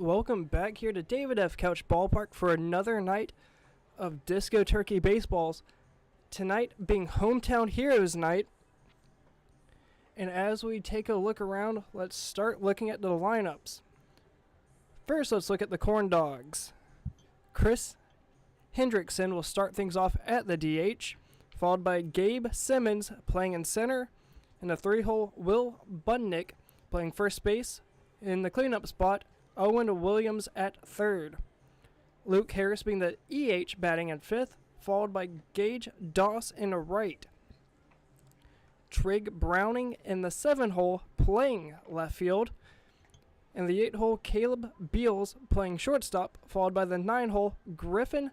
Welcome back here to David F. Couch Ballpark for another night of Disco Turkey Baseballs. Tonight being Hometown Heroes Night. And as we take a look around, let's start looking at the lineups. First, let's look at the Corndogs. Chris Hendrickson will start things off at the DH, followed by Gabe Simmons playing in center, and the three-hole Will Budnick playing first base. In the cleanup spot, Owen Williams at third. Luke Harris being the EH batting in fifth, followed by Gage Doss in the right. Trig Browning in the 7-hole playing left field. In the 8-hole, Caleb Beals playing shortstop, followed by the 9-hole Griffin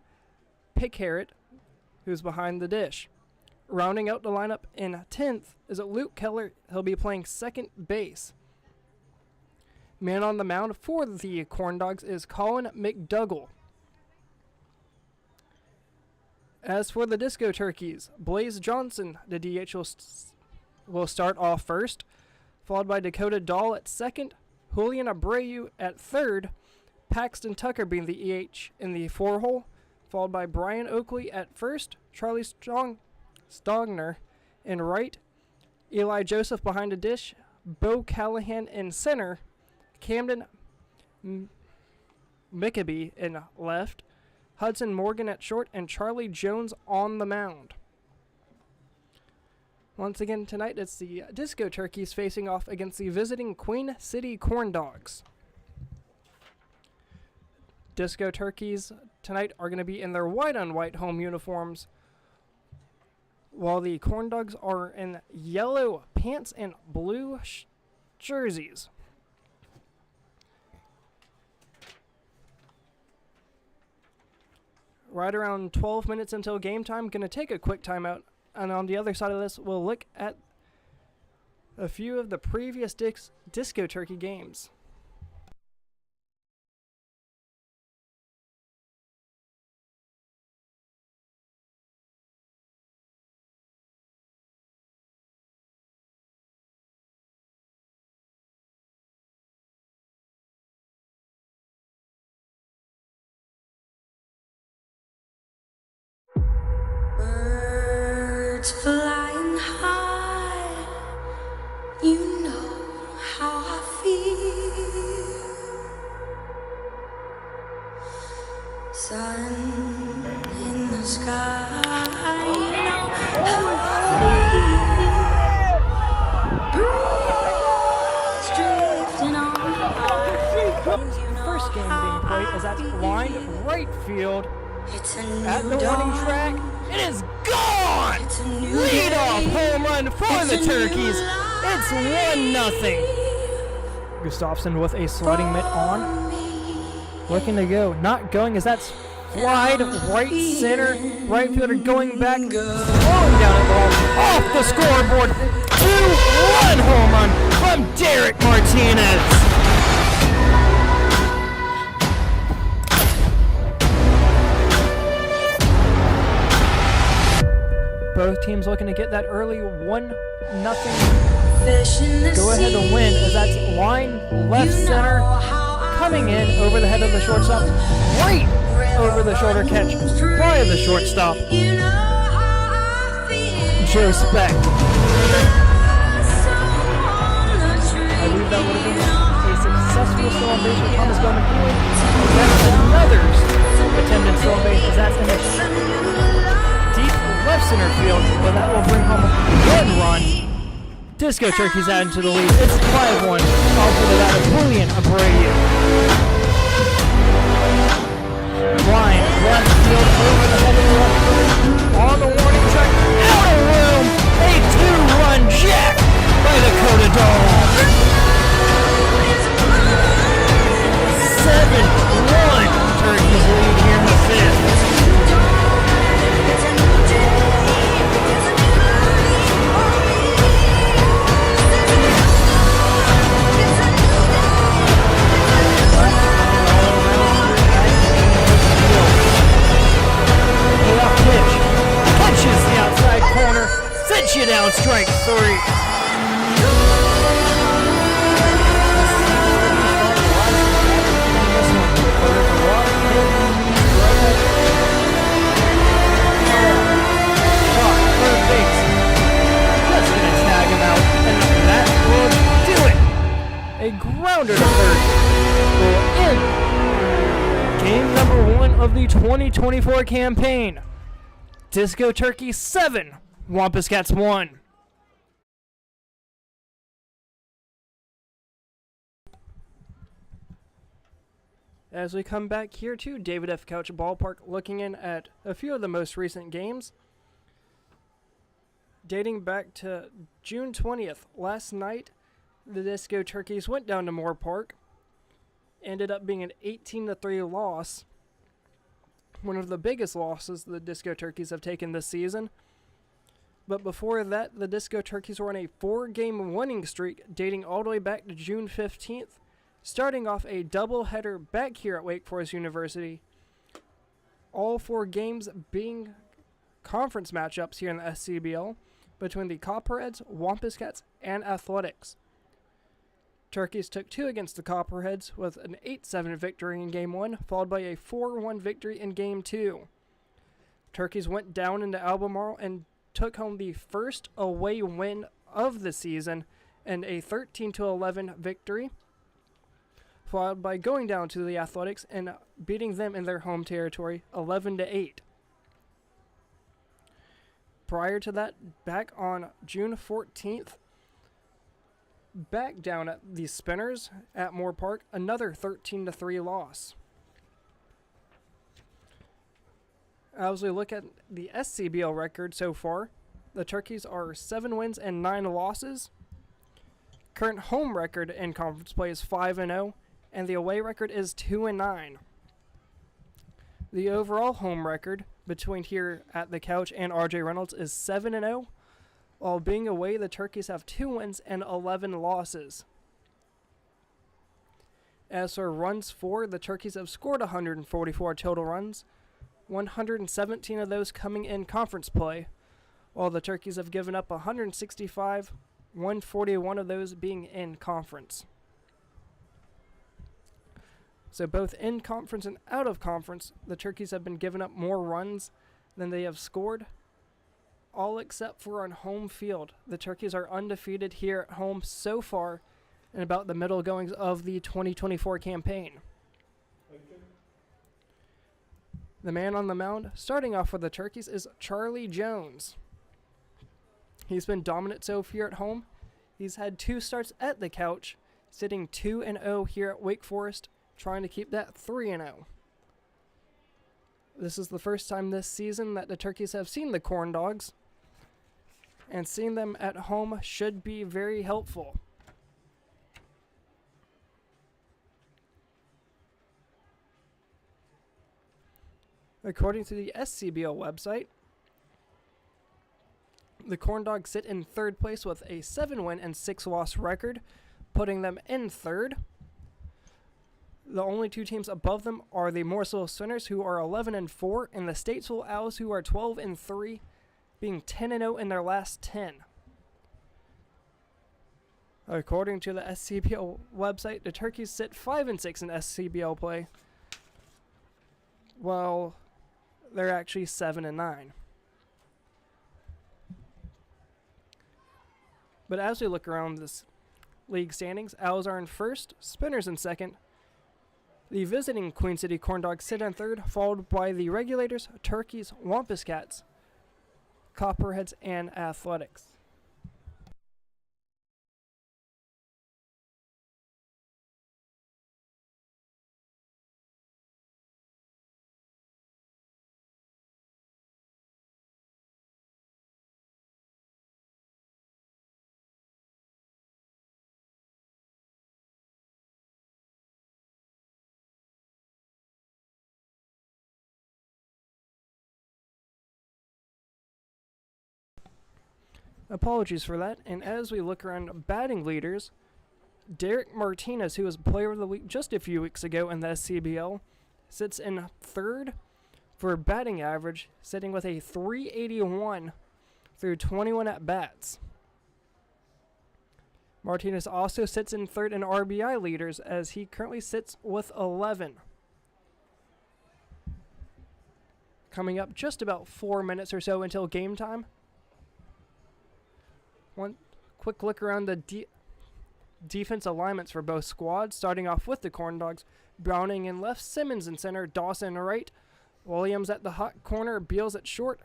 Pickharrett, who's behind the dish. Rounding out the lineup in 10th is Luke Keller. He'll be playing second base. Man on the mound for the Corndogs is Colin McDougall. As for the Disco Turkeys, Blaze Johnson, the DH, will start off first, followed by Dakota Dahl at second, Julian Abreu at third, Paxton Tucker being the EH in the 4-hole, followed by Brian Oakley at first, Charlie Stogner in right, Eli Joseph behind the dish, Bo Callahan in center, Camden Mickaby in left, Hudson Morgan at short, and Charlie Jones on the mound. Once again tonight, it's the Disco Turkeys facing off against the visiting Queen City Corndogs. Disco Turkeys tonight are going to be in their white-on-white home uniforms, while the Corndogs are in yellow pants and blue jerseys. Right around 12 minutes until game time, going to take a quick timeout. And on the other side of this, we'll look at a few of the previous Disco Turkey games. Birds flying high, you know how I feel. Sun in the sky, you know how I feel. Breeze drifting on by. First game being played is at line right field. It's a new At the dawn. warning track, it is gone! It's a new Lead-off day. home run for It's the a new Turkeys. It's life 1-0. Gustafson with a sliding mitt on. Looking to go. Not going as that's flied right center. Right fielder going back. Throwing down at ball. Off the scoreboard. 2-1 home run from Derek Martinez. Both teams looking to get that early 1-0 go ahead to win, as that's line left center coming in over the head of the shortstop, right over the shoulder catch by the shortstop, Joe Speck. I believe that would have been a successful stolen base for Thomas Bowman Healy. That's another attempted stolen base, as that's in the deep left center field, but that will bring home one run. Disco Turkeys add into the lead. It's 5-1. Off to that of Julian Abreu. Line left field over the head of the left field. On the warning track, out of room. A 2-run jack by Dakota Dahl. 7-1. Turkeys lead here in the fifth. Catches the outside corner, sets you down, strike three. grounder to third will end game number 1 of the 2024 campaign. Disco Turkey 7, Wampus Cats 1. As we come back here to David F. Couch Ballpark, looking in at a few of the most recent games. Dating back to June 20th, last night, the Disco Turkeys went down to Moore Park. Ended up being an 18-3 loss. One of the biggest losses the Disco Turkeys have taken this season. But before that, the Disco Turkeys were on a 4-game winning streak dating all the way back to June 15th, starting off a doubleheader back here at Wake Forest University. All 4 games being conference matchups here in the SCBL between the Copperheads, Wampus Cats, and Athletics. Turkeys took 2 against the Copperheads with an 8-7 victory in Game 1, followed by a 4-1 victory in Game 2. Turkeys went down into Albemarle and took home the first away win of the season and a 13-11 victory, followed by going down to the Athletics and beating them in their home territory 11-8. Prior to that, back on June 14th, back down at the Spinners at Moore Park, another 13-3 loss. As we look at the SCBL record so far, the Turkeys are 7 wins and 9 losses. Current home record in conference play is 5-0, and the away record is 2-9. The overall home record between here at the Couch and RJ Reynolds is 7-0. While being away, the Turkeys have 2 wins and 11 losses. As for runs for, the Turkeys have scored 144 total runs, 117 of those coming in conference play, while the Turkeys have given up 165, 141 of those being in conference. So both in conference and out of conference, the Turkeys have been giving up more runs than they have scored, all except for on home field. The Turkeys are undefeated here at home so far in about the middle goings of the 2024 campaign. The man on the mound, starting off for the Turkeys, is Charlie Jones. He's been dominant so far at home. He's had 2 starts at the Couch, sitting 2-0 here at Wake Forest, trying to keep that 3-0. This is the first time this season that the Turkeys have seen the Corndogs, and seeing them at home should be very helpful. According to the SCBL website, the Corndogs sit in 3rd place with a 7-win and 6-loss record, putting them in 3rd. The only 2 teams above them are the Mooresville Spinners, who are 11-4, and the Statesville Owls, who are 12-3, being 10-0 in their last 10. According to the SCBL website, the Turkeys sit 5-6 in SCBL play, while they're actually 7-9. But as we look around this league standings, Owls are in 1st, Spinners in 2nd. The visiting Queen City Corndogs sit in 3rd, followed by the Regulators, Turkeys, Wampus Cats, Copperheads, and Athletics. Apologies for that. And as we look around batting leaders, Derek Martinez, who was Player of the Week just a few weeks ago in the SCBL, sits in 3rd for batting average, sitting with a .381 through 21 at-bats. Martinez also sits in 3rd in RBI leaders, as he currently sits with 11. Coming up just about 4 minutes or so until game time. One quick look around the defense alignments for both squads, starting off with the Corndogs. Browning in left, Simmons in center, Dawson right, Williams at the hot corner, Beals at short.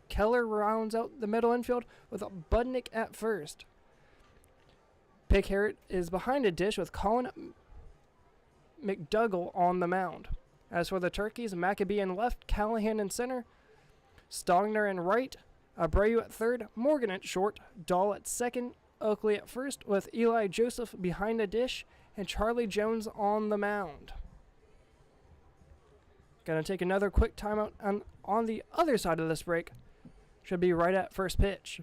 Keller rounds out the middle infield with Budnick at first. Pickharrett is behind a dish with Colin McDougall on the mound. As for the Turkeys, Maccabee in left, Callahan in center, Stogner in right, Abreu at third, Morgan at short, Dahl at second, Oakley at first, with Eli Joseph behind a dish, and Charlie Jones on the mound. Gonna take another quick timeout on the other side of this break. Should be right at first pitch.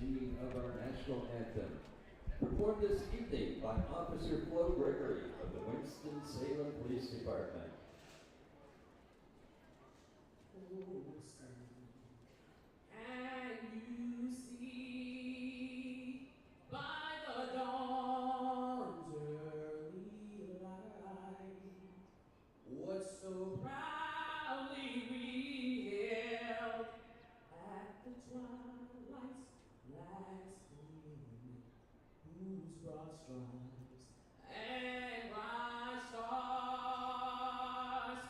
Singing of our national anthem, performed this evening by Officer Flo Gregory of the Winston-Salem Police Department. And you see by the dawn's early light what so proudly we hailed at the twilight's last gleaming, whose broad stripes and bright stars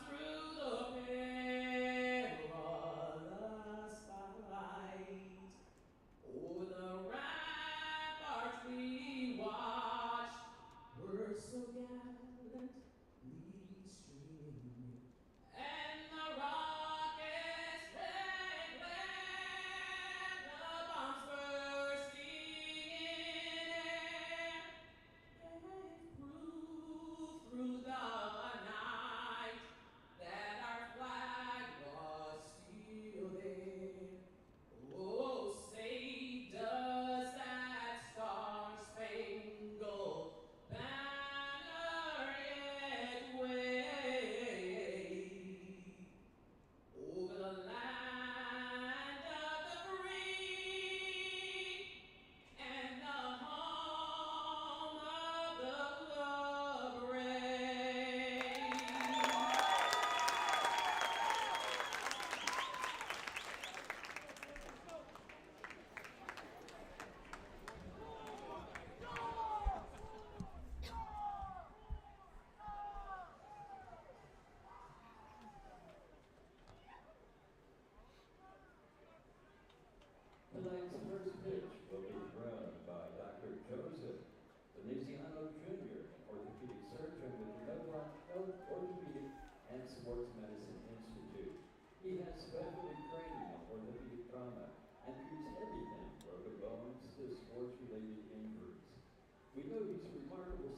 through the perilous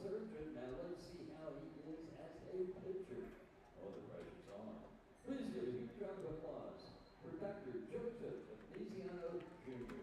surgeon. Now let's see how he is as a pitcher. Oh, the pressure's on. Please give a huge round of applause for Dr. Joseph Feliciano Jr.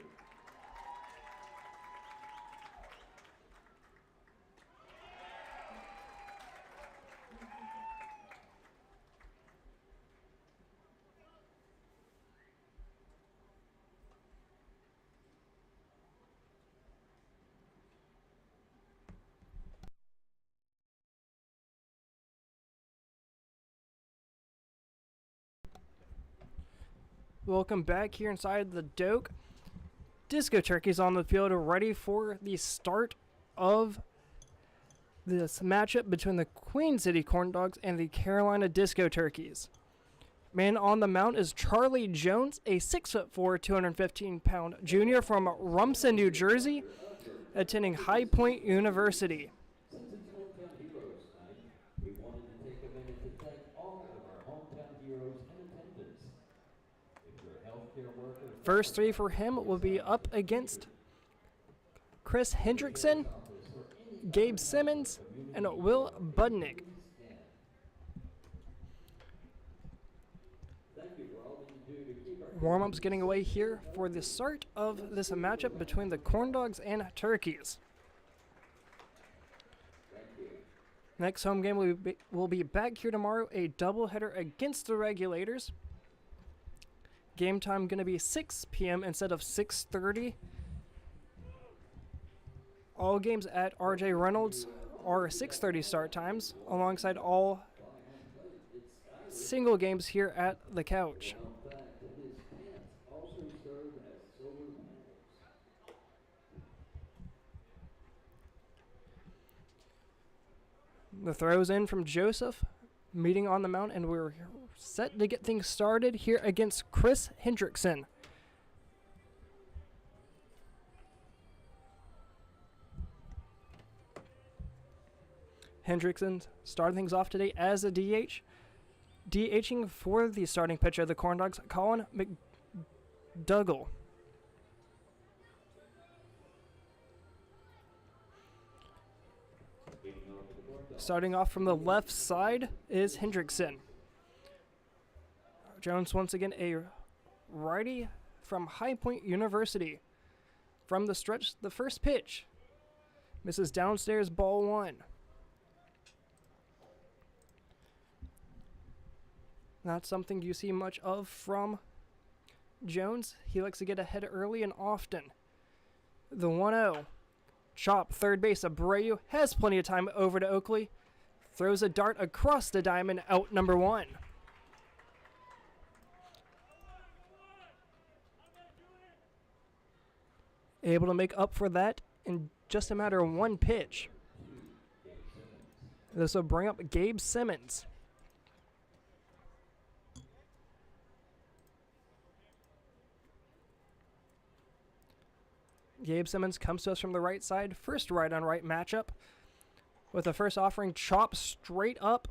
Welcome back here inside the Doak. Disco Turkeys on the field ready for the start of this matchup between the Queen City Corndogs and the Carolina Disco Turkeys. Man on the mound is Charlie Jones, a 6'4", 215-pound junior from Rumson, New Jersey, attending High Point University. Since it's Hometown Heroes Night, we wanted to take a minute to thank all of our hometown heroes in attendance. If you're a healthcare worker, First three for him will be up against Chris Hendrickson, Gabe Simmons, and Will Budnick. Warm-ups getting away here for the start of this matchup between the Corndogs and Turkeys. Next home game will be back here tomorrow, a doubleheader against the Regulators. Game time going to be 6 p.m. instead of 6:30. All games at R.J. Reynolds are 6:30 start times, alongside all single games here at the Couch. The throws in from Joseph, meeting on the mound, and we're set to get things started here against Chris Hendrickson. Hendrickson starting things off today as a DH. DHing for the starting pitcher of the Corndogs, Colin McDougall. Starting off from the left side is Hendrickson. Jones once again a righty from High Point University. From the stretch, the first pitch misses downstairs, ball one. Not something you see much of from Jones. He likes to get ahead early and often. The 1-0. Chop, third base, Abreu has plenty of time over to Oakley. Throws a dart across the diamond, out number one. Able to make up for that in just a matter of one pitch. This will bring up Gabe Simmons. Gabe Simmons comes to us from the right side. First right-on-right matchup. With the first offering, chop straight up.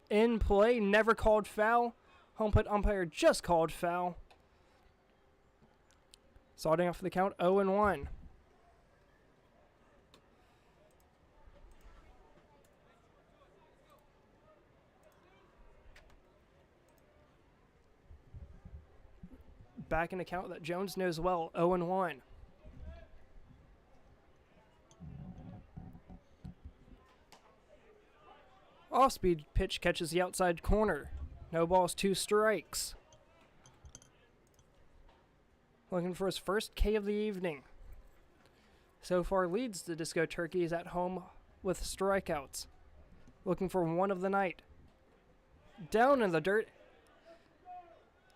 In play, never called foul. Home plate umpire just called foul. Starting off the count, 0-1. Back in the count that Jones knows well, 0-1. Off-speed pitch catches the outside corner. No balls, 2 strikes. Looking for his first K of the evening. So far leads the Disco Turkeys at home with strikeouts. Looking for one of the night. Down in the dirt.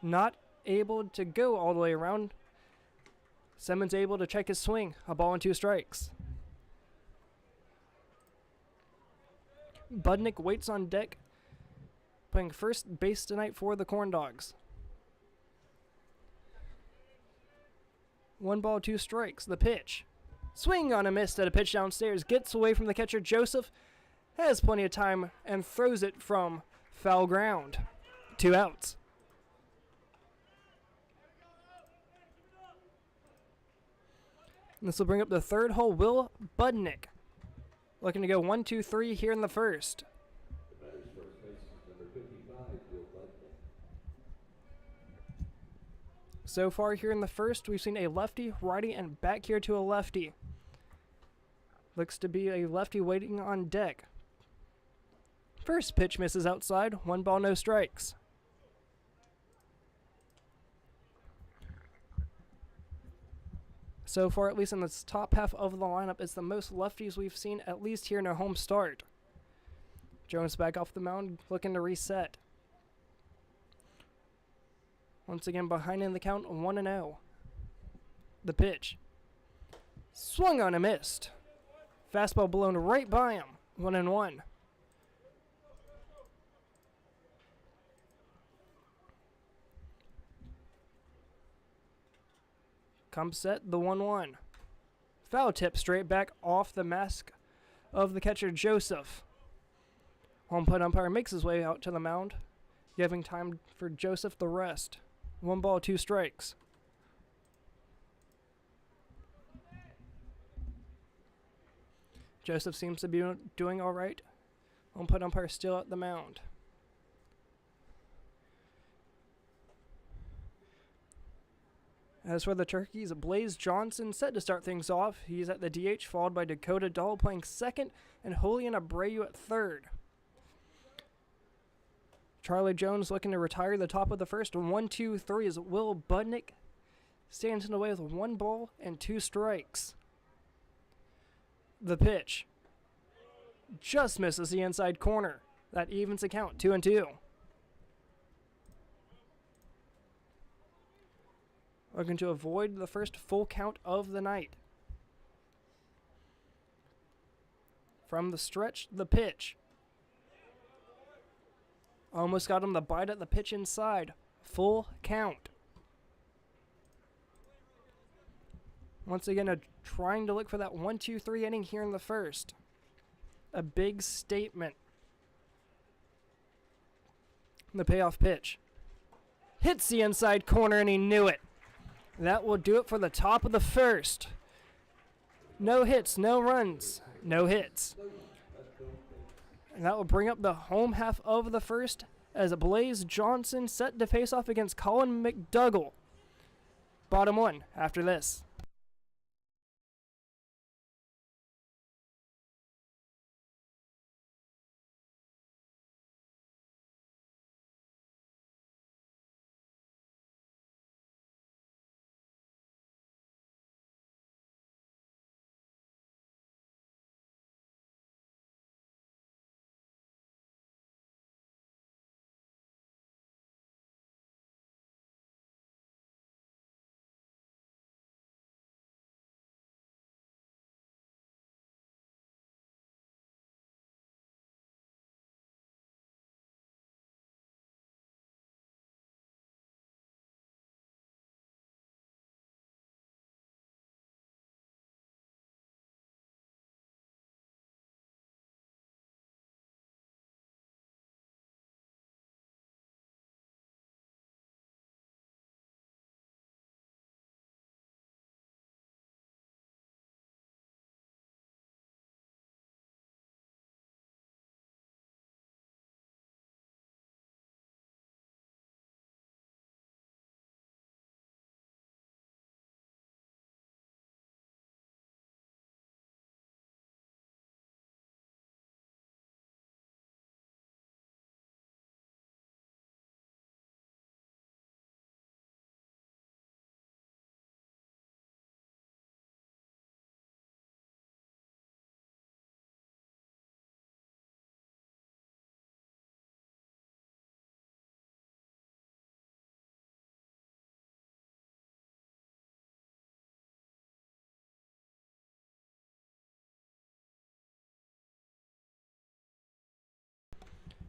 Not able to go all the way around. Simmons able to check his swing. A ball and 2 strikes. Budnick waits on deck, playing first base tonight for the Corndogs. 1 ball, 2 strikes. The pitch. Swing on a miss at a pitch downstairs. Gets away from the catcher. Joseph has plenty of time and throws it from foul ground. 2 outs. This will bring up the third hole, Will Budnick. Looking to go 1-2-3 here in the first. The batter's first baseman, number 55, Bill Budnick. So far here in the first, we've seen a lefty, righty, and back here to a lefty. Looks to be a lefty waiting on deck. First pitch misses outside, 1 ball, no strikes. So far, at least in this top half of the lineup, it's the most lefties we've seen, at least here in our home start. Jones back off the mound, looking to reset. Once again, behind in the count, 1-0. The pitch. Swung on and missed. Fastball blown right by him, 1-1. Comes set, the 1-1. Foul tip straight back off the mask of the catcher, Joseph. Home plate umpire makes his way out to the mound, giving time for Joseph the rest. 1 ball, 2 strikes. Joseph seems to be doing all right. Home plate umpire still at the mound. As for the Turkeys, Blaze Johnson set to start things off. He's at the DH, followed by Dakota Dahl playing second and Julian Abreu at third. Charlie Jones looking to retire the top of the first. 1-2-3 as Will Budnick stands in the way with 1 ball and 2 strikes. The pitch just misses the inside corner. That evens the count, 2-2. Looking to avoid the first full count of the night. From the stretch, the pitch. Almost got him the bite at the pitch inside. Full count. Once again, trying to look for that 1-2-3 inning here in the first. A big statement. The payoff pitch. Hits the inside corner and he knew it. That will do it for the top of the first. No hits, no runs, no hits. And that will bring up the home half of the first as Blaze Johnson set to face off against Colin McDougall. Bottom 1 after this.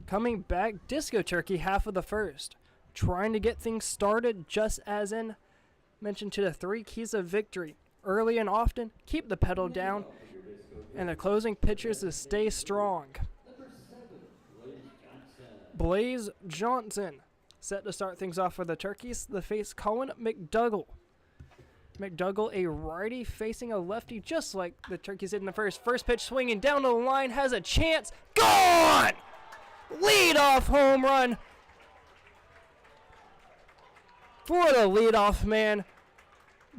Coming back, Disco Turkey half of the first. Trying to get things started just as in mentioned to the 3 keys of victory. Early and often, keep the pedal down, and the closing pitchers to stay strong. Blaze Johnson set to start things off for the Turkeys. The face Colin McDougall. McDougall, a righty facing a lefty, just like the Turkeys did in the first. First pitch swinging down the line, has a chance. Gone! Leadoff home run for the leadoff man,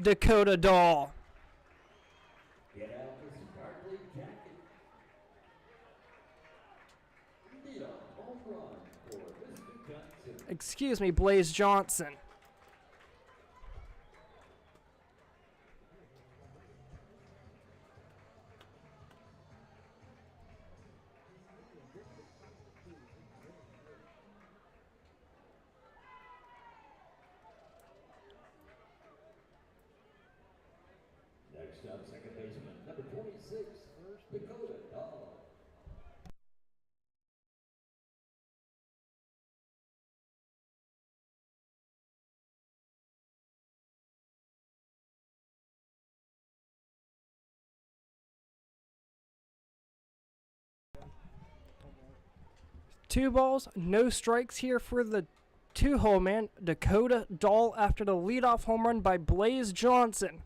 Dakota Dahl. Get out the sparkly jacket. Leadoff home run for Mr. Johnson. Excuse me, Blaze Johnson. Next up, second baseman, number 26, Dakota Dahl. Two balls, no strikes here for the two-hole man, Dakota Dahl, after the leadoff home run by Blaze Johnson.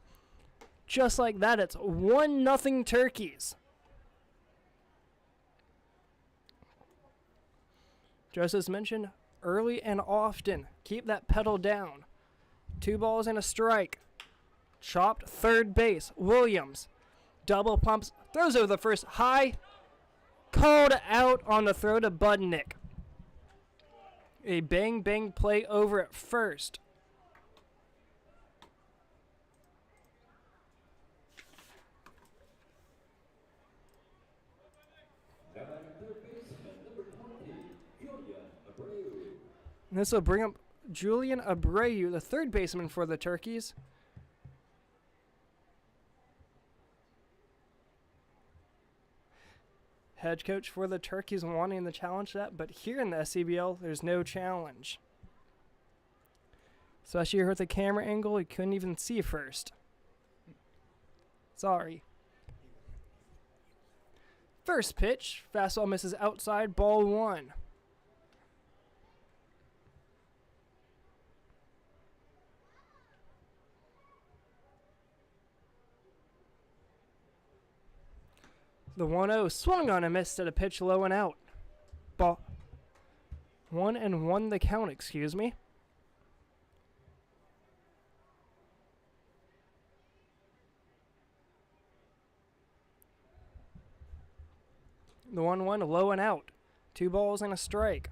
Just like that, it's 1-0 Turkeys. Just as mentioned, early and often, keep that pedal down. 2 balls and a strike. Chopped third base, Williams. Double pumps, throws over the first, high. Called out on the throw to Budnick. A bang-bang play over at first. Now back at third baseman, number 20, Julian Abreu. And this will bring up Julian Abreu, the third baseman for the Turkeys. Head coach for the Turkeys wanting to challenge that, but here in the SCBL, there's no challenge. Especially here with the camera angle, you couldn't even see first. Sorry. First pitch, fastball misses outside, ball 1. The 1-0 swung on and missed at a pitch low and out. Ball 1-1 the count, excuse me. The 1-1 low and out. 2 balls and a strike.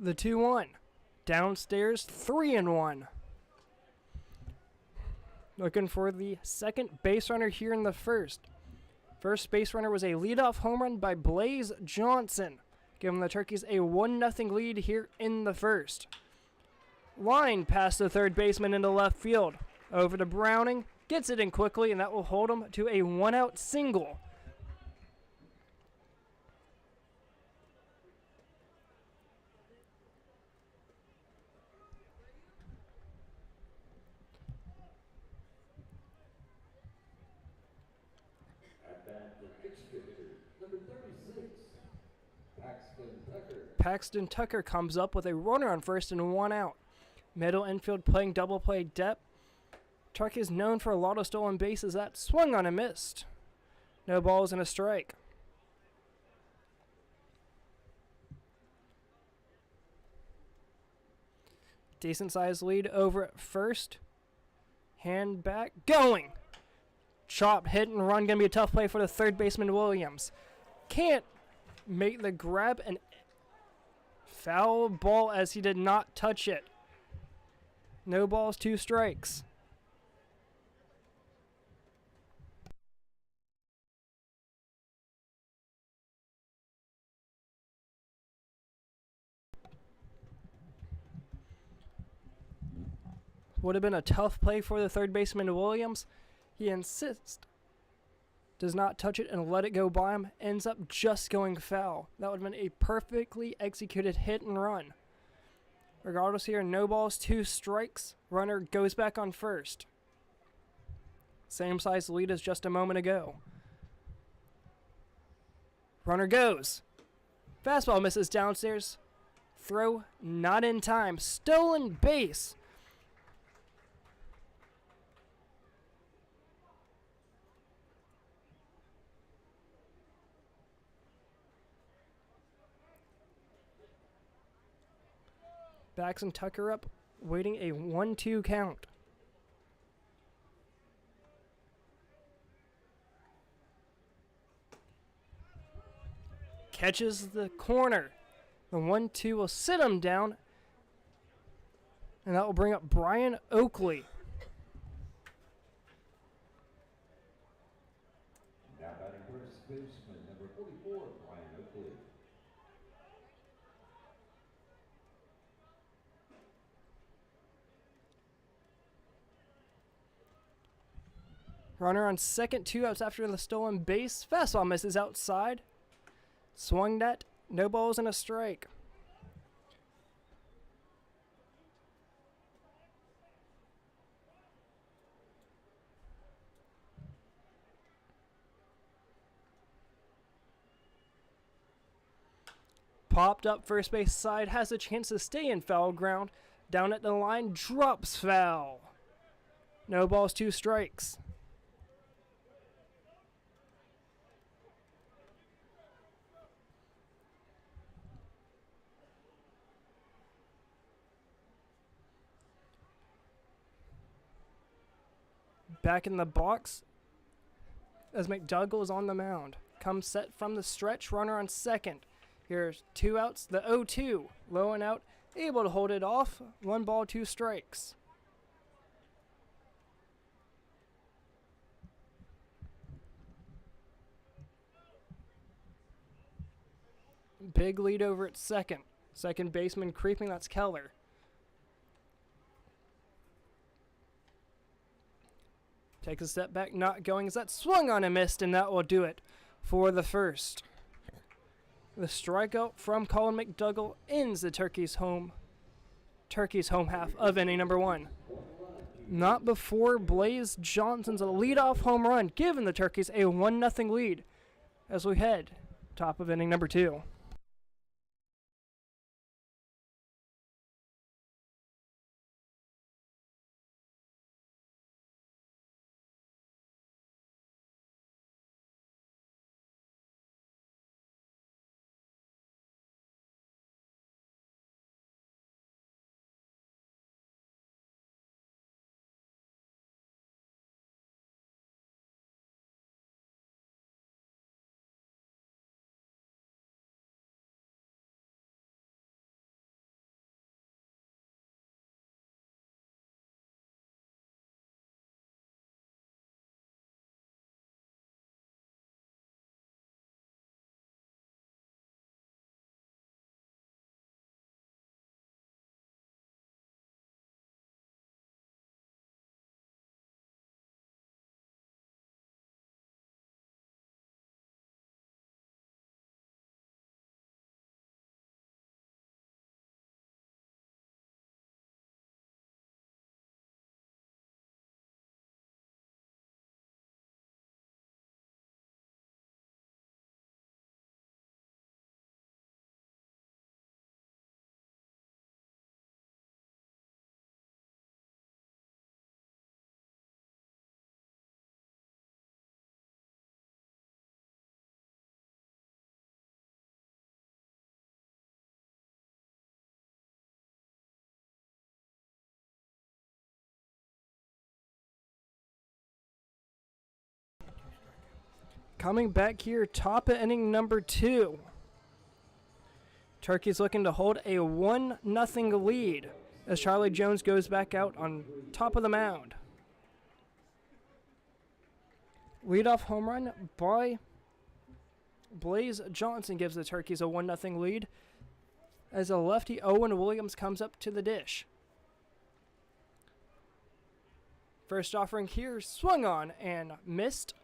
The 2-1. Downstairs, 3-1. Looking for the second base runner here in the first. First base runner was a leadoff home run by Blaze Johnson, giving the Turkeys a 1-0 lead here in the first. Line past the third baseman into left field. Over to Browning, gets it in quickly, and that will hold him to a 1-out single. Paxton Tucker comes up with a runner on first and 1 out. Middle infield playing double play depth. Tucker is known for a lot of stolen bases. That swung on and missed. No balls and a strike. Decent sized lead over at first. Hand back, going. Chop, hit and run, gonna be a tough play for the third baseman Williams. Can't make the grab, and foul ball as he did not touch it. No balls, 2 strikes. Would have been a tough play for the third baseman Williams. He insists, does not touch it and let it go by him, ends up just going foul. That would have been a perfectly executed hit and run. Regardless here, no balls, 2 strikes. Runner goes back on first. Same size lead as just a moment ago. Runner goes. Fastball misses downstairs. Throw not in time. Stolen base. Backs and Tucker up, waiting a 1-2 count. Catches the corner. The 1-2 will sit him down, and that will bring up Brian Oakley. Now batting first baseman, number 44, Brian Oakley. Runner on second, 2 outs after the stolen base. Fastball misses outside. Swung that, no balls and a strike. Popped up first base side, has a chance to stay in foul ground. Down at the line, drops foul. No balls, 2 strikes. Back in the box as McDougall is on the mound. Comes set from the stretch, runner on second. Here's 2 outs, the 0-2. Low and out, able to hold it off. 1 ball, 2 strikes. Big lead over at second. Second baseman creeping, that's Keller. Takes a step back, not going as that swung on and missed, and that will do it for the first. The strikeout from Colin McDougall ends the Turkeys' home half of inning number 1. Not before Blaze Johnson's leadoff home run, giving the Turkeys a 1-0 lead as we head top of inning number 2. Coming back here, top of inning number 2. Turkeys looking to hold a 1-0 lead as Charlie Jones goes back out on top of the mound. Leadoff home run by Blaze Johnson gives the Turkeys a 1-0 lead as a lefty Owen Williams comes up to the dish. First offering here, swung on and missed.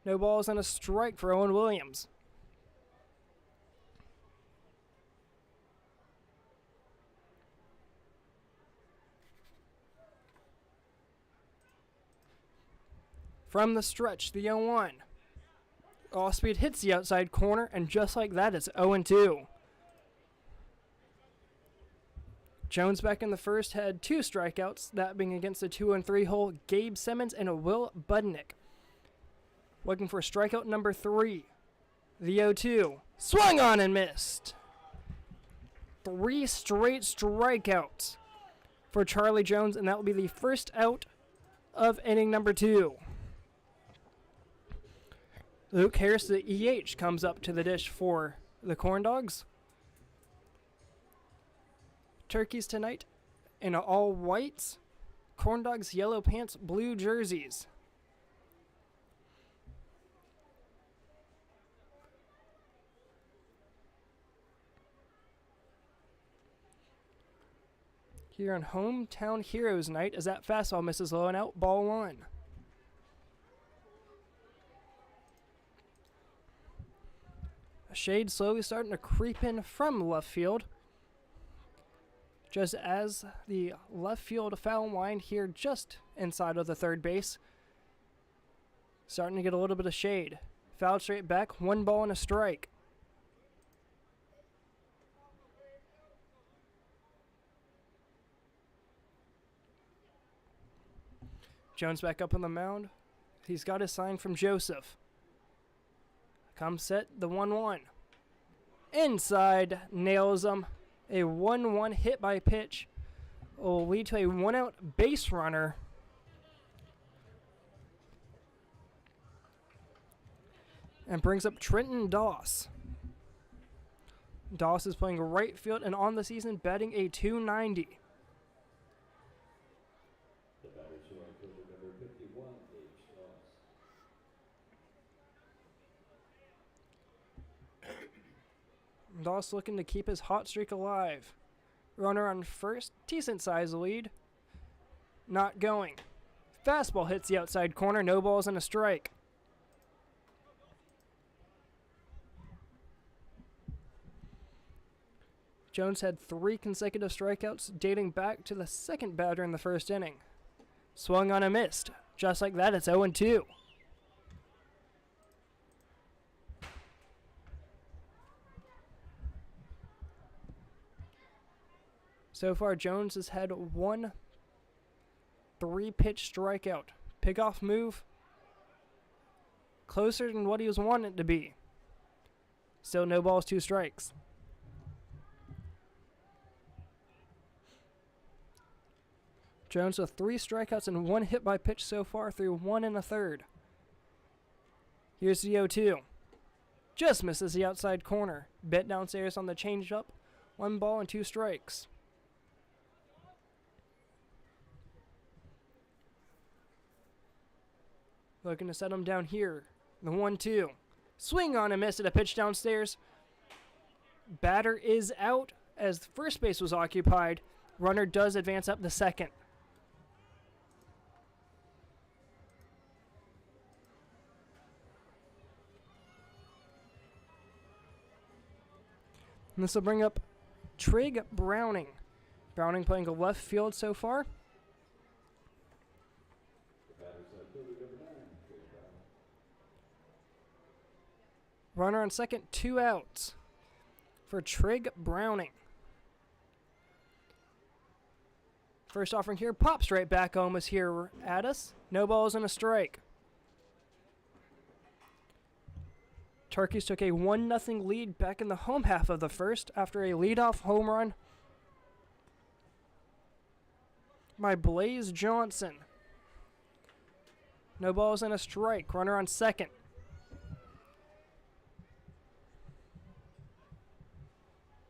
No balls and a strike for Owen Williams. From the stretch, the 0-1. Off speed hits the outside corner, and just like that, it's 0-2. Jones back in the first had 2 strikeouts, that being against the 2-3 hole Gabe Simmons and a Will Budnick. Looking for strikeout number 3. The 0-2. Swung on and missed. 3 straight strikeouts for Charlie Jones, and that will be the first out of inning number 2. Luke Harris, the EH, comes up to the dish for the Corndogs. Turkeys tonight in all whites. Corndogs yellow pants, blue jerseys. Here on Hometown Heroes Night, as that fastball misses low and out, ball 1. A shade slowly starting to creep in from left field. Just as the left field foul line here just inside of the third base. Starting to get a little bit of shade. Fouled straight back, 1 ball and a strike. Jones back up on the mound. He's got his sign from Joseph. Comes set, the 1-1. Inside, nails him. A 1-1 hit by pitch will lead to a 1-out base runner. And brings up Trenton Doss. Doss is playing right field and on the season batting a .290. The batters who are fielder number 51, H. Doss. Doss looking to keep his hot streak alive. Runner on first, decent size lead. Not going. Fastball hits the outside corner, no balls and a strike. Jones had 3 consecutive strikeouts dating back to the second batter in the first inning. Swung on and missed. Just like that, it's 0-2. So far, Jones has had 1 3-pitch strikeout. Pick-off move. Closer than what he was wanting it to be. Still no balls, 2 strikes. Jones with 3 strikeouts and 1 hit by pitch so far through 1 1/3. Here's the 0-2. Just misses the outside corner. Bit downstairs on the changeup. 1 ball and 2 strikes. Looking to set him down here. The 1-2. Swing on and miss at a pitch downstairs. Batter is out as first base was occupied. Runner does advance up the second. And this will bring up Trig Browning. Browning playing a left field so far. The batters are fielder number 9, Trey Brown. Runner on second, 2 outs for Trig Browning. First offering here, pops right back home is here at us. No balls and a strike. Turkeys took a 1-0 lead back in the home half of the first after a leadoff home run by Blaze Johnson. No balls and a strike. Runner on second.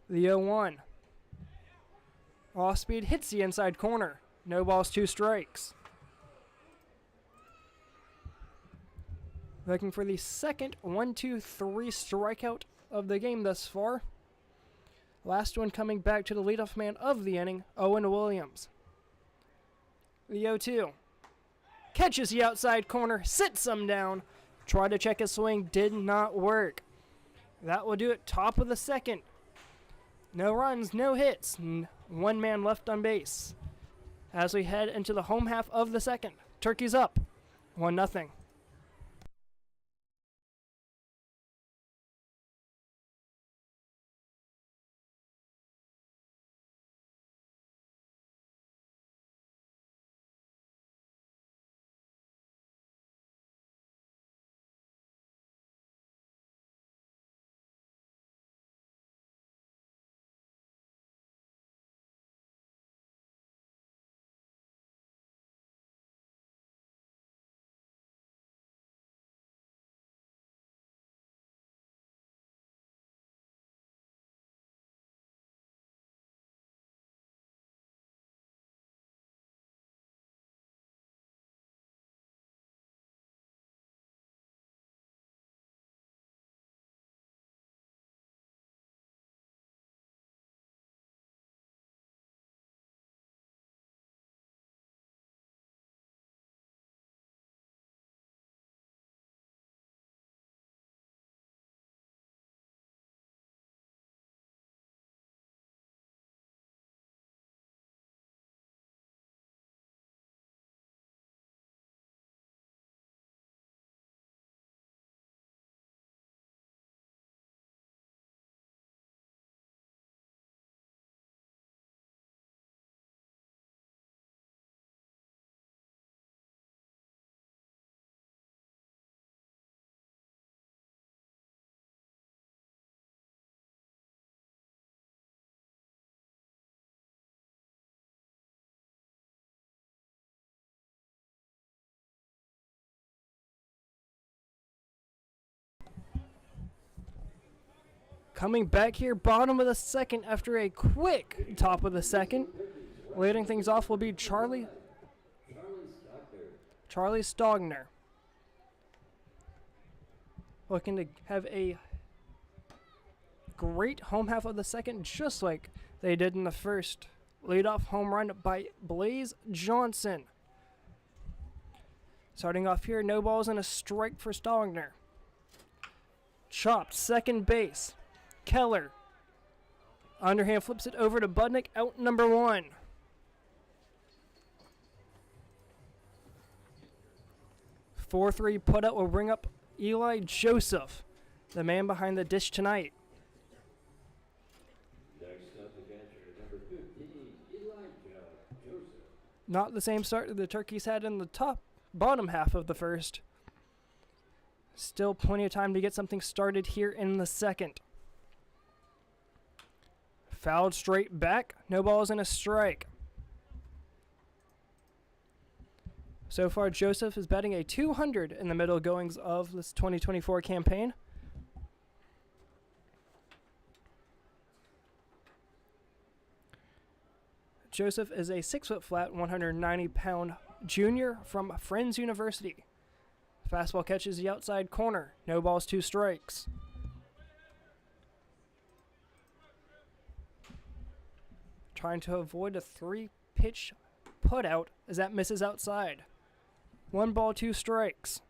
The 0-1. Off speed hits the inside corner. No balls, 2 strikes. Looking for the second 1-2-3 strikeout of the game thus far. Last one coming back to the leadoff man of the inning, Owen Williams. The 0-2. Catches the outside corner, sits him down. Tried to check his swing, did not work. That will do it, top of the second. No runs, no hits, 1 man left on base. As we head into the home half of the second, Turkeys up, 1-0. Coming back here, bottom of the second after a quick top of the second. Leading things off will be Charlie Stogner. Looking to have a great home half of the second, just like they did in the first. Leadoff home run by Blaze Johnson. Starting off here, no balls and a strike for Stogner. Chopped, second base. Keller. Underhand flips it over to Budnick, out number 1. Four-three putout will bring up Eli Joseph, the man behind the dish tonight. Next up, the catcher, number 15, Elijah Joseph. Not the same start that the Turkeys had in the bottom half of the first. Still plenty of time to get something started here in the second. Fouled straight back, no balls and a strike. So far, Joseph is batting a 200 in the middle goings of this 2024 campaign. Joseph is a 6-foot flat, 190-pound junior from Friends University. Fastball catches the outside corner. No balls, 2 strikes. Trying to avoid a 3-pitch putout as that misses outside. 1 ball, 2 strikes.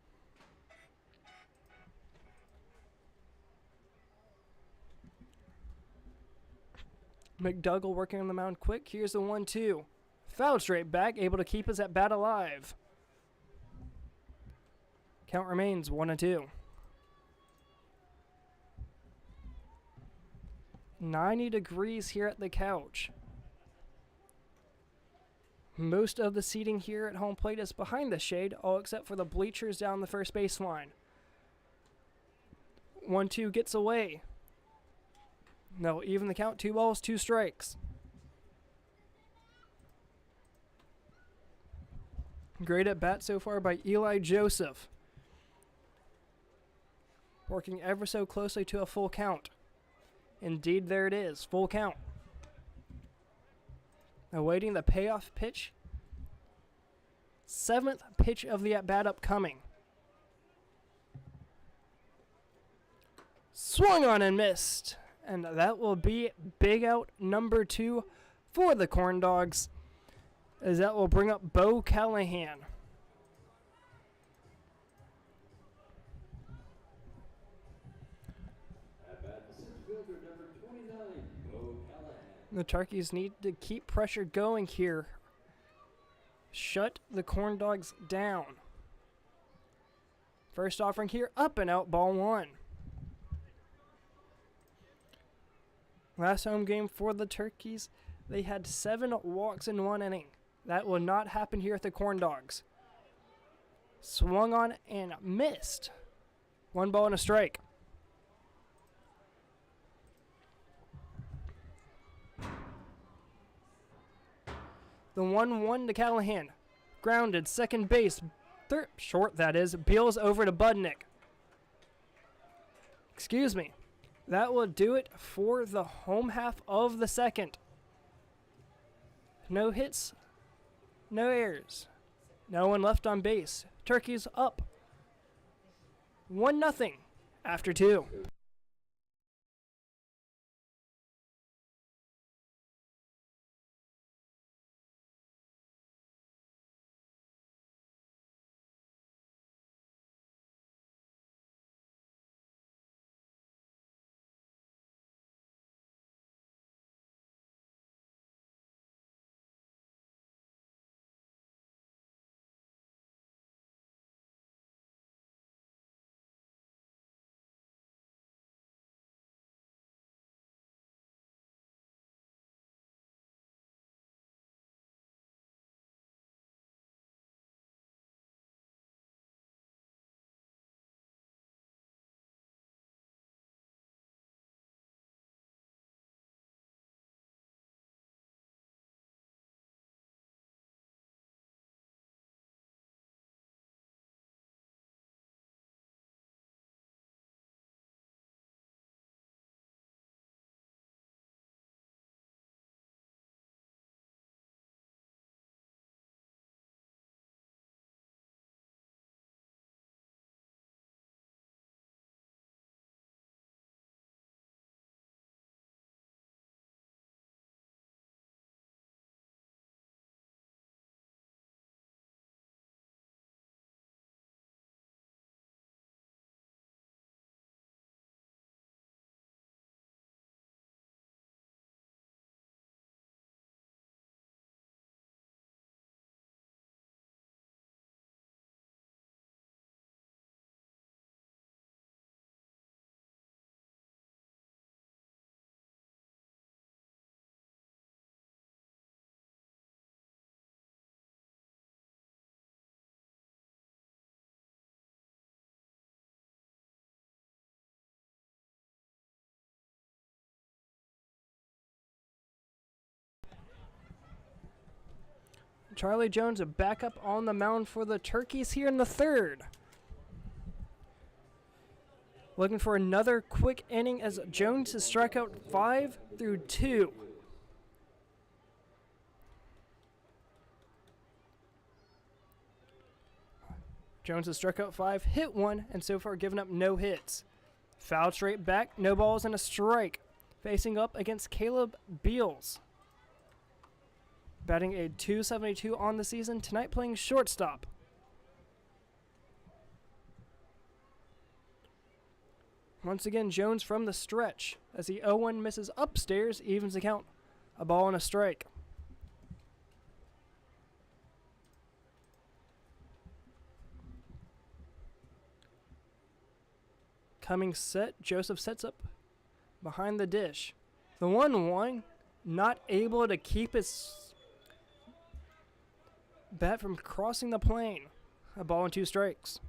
McDougall working on the mound quick. Here's the 1-2. Fouled straight back, able to keep us at bat alive. Count remains 1-2. 90 degrees here at the couch. Most of the seating here at home plate is behind the shade, all except for the bleachers down the first baseline. 1-2 gets away. No, even the count, 2 balls, 2 strikes. Great at bat so far by Eli Joseph. Working ever so closely to a full count. Indeed, there it is, full count. Awaiting the payoff pitch. 7th pitch of the at-bat upcoming. Swung on and missed. And that will be big out number 2 for the Corndogs, as that will bring up Bo Callahan. At bat, the 6th fielder, number 29, Bo Callahan. The Turkeys need to keep pressure going here. Shut the Corndogs down. First offering here, up and out, ball 1. Last home game for the Turkeys, they had 7 walks in 1 inning. That will not happen here at the Corndogs. Swung on and missed. 1 ball and a strike. The 1-1 to Callahan. Grounded, second base. Short, that is. Beals over to Budnick. Excuse me. That will do it for the home half of the second. No hits, no errors, no one left on base. Turkeys up 1-0 after 2. Charlie Jones back up on the mound for the Turkeys here in the third. Looking for another quick inning as Jones has struck out 5 through 2. Jones has struck out 5, hit 1, and so far given up no hits. Fouled straight back, no balls and a strike. Facing up against Caleb Beals. Batting a .272 on the season, tonight playing shortstop. Once again, Jones from the stretch as the 0-1 misses upstairs, evens the count. A ball and a strike. Coming set, Joseph sets up behind the dish. The 1-1, not able to keep his bat from crossing the plane. A ball and 2 strikes.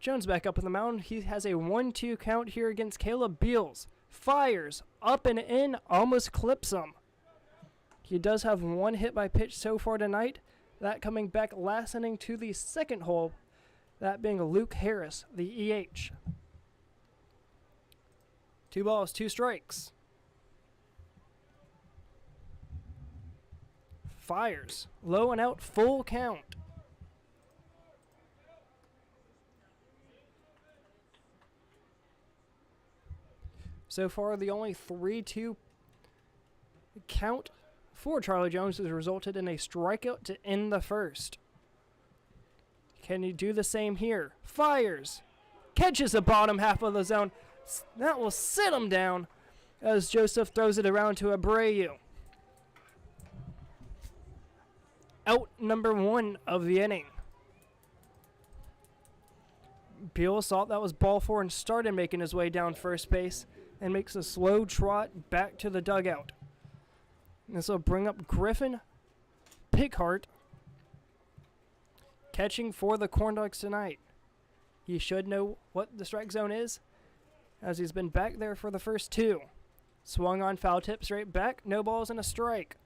Jones back up on the mound. He has a 1-2 count here against Caleb Beals. Fires up and in, almost clips him. He does have 1 hit by pitch so far tonight. That coming back last inning to the second hole. That being Luke Harris, the EH. 2 balls, 2 strikes. Fires. Low and out, full count. So far, the only 3-2 count for Charlie Jones has resulted in a strikeout to end the first. Can he do the same here? Fires. Catches the bottom half of the zone. That will sit him down as Joseph throws it around to Abreu. Out number 1 of the inning. Beals thought that was ball 4 and started making his way down first base and makes a slow trot back to the dugout. This will bring up Griffin Pickhart catching for the Corndogs tonight. He should know what the strike zone is, as he's been back there for the first 2. Swung on, foul tip, straight back, no balls and a strike.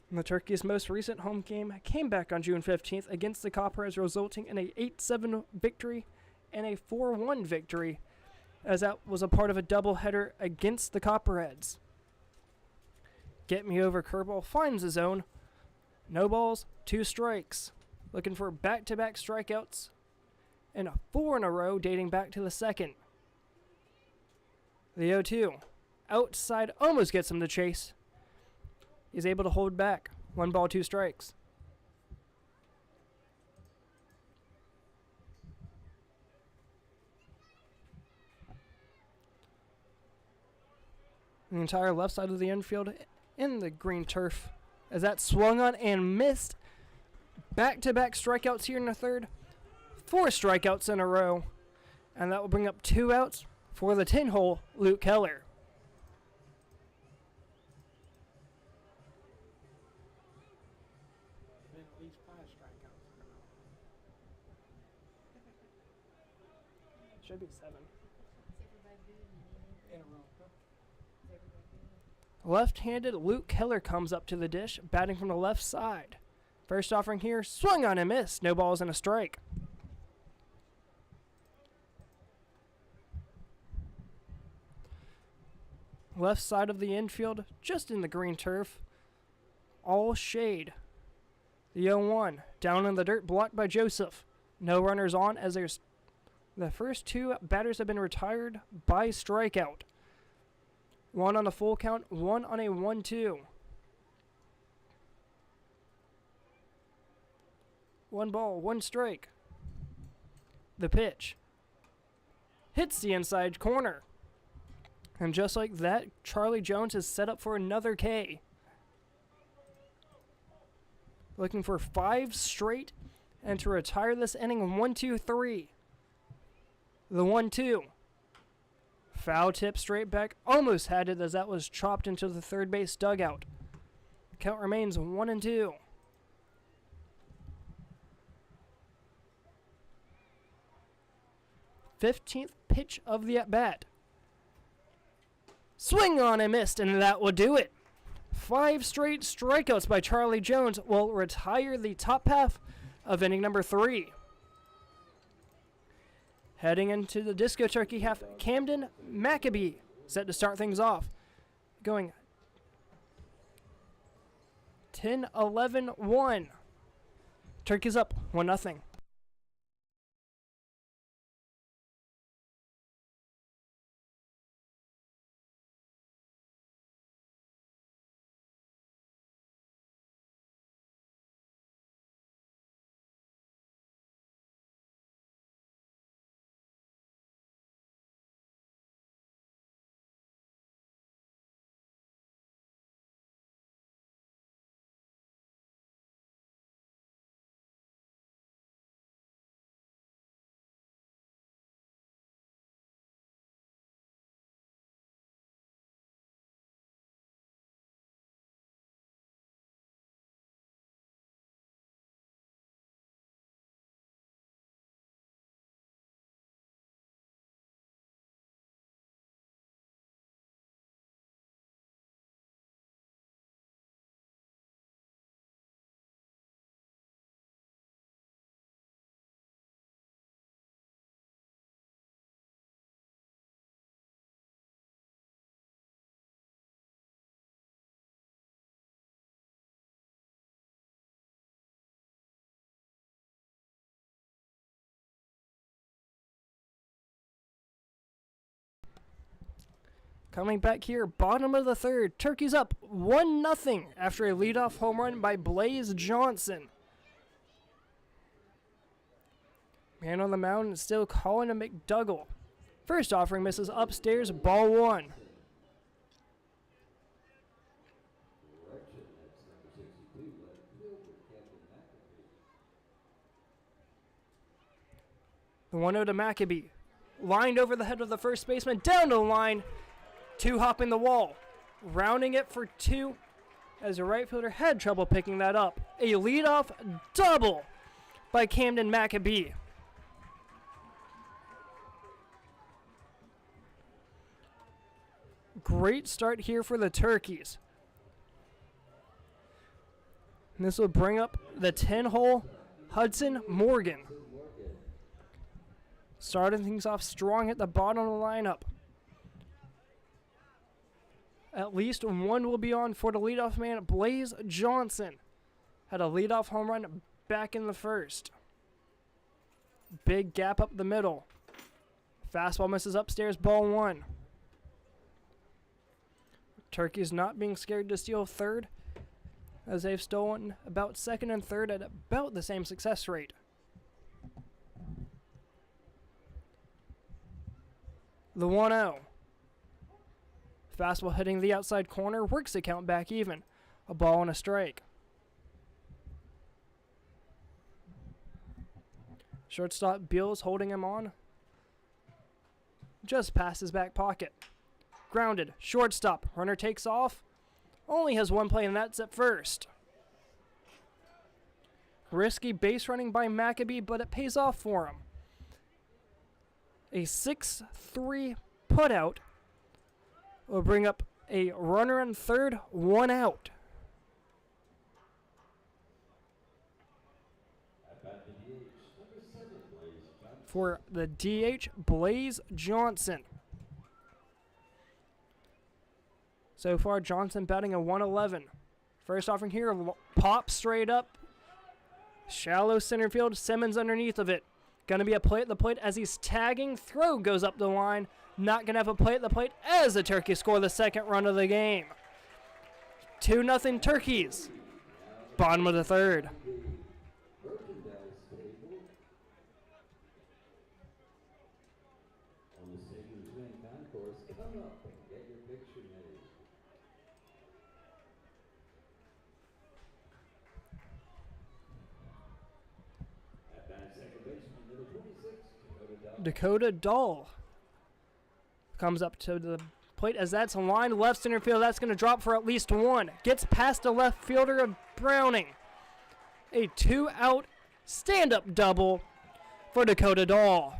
And the Turkeys' most recent home game came back on June 15th against the Copperheads, resulting in a 8-7 victory and a 4-1 victory, as that was a part of a doubleheader against the Copperheads. Get me over curveball finds the zone. No balls, 2 strikes. Looking for back-to-back strikeouts and 4 in a row dating back to the second. The 0-2. Outside almost gets him to chase. He's able to hold back. 1 ball, 2 strikes. The entire left side of the infield in the green turf as that swung on and missed. Back-to-back strikeouts here in the third. 4 strikeouts in a row. And that will bring up 2 outs for the 10-hole Luke Keller. Should be 7. In a row. Left-handed Luke Keller comes up to the dish, batting from the left side. First offering here, swung on and missed. No balls and a strike. Left side of the infield, just in the green turf. All shade. The 0-1, down in the dirt, blocked by Joseph. No runners on as there's the first 2 batters have been retired by strikeout. 1 on a full count, 1 on a 1-2. 1 ball, 1 strike. The pitch hits the inside corner. And just like that, Charlie Jones is set up for another K. Looking for 5 straight and to retire this inning 1-2-3. The 1-2. Foul tip straight back. Almost had it as that was chopped into the third base dugout. Count remains 1-2. 15th pitch of the at-bat. Swing on and missed, and that will do it. 5 straight strikeouts by Charlie Jones will retire the top half of inning number 3. Heading into the Disco Turkey half, Camden Maccabee set to start things off. Going 10-11-1. Turkey's up 1-0. Coming back here, bottom of the third, Turkey's up 1-0 after a leadoff home run by Blaze Johnson. Man on the mound is still calling to McDougall. First offering misses upstairs, ball 1. Correction, that's number 62, left fielder, Captain McAfee. The 1-0 to Maccabee. Lined over the head of the first baseman, down the line. 2 hopping the wall. Rounding it for 2 as the right fielder had trouble picking that up. A leadoff double by Camden Maccabee. Great start here for the Turkeys. And this will bring up the 10-hole Hudson Morgan. Starting things off strong at the bottom of the lineup. At least one will be on for the leadoff man, Blaze Johnson. Had a leadoff home run back in the first. Big gap up the middle. Fastball misses upstairs, ball 1. Turkey's not being scared to steal third, as they've stolen about second and third at about the same success rate. The 1-0. Fastball hitting the outside corner, works the count back even. A ball and a strike. Shortstop Beals holding him on. Just past his back pocket. Grounded, shortstop, runner takes off. Only has one play and that's at first. Risky base running by Maccabee, but it pays off for him. A 6-3 putout will bring up a runner on third, 1 out. For the DH, Blaze Johnson. So far, Johnson batting a 111. First offering here, pop straight up. Shallow center field, Simmons underneath of it. Gonna be a play at the plate as he's tagging. Throw goes up the line. Not gonna have a play at the plate as the Turkeys score the second run of the game. 2-0 Turkeys. Bottom of the third. Merchandise table on the Sacred Swing Concourse. Come up and get your picture made. At bat, second baseman, number 26, Dakota Dahl comes up to the plate as that's a line left center field. That's going to drop for at least 1. Gets past the left fielder of Browning. A 2-out stand-up double for Dakota Dahl.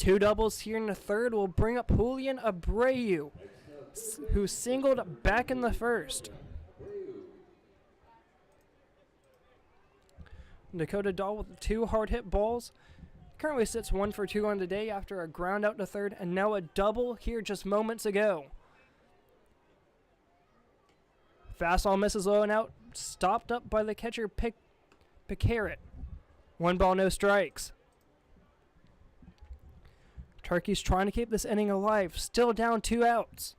2 doubles here in the third will bring up Julian Abreu, who singled back in the first. Dakota Dahl with 2 hard hit balls. Currently sits 1 for 2 on the day after a ground out to third, and now a double here just moments ago. Fastball misses low and out, stopped up by the catcher Picaret. 1 ball, no strikes. Turkey's trying to keep this inning alive, still down 2 outs.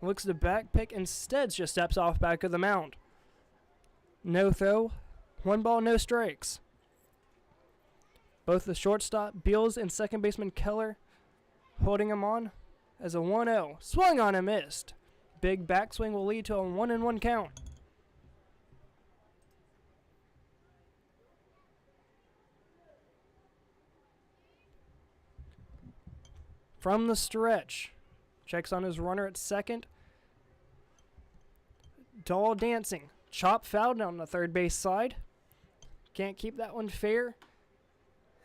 Looks to back pick, instead just steps off back of the mound. No throw, 1 ball, no strikes. Both the shortstop, Beals, and second baseman Keller holding him on as a 1-0. Swung on and missed. Big backswing will lead to a 1-1 count. From the stretch, checks on his runner at second. Dahl dancing. Chop foul down the third base side. Can't keep that one fair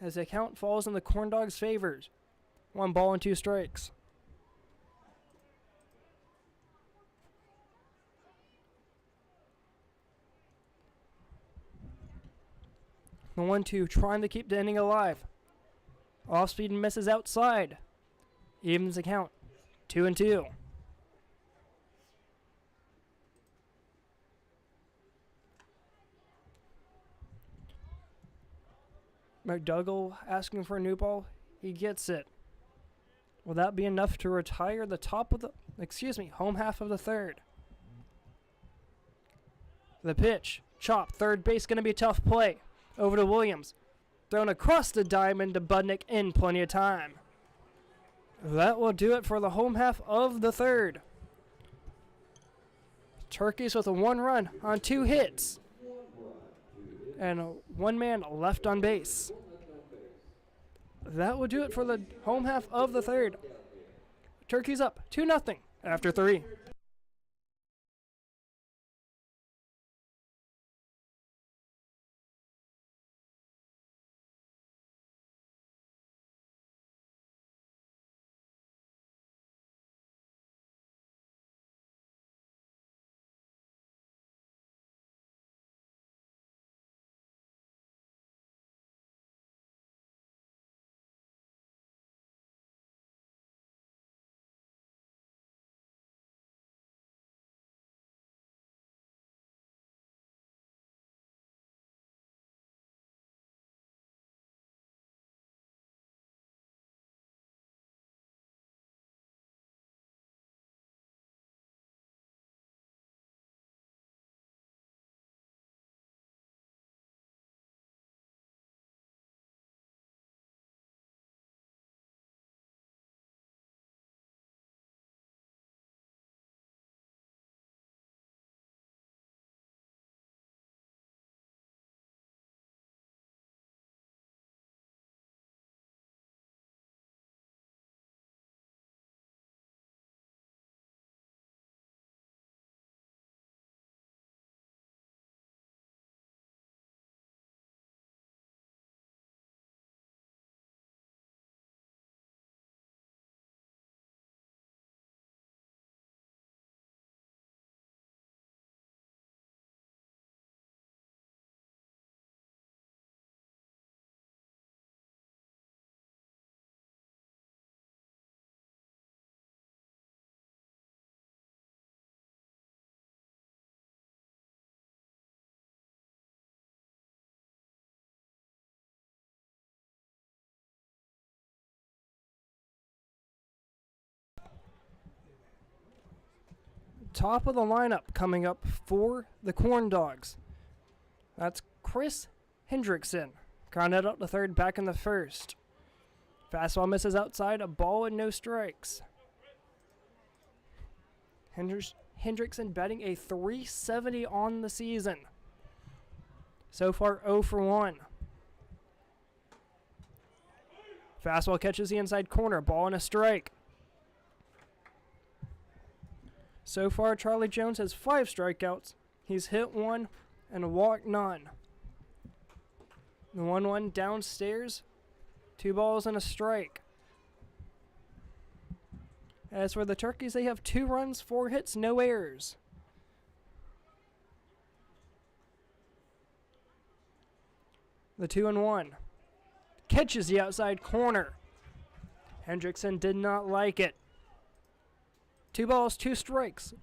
as the count falls in the Corndogs' favors. 1 ball and 2 strikes. The 1-2 trying to keep the inning alive. Off speed misses outside. Evens the count. 2-2. McDougall asking for a new ball. He gets it. Will that be enough to retire the home half of the third? The pitch. Chop. Third base going to be a tough play. Over to Williams. Thrown across the diamond to Budnick in plenty of time. That will do it for the home half of the third. Turkeys with a 1 run on 2 hits. And 1 man left on base. That will do it for the home half of the third. Turkeys up 2-0 after 3. Top of the lineup coming up for the Corndogs. That's Chris Hendrickson. Grounded up the third, back in the first. Fastball misses outside, a ball and no strikes. Hendrickson batting a .370 on the season. So far 0 for 1. Fastball catches the inside corner, ball and a strike. So far, Charlie Jones has 5 strikeouts. He's hit 1 and walked none. The 1-1 downstairs. 2 balls and a strike. As for the Turkeys, they have 2 runs, 4 hits, no errors. The 2-1. Catches the outside corner. Hendrickson did not like it. 2 balls, 2 strikes.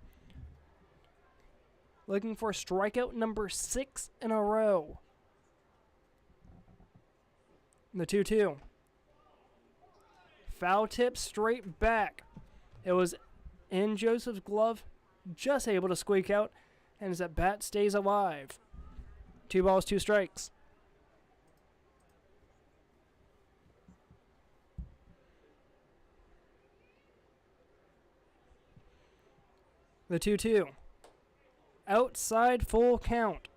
Looking for strikeout number 6 in a row. The 2-2. Foul tip straight back. It was in Joseph's glove, just able to squeak out, and his at bat stays alive. 2 balls, 2 strikes. The 2-2. Outside full count.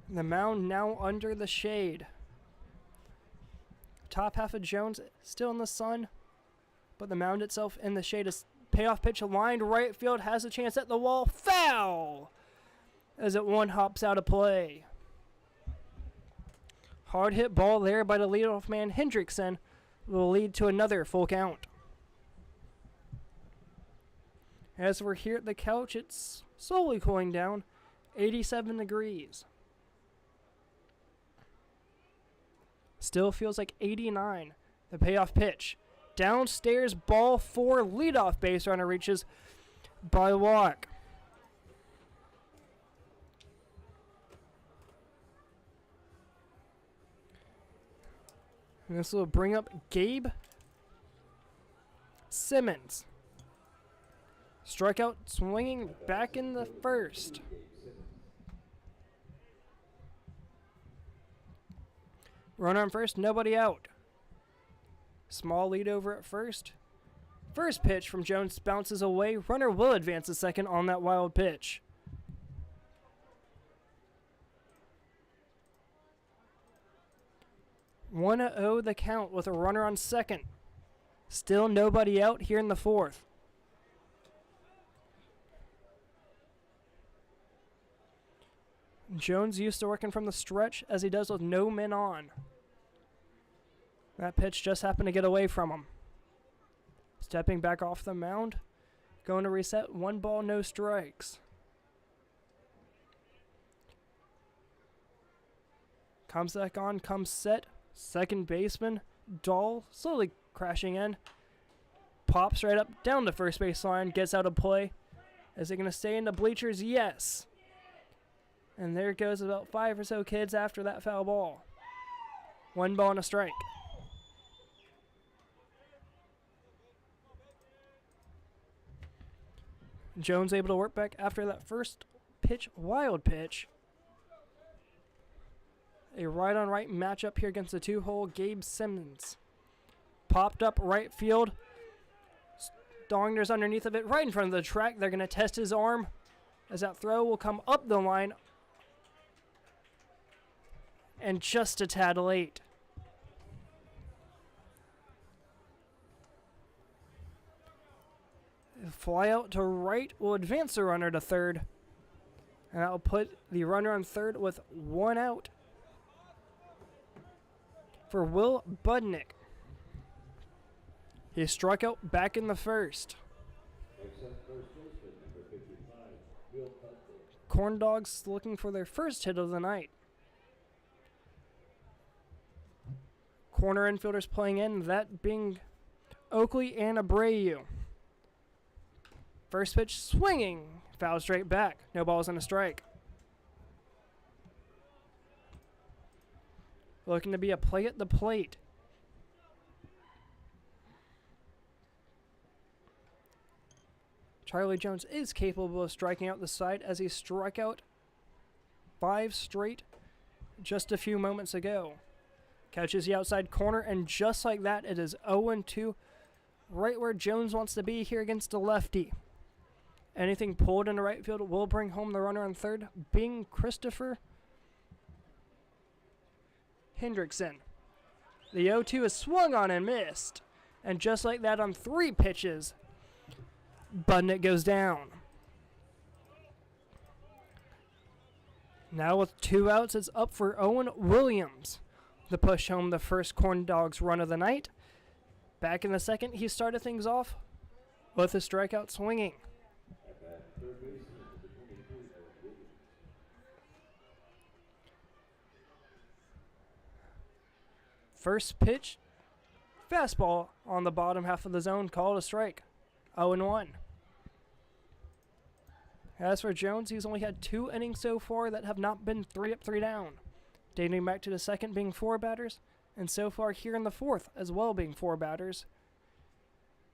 The mound now under the shade. Top half of Jones still in the sun, but the mound itself in the shade is payoff pitch lined right field, has a chance at the wall. Foul! As it one hops out of play. Hard hit ball there by the leadoff man Hendrickson will lead to another full count. As we're here at the couch, it's slowly cooling down, 87 degrees. Still feels like 89. The payoff pitch. Downstairs, ball 4, leadoff base runner reaches by walk. And this will bring up Gabe Simmons. Strikeout swinging back in the first. Runner on first, nobody out. Small lead over at first. First pitch from Jones bounces away. Runner will advance a second on that wild pitch. One 0 the count with a runner on second. Still nobody out here in the fourth. Jones used to working from the stretch as he does with no men on. That pitch just happened to get away from him. Stepping back off the mound. Going to reset. 1 ball, no strikes. Comes back on, comes set. Second baseman, Dahl, slowly crashing in. Pops right up down the first base line, gets out of play. Is it going to stay in the bleachers? Yes. And there goes about 5 or so kids after that foul ball. 1 ball and a strike. Jones able to work back after that first pitch, wild pitch. A right-on-right matchup here against the 2-hole Gabe Simmons. Popped up right field. Donger's underneath of it, right in front of the track. They're going to test his arm as that throw will come up the line. And just a tad late. Fly out to right will advance the runner to third. And that will put the runner on third with 1 out for Will Budnick. He struck out back in the first. Corndogs looking for their first hit of the night. Corner infielders playing in, that being Oakley and Abreu. First pitch swinging, foul straight back. No balls and a strike. Looking to be a play at the plate. Charlie Jones is capable of striking out the side as he struck out 5 straight just a few moments ago. Catches the outside corner, and just like that, it is 0-2, right where Jones wants to be here against a lefty. Anything pulled in the right field will bring home the runner on third, being Christopher Hendrickson. The 0-2 is swung on and missed, and just like that on 3 pitches, Budnick goes down. Now with 2 outs, it's up for Owen Williams to push home the first Corn Dogs run of the night. Back in the second, he started things off with a strikeout swinging. At bat, third baseman, number 23, Owen Williams. First pitch, fastball on the bottom half of the zone, called a strike. 0-1. As for Jones, he's only had 2 innings so far that have not been 3 up, 3 down. Dating back to the second being 4 batters, and so far here in the fourth as well being 4 batters.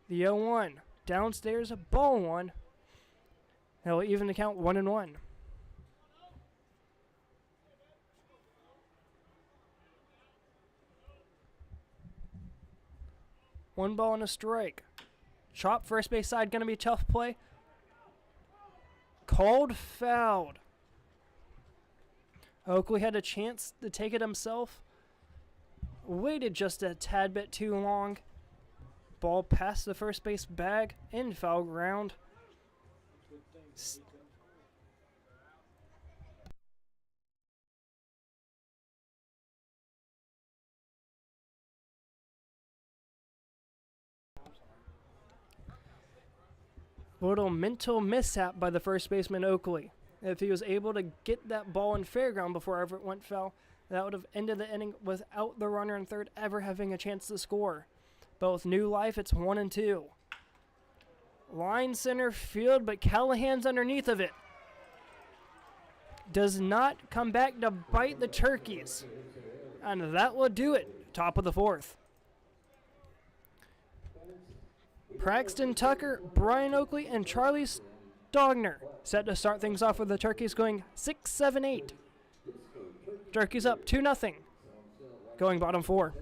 The 0-1. Downstairs, ball 1. He'll even the count 1-1. One ball and a strike. Chop first base side, going to be a tough play. Called fouled. Oakley had a chance to take it himself. Waited just a tad bit too long. Ball past the first base bag in foul ground. Little mental mishap by the first baseman Oakley. If he was able to get that ball in fair ground before ever it went foul, that would have ended the inning without the runner in third ever having a chance to score. But with new life, it's 1-2. Line center field, but Callahan's underneath of it. Does not come back to bite the Turkeys. And that will do it. Top of the fourth. Braxton Tucker, Brian Oakley, and Charlie Stogner set to start things off with the Turkeys going 6-7-8. Turkeys up 2-0. Going bottom 4.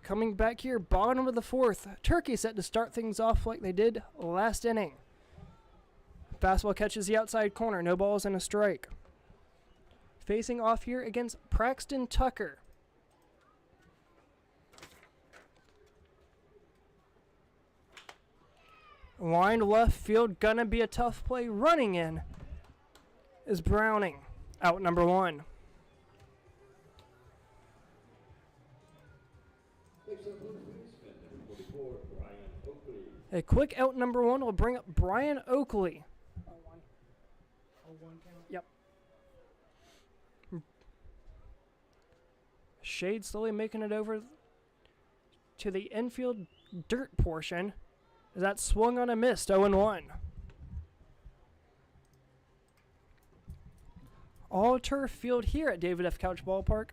Coming back here, bottom of the fourth. Turkey set to start things off like they did last inning. Fastball catches the outside corner. No balls and a strike. Facing off here against Braxton Tucker. Line left field, gonna be a tough play. Running in is Browning. Out number 1. Next up, third baseman, number 44, Brian Oakley. A quick out number 1 will bring up Brian Oakley. Yep. Shade slowly making it over to the infield dirt portion. As that swung on a missed, 0-1. All turf field here at David F. Couch Ballpark.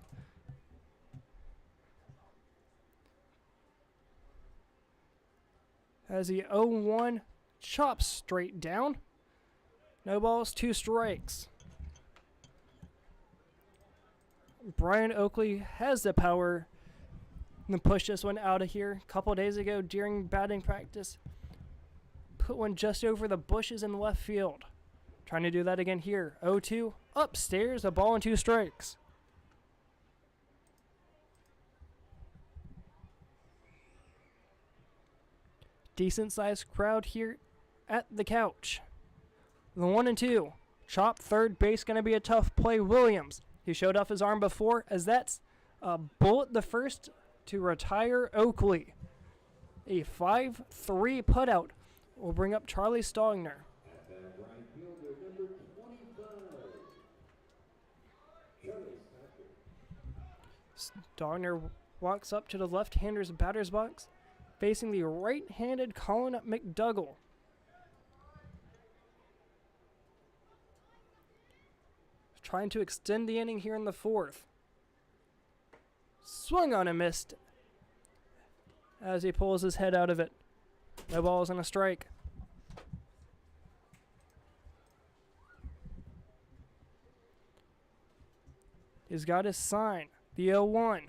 As the 0-1 chops straight down. No balls, 2 strikes. Brian Oakley has the power to push this one out of here. A couple days ago during batting practice, put one just over the bushes in left field. Trying to do that again here. 0-2. Upstairs, a ball and 2 strikes. Decent sized crowd here at the couch. The 1-2. Chop third base, going to be a tough play. Williams. He showed off his arm before, as that's a bullet the first to retire Oakley. A 5-3 putout will bring up Charlie Stogner. At that right fielder, number 25, Charlie Stockton. Stogner walks up to the left-hander's batter's box, facing the right-handed Colin McDougall. Trying to extend the inning here in the 4th. Swung on and missed as he pulls his head out of it. No balls and a strike. He's got his sign. The 0-1.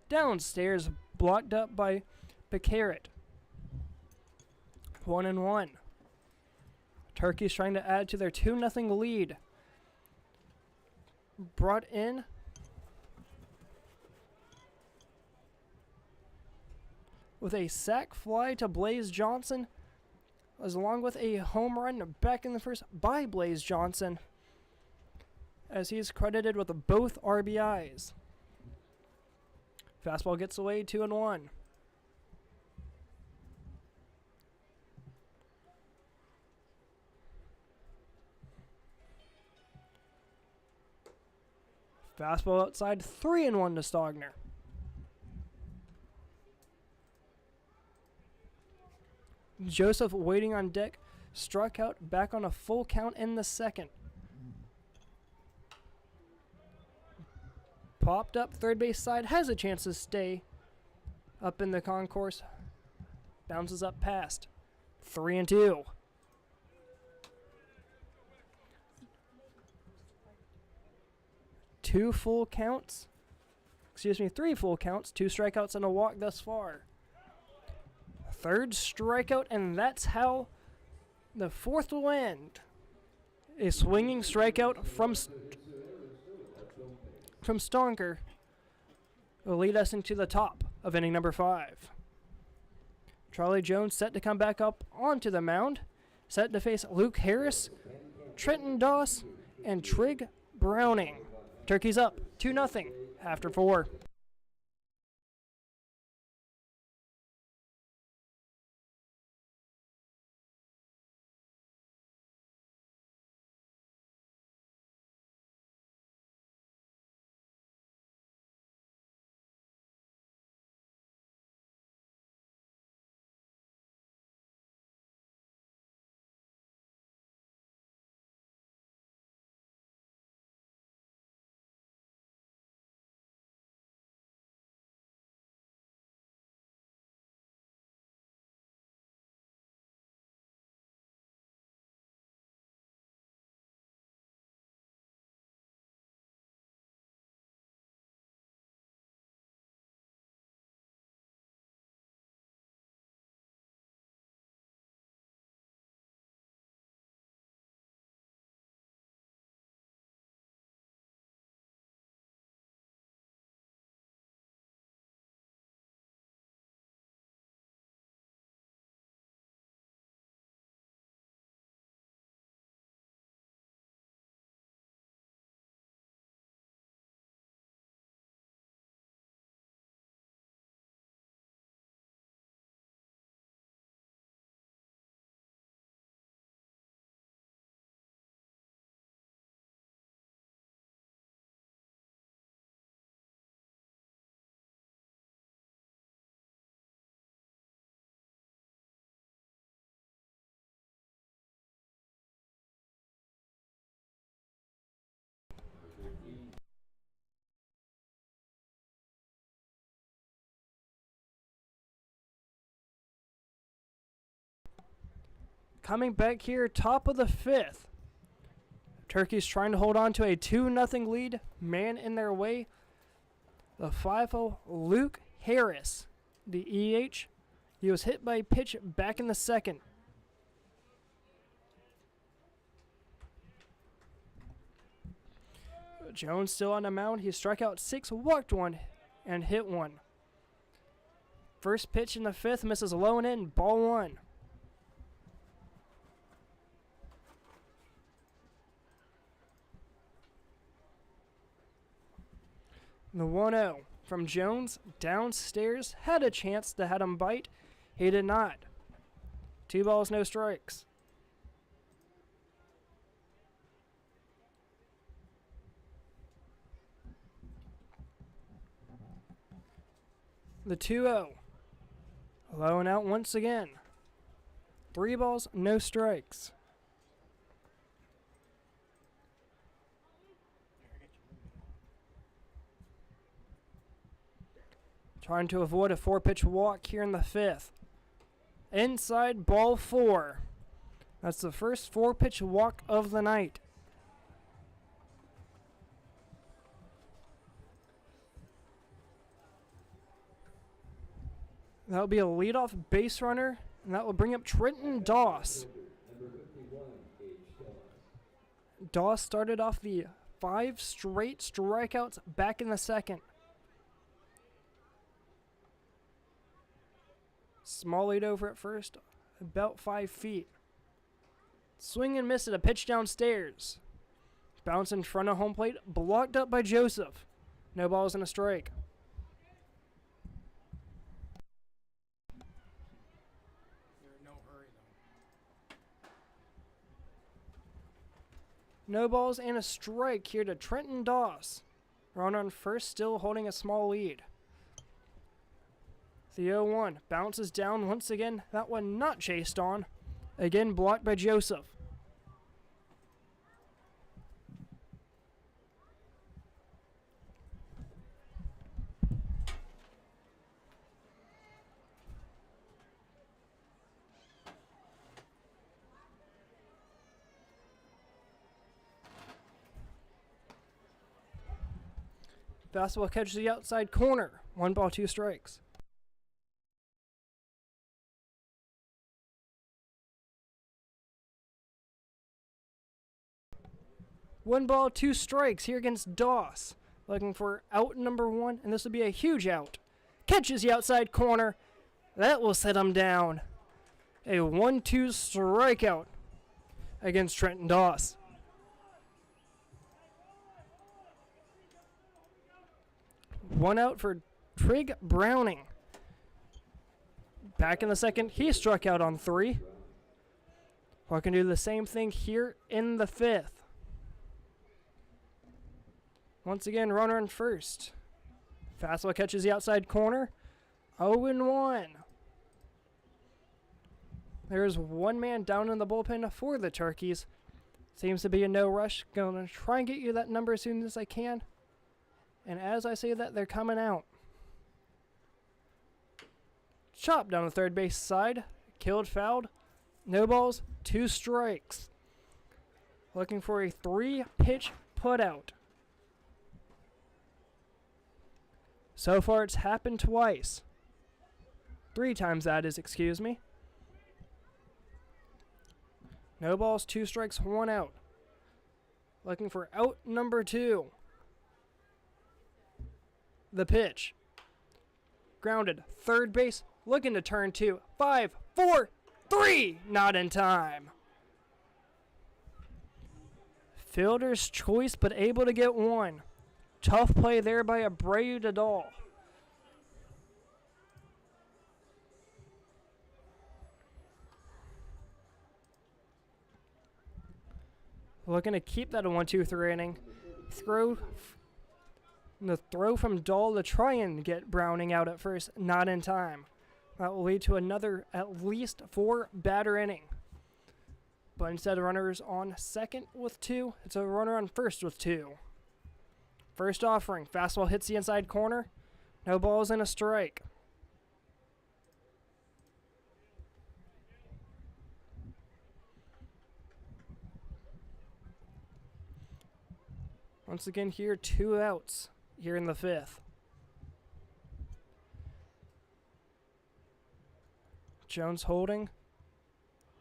Downstairs, blocked up by Picaret. 1-1. Turkey's trying to add to their 2-0 lead. Brought in with a sac fly to Blaze Johnson, as along with a home run back in the first by Blaze Johnson, as he's credited with both RBIs. Fastball gets away, 2-1. Fastball outside, 3-1 to Stogner. Joseph waiting on deck, struck out back on a full count in the 2nd. Popped up third base side, has a chance to stay up in the concourse. Bounces up past. 3-2. Three full counts, 2 strikeouts and a walk thus far. Third strikeout, and that's how the 4th will end. A swinging strikeout from Stonker will lead us into the top of inning number 5. Charlie Jones set to come back up onto the mound, set to face Luke Harris, Trenton Doss, and Trig Browning. Turkey's up 2-0 after 4. Coming back here, top of the 5th. Turkey's trying to hold on to a 2-0 lead. Man in their way. The 5-0, Luke Harris, the EH. He was hit by a pitch back in the 2nd. Jones still on the mound. He struck out 6, walked 1, and hit 1. First pitch in the 5th misses low and in. Ball 1. The 1-0 from Jones downstairs had a chance to have him bite. He did not. 2 balls, no strikes. The 2-0. Low and out once again. 3 balls, no strikes. Trying to avoid a 4-pitch walk here in the 5th. Inside, ball 4. That's the first 4-pitch walk of the night. That'll be a leadoff base runner, and that will bring up Trenton Doss. Doss started off the 5 straight strikeouts back in the 2nd. Small lead over at first, about 5 feet. Swing and miss at a pitch downstairs. Bounce in front of home plate, blocked up by Joseph. No balls and a strike. No balls and a strike here to Trenton Doss. Runner on first, still holding a small lead. The 0-1 bounces down once again. That one not chased on. Again blocked by Joseph. Fastball catches the outside corner. 1 ball, 2 strikes. One ball, 2 strikes here against Doss. Looking for out number 1, and this will be a huge out. Catches the outside corner. That will set him down. A 1-2 strikeout against Trenton Doss. One out for Trig Browning. Back in the 2nd, he struck out on 3. We can do the same thing here in the 5th. Once again, runner in first. Fastball catches the outside corner. 0-1. There's 1 man down in the bullpen for the Turkeys. Seems to be a no rush. Gonna try and get you that number as soon as I can. And as I say that, they're coming out. Chop down the third base side. Killed, fouled. No balls, 2 strikes. Looking for a 3-pitch putout. So far, it's happened twice. 3 times that is, excuse me. No balls, 2 strikes, 1 out. Looking for out number 2. The pitch. Grounded, third base, looking to turn 2. 5, 4, 3, not in time. Fielder's choice, but able to get 1. Tough play there by Abreu Dadal. Looking to keep that a 1-2-3 inning. The throw from Dahl to try and get Browning out at first, not in time. That will lead to another at least 4 batter inning. But instead of runners on 2nd with 2, it's a runner on 1st with 2. First offering, fastball hits the inside corner. No balls and a strike. Once again here, 2 outs here in the 5th. Jones holding.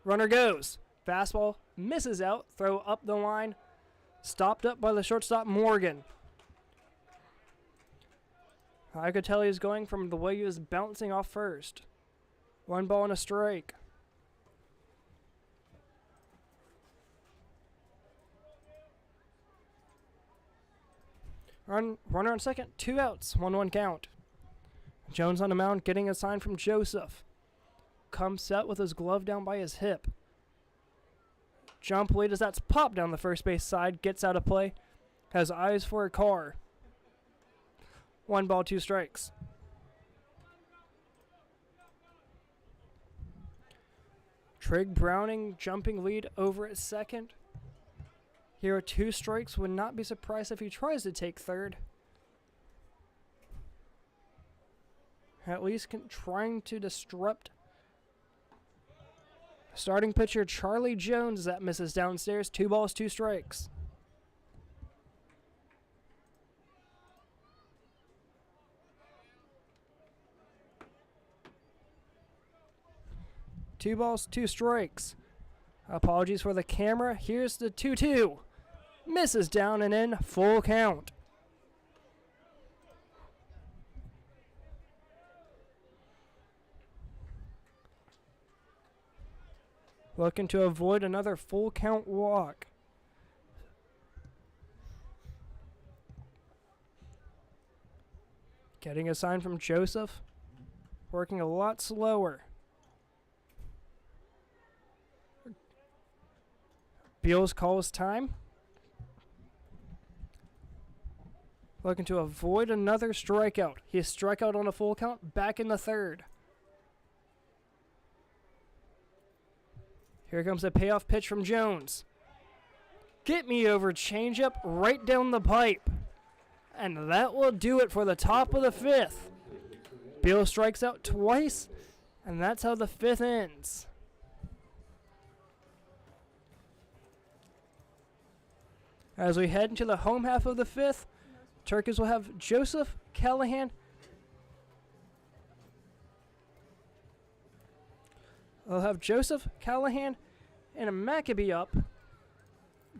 Runner goes. Fastball misses out. Throw up the line. Stopped up by the shortstop, Morgan. I could tell he was going from the way he was bouncing off first. 1 ball and a strike. Runner on second, 2 outs, 1-1 count. Jones on the mound getting a sign from Joseph. Comes set with his glove down by his hip. Jump lead as that's popped down the first base side, gets out of play. Has eyes for a car. 1 ball, 2 strikes. Trig Browning jumping lead over at second. Here are 2 strikes. Would not be surprised if he tries to take third. At least trying to disrupt starting pitcher Charlie Jones. That misses downstairs. 2 balls, 2 strikes. Two balls, 2 strikes. Apologies for the camera. Here's the 2-2. Misses down and in. Full count. Looking to avoid another full count walk. Getting a sign from Joseph. Working a lot slower. Beals calls time. Looking to avoid another strikeout. He struck out on a full count. Back in the third. Here comes a payoff pitch from Jones. Get me over changeup right down the pipe. And that will do it for the top of the 5th. Beal strikes out twice, and that's how the 5th ends. As we head into the home half of the 5th, Turkeys will have Joseph Callahan. They'll have Joseph Callahan and a Maccabee up,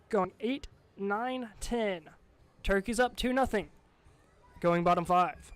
going 8, 9, 10. Turkeys up 2-0, going bottom 5.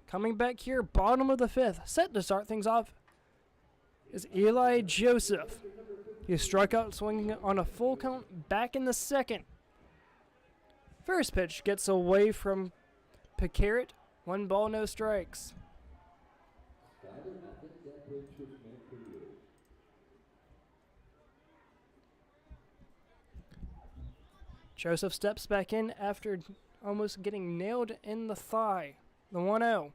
Coming back here, bottom of the 5th, set to start things off, is Eli Joseph. He struck out swinging on a full count back in the 2nd. First pitch gets away from Picaret. 1 ball, no strikes. Skyler, I think that pitch was meant for you. Joseph steps back in after almost getting nailed in the thigh. The 1-0.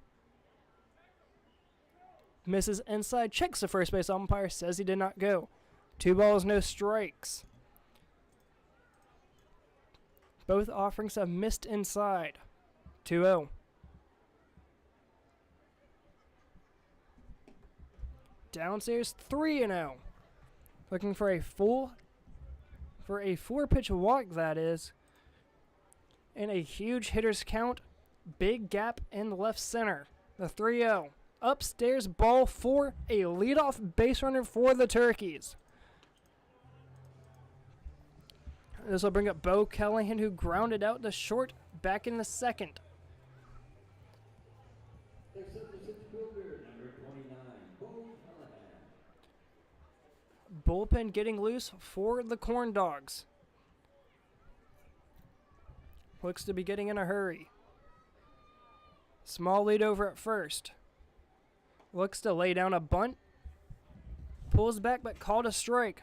Misses inside, checks the first base umpire, says he did not go. 2 balls, no strikes. Both offerings have missed inside. 2-0. Downstairs, 3-0. Looking for a 4-pitch walk, that is. And a huge hitter's count. Big gap in left center. The 3-0. Upstairs ball for a leadoff base runner for the Turkeys. This will bring up Bo Callahan, who grounded out the short back in the second. Next up, the center fielder, number 29, Bo Callahan. Bullpen getting loose for the Corndogs. Looks to be getting in a hurry. Small lead over at first. Looks to lay down a bunt. Pulls back but called a strike.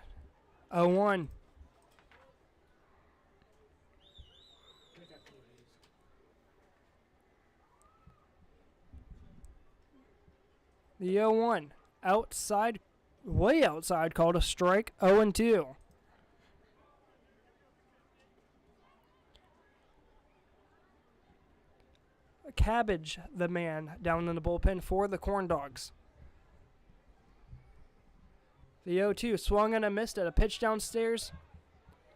0-1. The 0-1. Outside, way outside, called a strike. 0-2. Cabbage, the man down in the bullpen for the Corndogs. The 0-2 swung and a missed at a pitch downstairs.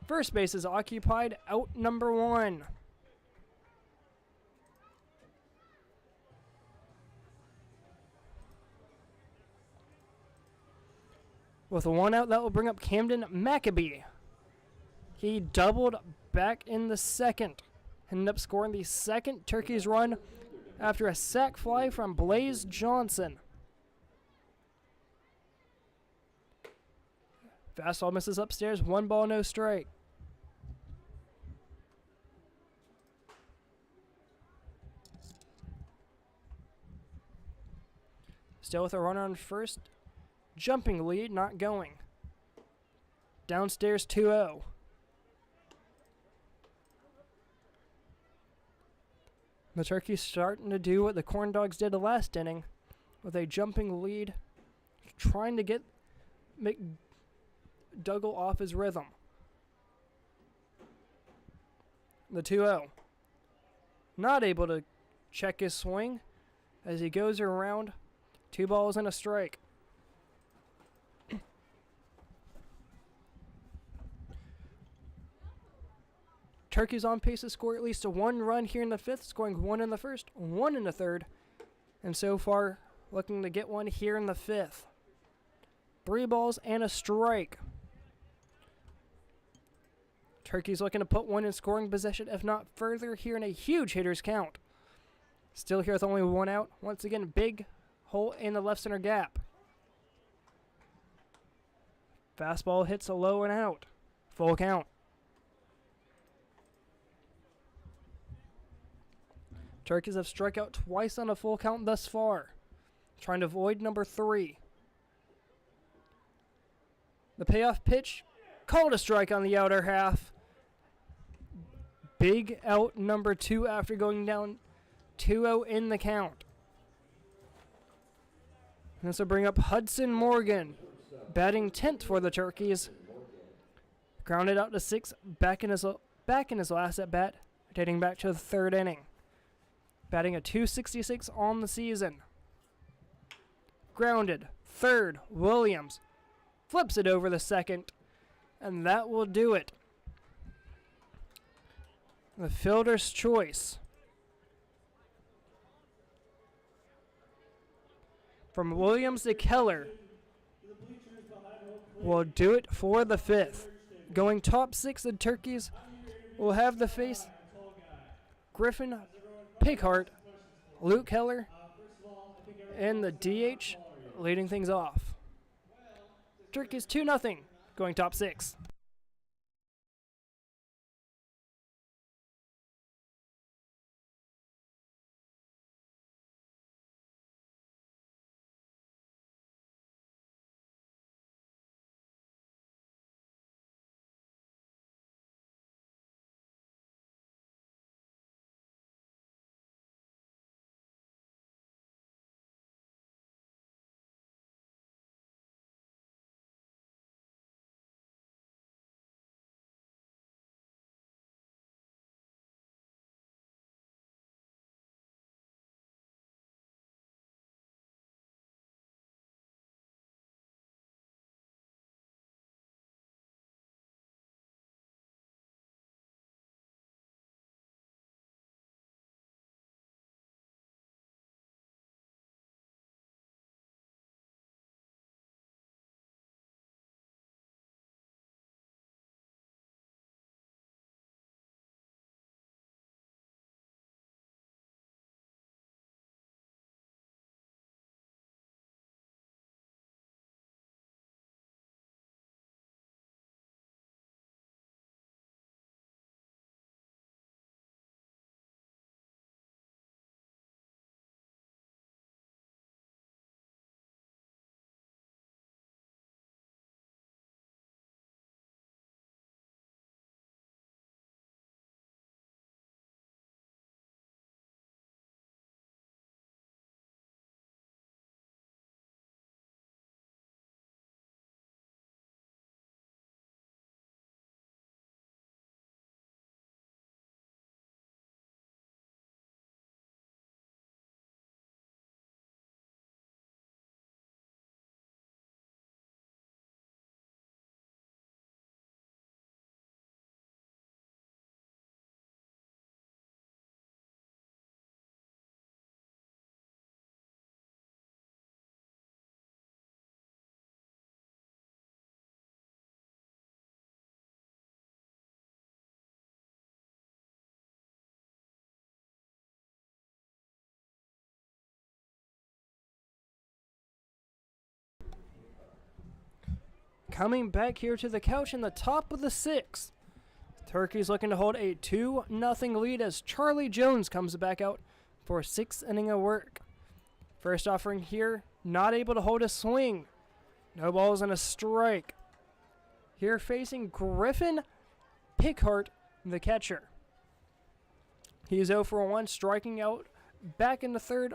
First base is occupied, out number 1. With 1 out, that will bring up Camden Maccabee. He doubled back in the second. Ended up scoring the second Turkeys run after a sac fly from Blaze Johnson. Fastball misses upstairs, 1 ball, no strike. Still with a runner on first. Jumping lead, not going. Downstairs 2-0. The Turkeys starting to do what the Corndogs did the last inning with a jumping lead, trying to get McDougall off his rhythm. The 2-0. Not able to check his swing as he goes around. 2 balls and a strike. Turkeys on pace to score at least 1 run here in the 5th, scoring 1 in the 1st, 1 in the 3rd, and so far looking to get 1 here in the 5th. 3 balls and a strike. Turkeys looking to put 1 in scoring position, if not further, here in a huge hitter's count. Still here with only 1 out. Once again, big hole in the left center gap. Fastball hits a low and out. Full count. Turkeys have struck out twice on a full count thus far, trying to avoid number 3. The payoff pitch, called a strike on the outer half. Big out number 2 after going down 2-0 in the count. And this will bring up Hudson Morgan, batting 10th for the Turkeys. Grounded out to 6, back in his last at bat, dating back to the 3rd inning. Batting a .266 on the season. Grounded. 3rd, Williams. Flips it over the 2nd. And that will do it. The fielder's choice. From Williams to Keller. Will do it for the 5th. Going top 6, the Turkeys will have the face Griffin Pighart, Luke Keller, and the DH leading things off. Turkeys 2-0, going top 6. coming back here to the couch in the top of the 6th. Turkey's looking to hold a 2-0 lead as Charlie Jones comes back out for 6th inning of work. First offering here, not able to hold a swing. No balls and a strike. Here facing Griffin Pickhart, the catcher. He's 0 for 1, striking out back in the 3rd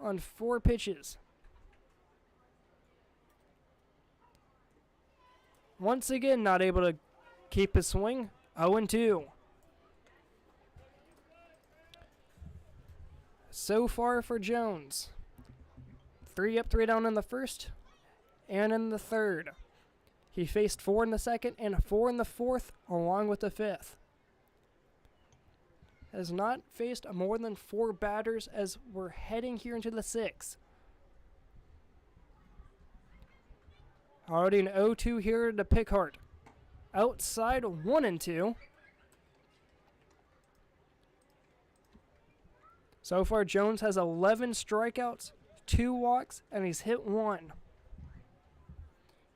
on 4 pitches. Once again, not able to keep his swing. 0-2. So far for Jones. 3 up, 3 down in the 1st and in the 3rd. He faced 4 in the 2nd and 4 in the 4th, along with the 5th. Has not faced more than 4 batters as we're heading here into the 6th. Already an 0-2 here to Pickhart. Outside 1-2. So far, Jones has 11 strikeouts, 2 walks, and he's hit 1.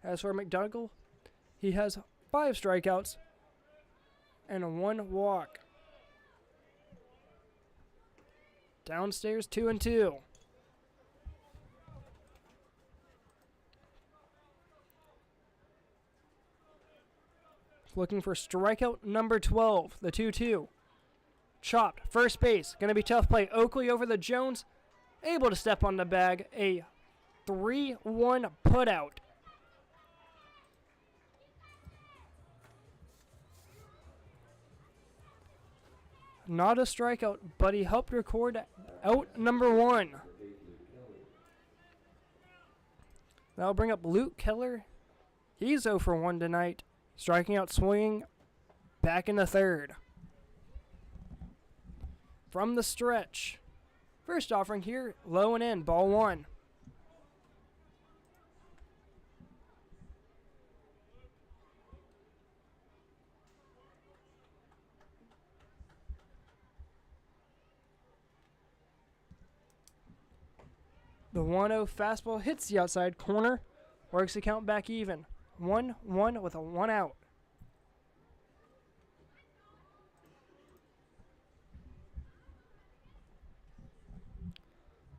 As for McDougall, he has 5 strikeouts and 1 walk. Downstairs 2-2. Looking for strikeout number 12, the 2-2. Chopped, first base. Going to be tough play. Oakley over the Jones. Able to step on the bag. A 3-1 putout. Not a strikeout, but he helped record out number 1. That'll bring up Luke Keller. He's 0 for 1 tonight. Striking out, swinging back in the 3rd. From the stretch. First offering here, low and in, ball 1. The 1-0 fastball hits the outside corner, works the count back even. 1-1 with a 1 out.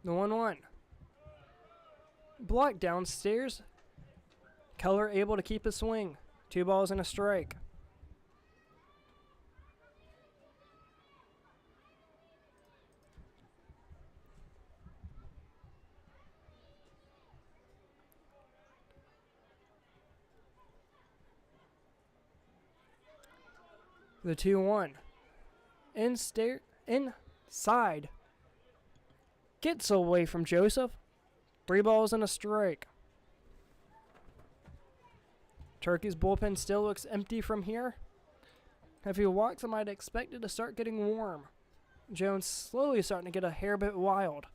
The 1-1. Blocked downstairs. Keller able to keep his swing. 2 balls and a strike. The 2-1. Inside. Gets away from Joseph. 3 balls and a strike. Turkey's bullpen still looks empty from here. If he walks, I might expect it to start getting warm. Jones slowly starting to get a hair bit wild.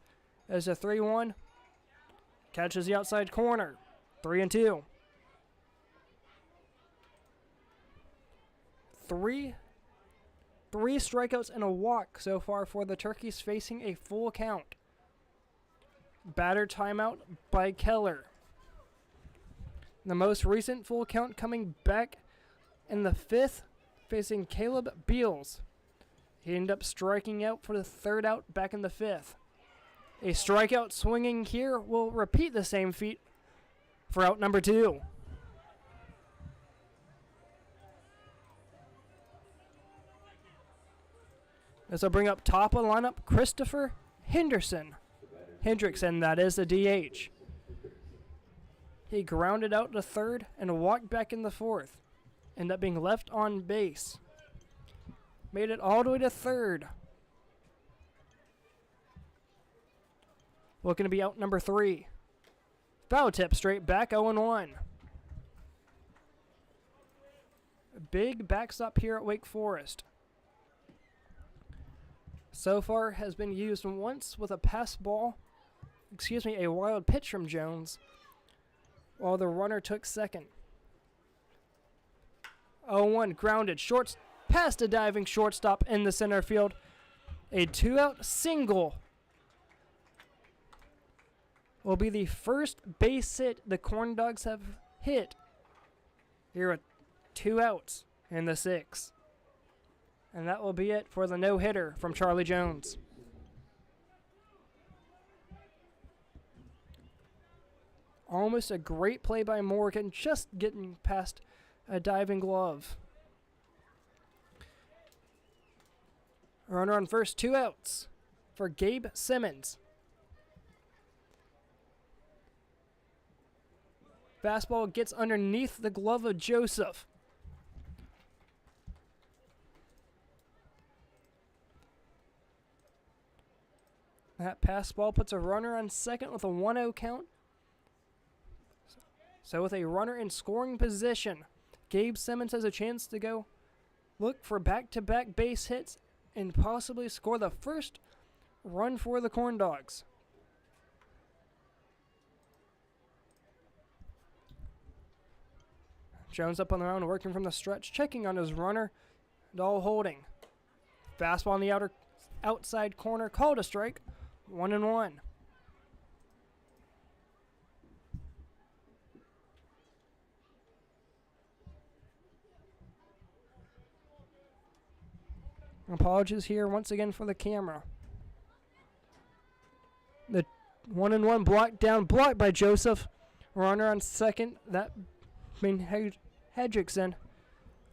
As a 3-1. Catches the outside corner. 3-2. 3 strikeouts and a walk so far for the Turkeys, facing a full count. Batter timeout by Keller. The most recent full count coming back in the 5th, facing Caleb Beals. He ended up striking out for the 3rd out back in the 5th. A strikeout swinging here will repeat the same feat for out number 2. This will bring up top of the lineup Christopher Hendrickson, that is the DH. He grounded out to 3rd and walked back in the 4th. Ended up being left on base. Made it all the way to 3rd. Looking to be out number 3. Foul tip straight back, 0-1. Big backstop here at Wake Forest. So far has been used once with a wild pitch from Jones, while the runner took 2nd. 0-1 grounded, past a diving shortstop in the center field. A 2-out single will be the first base hit the Corndogs have hit here with 2 outs in the 6th. And that will be it for the no-hitter from Charlie Jones. Almost a great play by Morgan, just getting past a diving glove. Runner on first, 2 outs for Gabe Simmons. Fastball gets underneath the glove of Joseph. That pass ball puts a runner on second with a 1-0 count. So with a runner in scoring position, Gabe Simmons has a chance to go look for back-to-back base hits and possibly score the first run for the Corndogs. Jones up on the mound, working from the stretch, checking on his runner, and all holding. Fastball on the outside corner, called a strike, 1-1. Apologies here once again for the camera. The 1-1 blocked by Joseph. Runner on second. That being Hedrickson.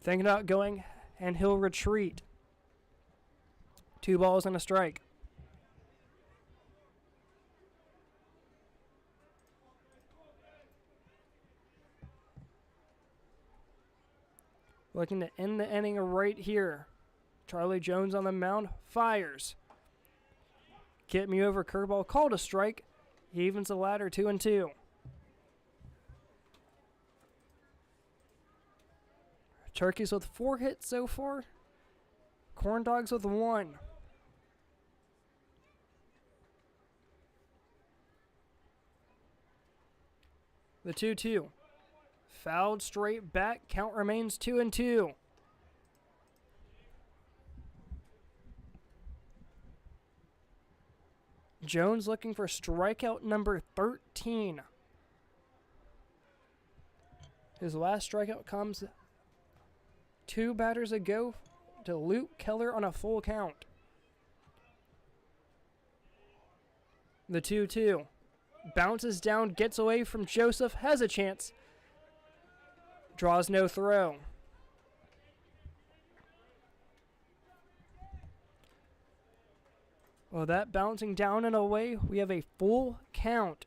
Thinking about going, and he'll retreat. 2 balls and a strike. Looking to end the inning right here. Charlie Jones on the mound, fires. Get me over curveball, called a strike. He evens the ladder, 2-2. Turkeys with 4 hits so far. Corndogs with 1. The 2-2. Fouled straight back, count remains 2-2. Jones looking for strikeout number 13. His last strikeout comes 2 batters ago to Luke Keller on a full count. The 2-2. Bounces down, gets away from Joseph, has a chance. Draws no throw. Well, that bouncing down and away, we have a full count.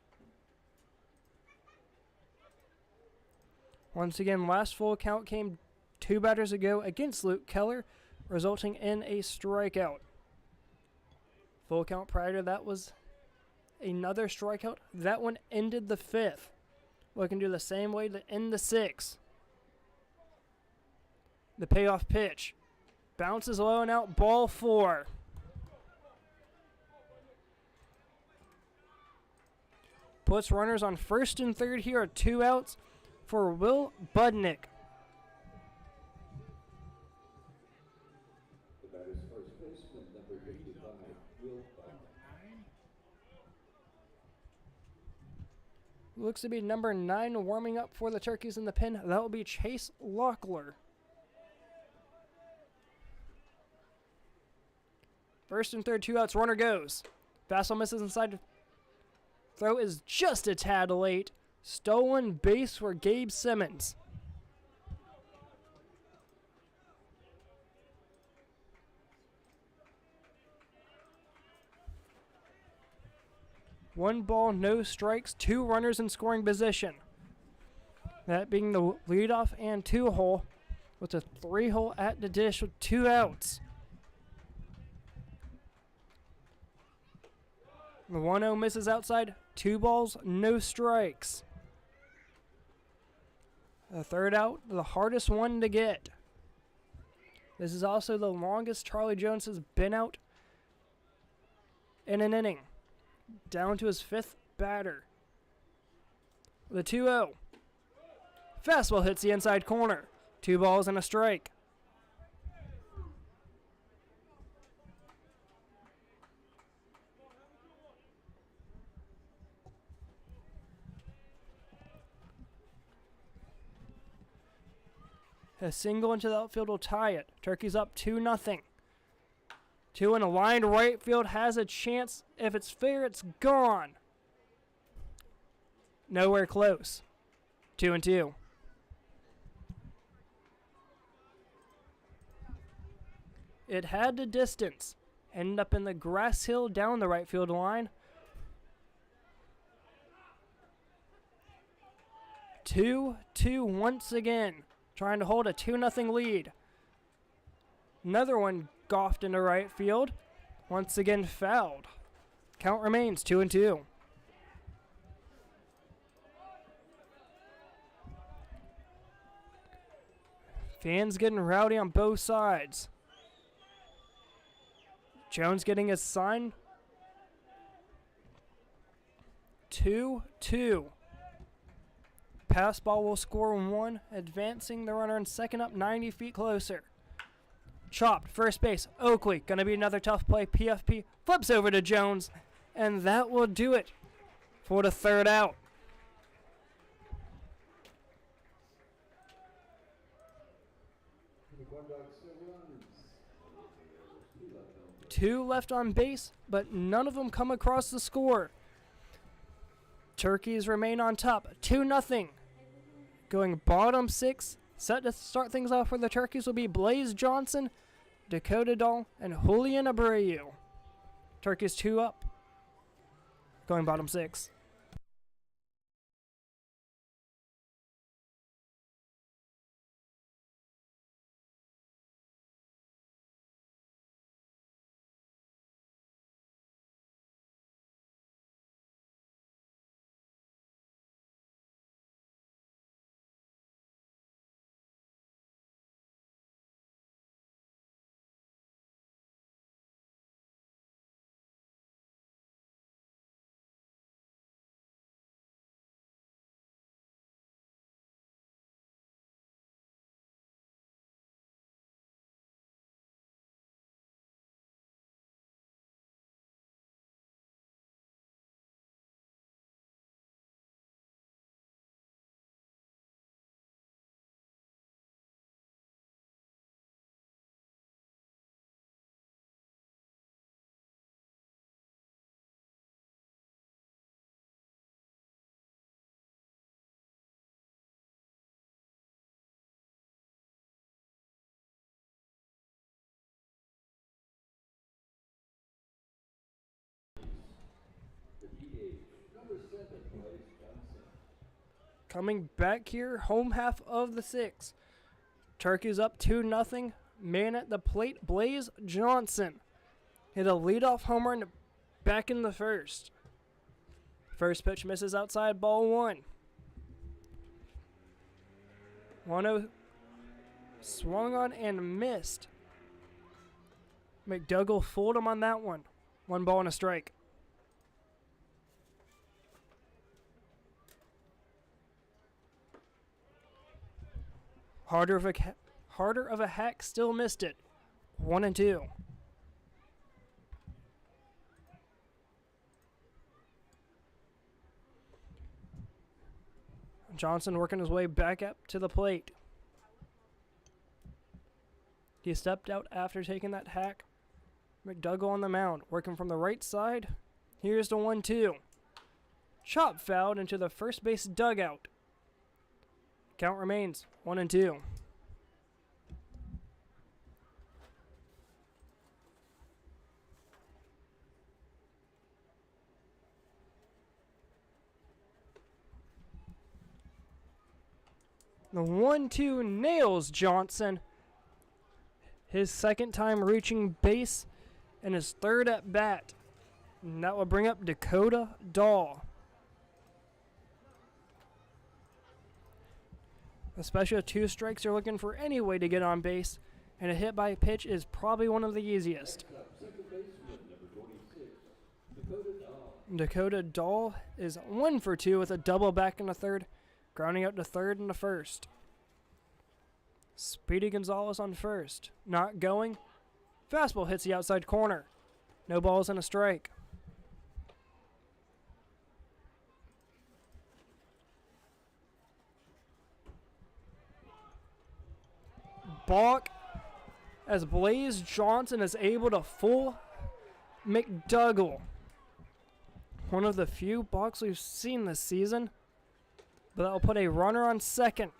Once again, last full count came 2 batters ago against Luke Keller, resulting in a strikeout. Full count prior to that was another strikeout. That one ended the 5th. Looking to do the same way to end the 6th. The payoff pitch. Bounces low and out, ball 4. Puts runners on first and third here, 2 outs for Will Budnick. The batter's first baseman, number 85, Will Budnick. Looks to be number 9 warming up for the Turkeys in the pen. That will be Chase Lockler. First and third, 2 outs, runner goes. Fastball misses inside. Throw is just a tad late. Stolen base for Gabe Simmons. One ball, no strikes, 2 runners in scoring position. That being the leadoff and 2-hole, with a 3-hole at the dish with 2 outs. The 1-0 misses outside. 2 balls, no strikes. The third out, the hardest one to get. This is also the longest Charlie Jones has been out in an inning. Down to his 5th batter. The 2-0. Fastball hits the inside corner. 2 balls and a strike. A single into the outfield will tie it. Turkey's up 2-0. 2 in a line to right field has a chance. If it's fair, it's gone. Nowhere close. 2-2. It had the distance. Ended up in the grass hill down the right field line. 2-2 once again. Trying to hold a 2-0 lead. Another one golfed into right field. Once again fouled. Count remains 2-2. Fans getting rowdy on both sides. Jones getting his sign. 2-2. Pass ball will score 1, advancing the runner in second up 90 feet closer. Chopped, first base, Oakley, gonna be another tough play. PFP flips over to Jones, and that will do it for the third out. The Corndogs still runs. 2 left on base, but none of them come across the score. Turkeys remain on top, 2-0. Going bottom 6, set to start things off for the Turkeys will be Blaze Johnson, Dakota Dahl, and Julian Abreu. Turkeys 2 up. Going bottom 6. The DH, number 7, Blaze Johnson. Coming back here, home half of the 6. Turkeys up 2-0. Man at the plate, Blaze Johnson. Hit a leadoff homer and back in the first. First pitch misses outside, ball 1. 1-0 swung on and missed. McDougall fooled him on that one. 1 ball and a strike. Harder of a hack still missed it. 1-2. Johnson working his way back up to the plate. He stepped out after taking that hack. McDougall on the mound, working from the right side. Here's the 1-2. Chop fouled into the first base dugout. Count remains 1-2. The 1-2 nails Johnson. His second time reaching base and his third at bat. And that will bring up Dakota Dahl. Especially with 2 strikes, you're looking for any way to get on base, and a hit by pitch is probably one of the easiest. Second baseman, number 26, Dakota Dahl. Dakota Dahl is 1 for 2 with a double back in the third, grounding out to third and the first. Speedy Gonzalez on first. Not going. Fastball hits the outside corner. No balls and a strike. balk as Blaze Johnson is able to fool McDougall. One of the few balks we've seen this season, but that will put a runner on second.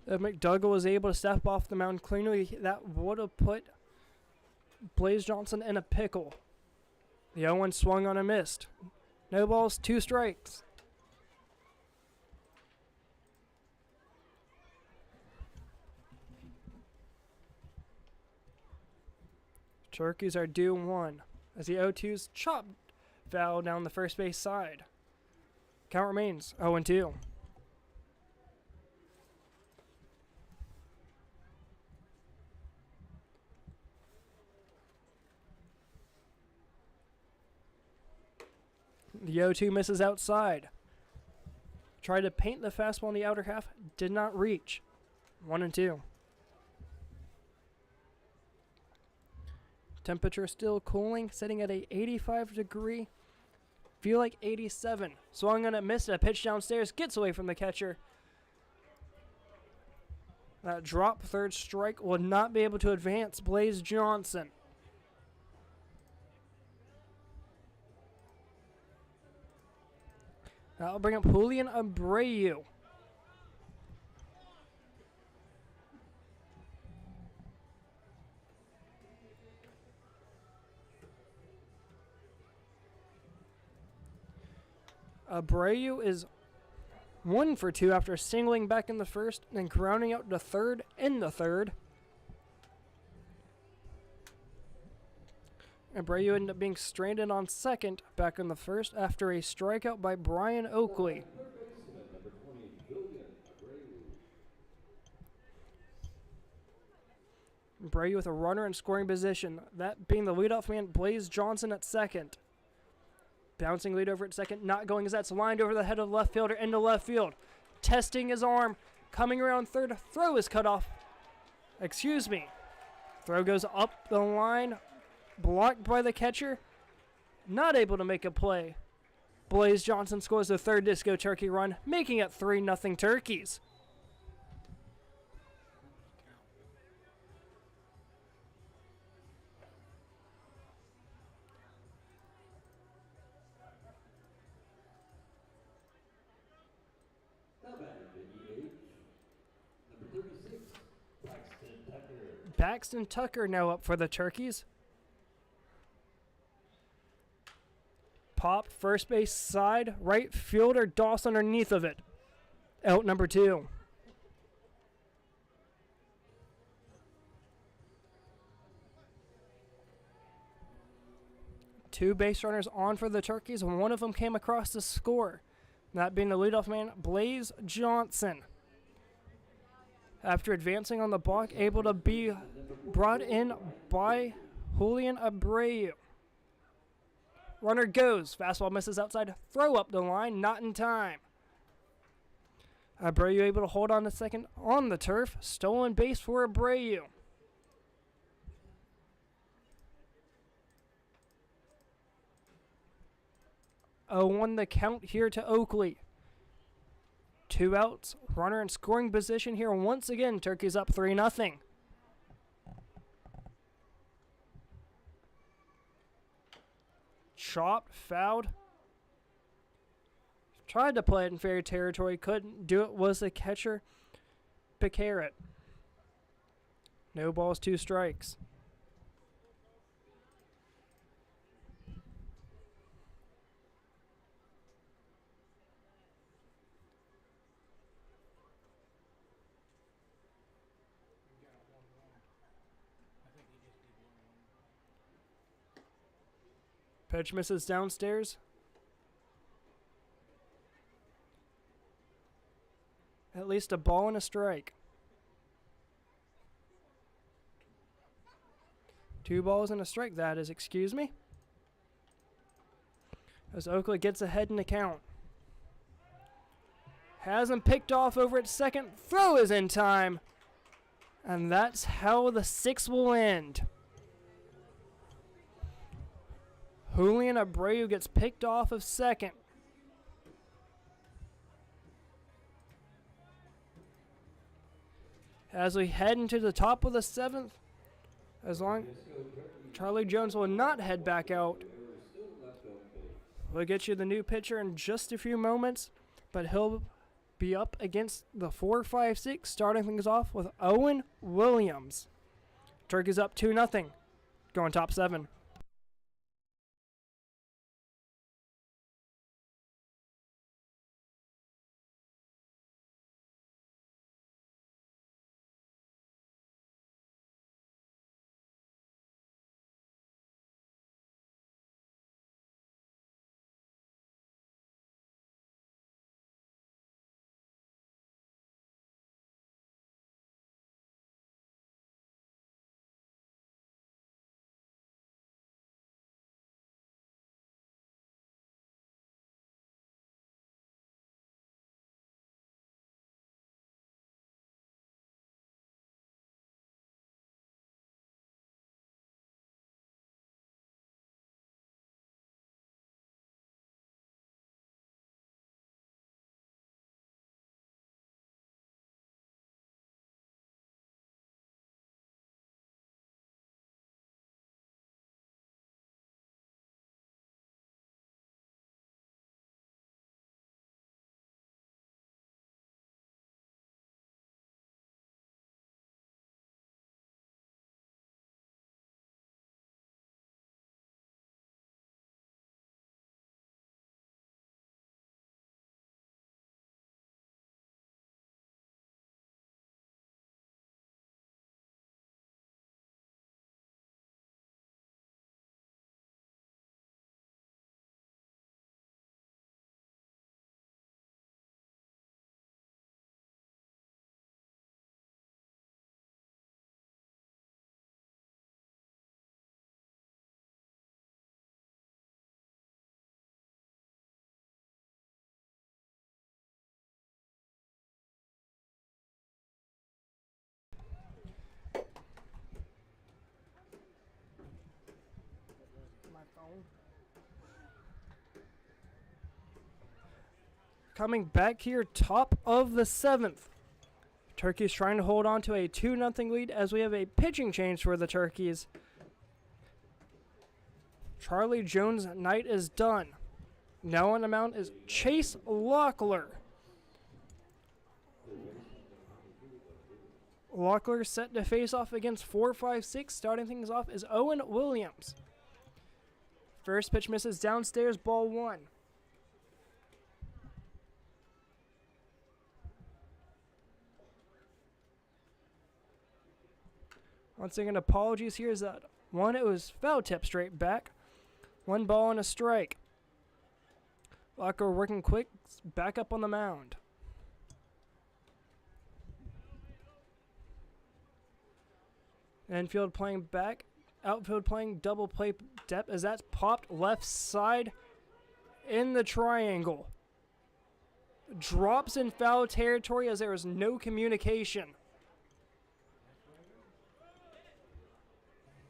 If McDougall was able to step off the mound cleanly, that would have put Blaze Johnson in a pickle. The 0-1 swung on and missed. No balls, 2 strikes. Turkeys are due 1 as the 0-2's chopped foul down the first base side. Count remains 0-2. The 0-2 misses outside. Tried to paint the fastball in the outer half, did not reach. 1-2. Temperature still cooling, sitting at a 85 degree. Feel like 87. Swung on it, missed a pitch downstairs, gets away from the catcher. That drop third strike will not be able to advance Blaze Johnson. That'll bring up Julian Abreu. Abreu is 1 for 2 after singling back in the first and grounding out to third in the third. Abreu ended up being stranded on second back in the first after a strikeout by Brian Oakley. Abreu with a runner in scoring position, that being the leadoff man, Blaze Johnson at second. Bouncing lead over at second, not going as that's lined over the head of the left fielder into left field. Testing his arm, coming around third, throw is cut off. Excuse me. Throw goes up the line, blocked by the catcher, not able to make a play. Blaze Johnson scores the third Disco Turkey run, making it 3-0 Turkeys. Now back at the EH, number 36, Paxton Tucker. Paxton Tucker now up for the Turkeys. Pop, first base side, right fielder Doss underneath of it. Out number 2. Two base runners on for the Turkeys, and one of them came across to score. That being the leadoff man, Blaze Johnson. After advancing on the block, able to be brought in by Julian Abreu. Runner goes. Fastball misses outside. Throw up the line. Not in time. Abreu able to hold on to second on the turf. Stolen base for Abreu. Won the count here to Oakley. 2 outs. Runner in scoring position here once again. Turkeys up 3-0. Chopped, fouled. Tried to play it in fair territory, couldn't do it, was the catcher. Picaret. No balls, 2 strikes. Pitch misses downstairs. At least a ball and a strike. 2 balls and a strike, that is, excuse me. As Oakley gets ahead in the count. Has him picked off over at second. Throw is in time. And that's how the 6th will end. Julian Abreu gets picked off of second. As we head into the top of the 7th, as long Charlie Jones will not head back out. We'll get you the new pitcher in just a few moments, but he'll be up against the 4-5-6, starting things off with Owen Williams. Turkey's up 2-0, going top 7. Coming back here, top of the 7th. Turkey's trying to hold on to a 2-0 lead as we have a pitching change for the Turkeys. Charlie Jones' night is done. Now on the mound is Chase Locklear. Locklear set to face off against 4-5-6. Starting things off is Owen Williams. First pitch misses downstairs, ball 1. Once again, apologies here is that one, it was foul tip straight back. 1 ball and a strike. Locker working quick, back up on the mound. Infield playing back, outfield playing double play depth as that's popped left side in the triangle. Drops in foul territory as there is no communication.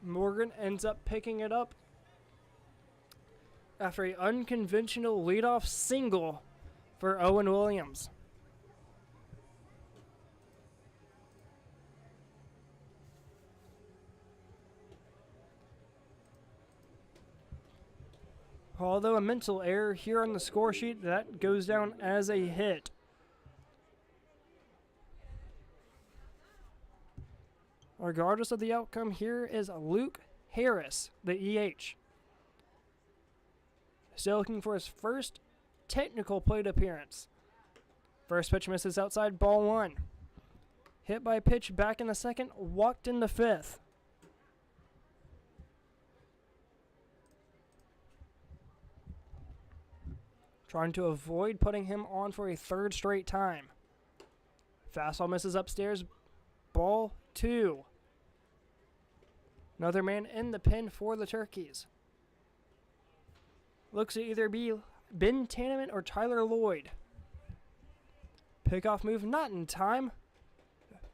Morgan ends up picking it up after an unconventional leadoff single for Owen Williams. Although a mental error here on the score sheet, that goes down as a hit. Regardless of the outcome, here is Luke Harris, the EH. Still looking for his first technical plate appearance. First pitch misses outside, ball 1. Hit by pitch back in the 2nd, walked in the 5th. Trying to avoid putting him on for a 3rd straight time. Fastball misses upstairs, ball 2. Another man in the pen for the Turkeys. Looks to either be Ben Taneman or Tyler Lloyd. Pickoff move not in time.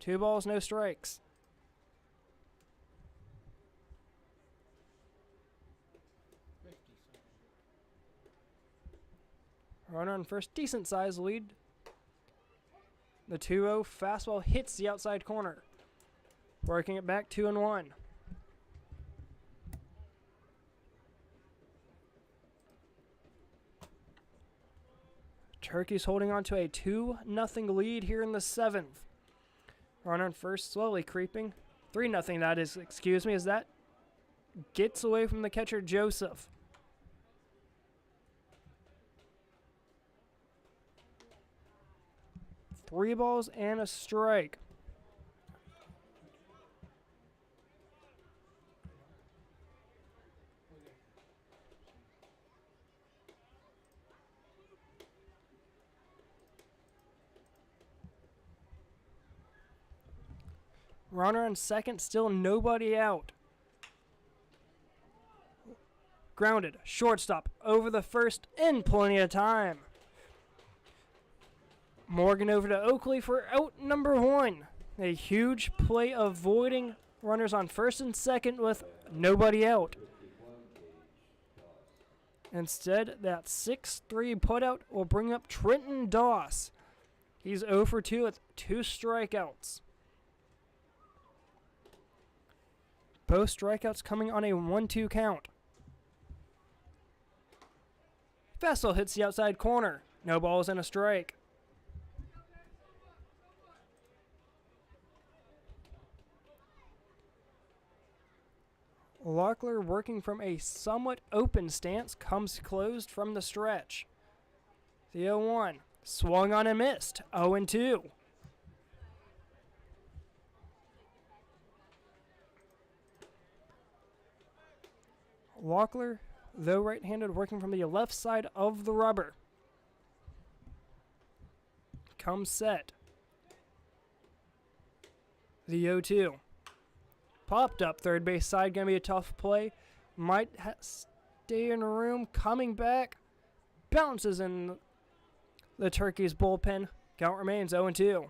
2 balls, no strikes. Runner on first, decent size lead. The 2-0 fastball hits the outside corner. Working it back 2-1. Turkey's holding on to a 2-0 lead here in the 7th. Runner on first slowly creeping. 3-0 that is, excuse me, as that gets away from the catcher Joseph. Three balls and a strike. Runner on second, still nobody out. Grounded, shortstop, over the first, in plenty of time. Morgan over to Oakley for out number 1. A huge play avoiding runners on first and second with nobody out. Instead, that 6-3 putout will bring up Trenton Doss. He's 0 for 2 with 2 strikeouts. Both strikeouts coming on a 1-2 count. Fastball hits the outside corner. No balls and a strike. Locklear, working from a somewhat open stance, comes closed from the stretch. The 0-1. Swung on and missed. 0-2. Locklear, though right-handed, working from the left side of the rubber. Comes set. The 0-2. Popped up third base side, going to be a tough play. Might stay in room, coming back. Bounces in the Turkey's bullpen. Count remains 0-2.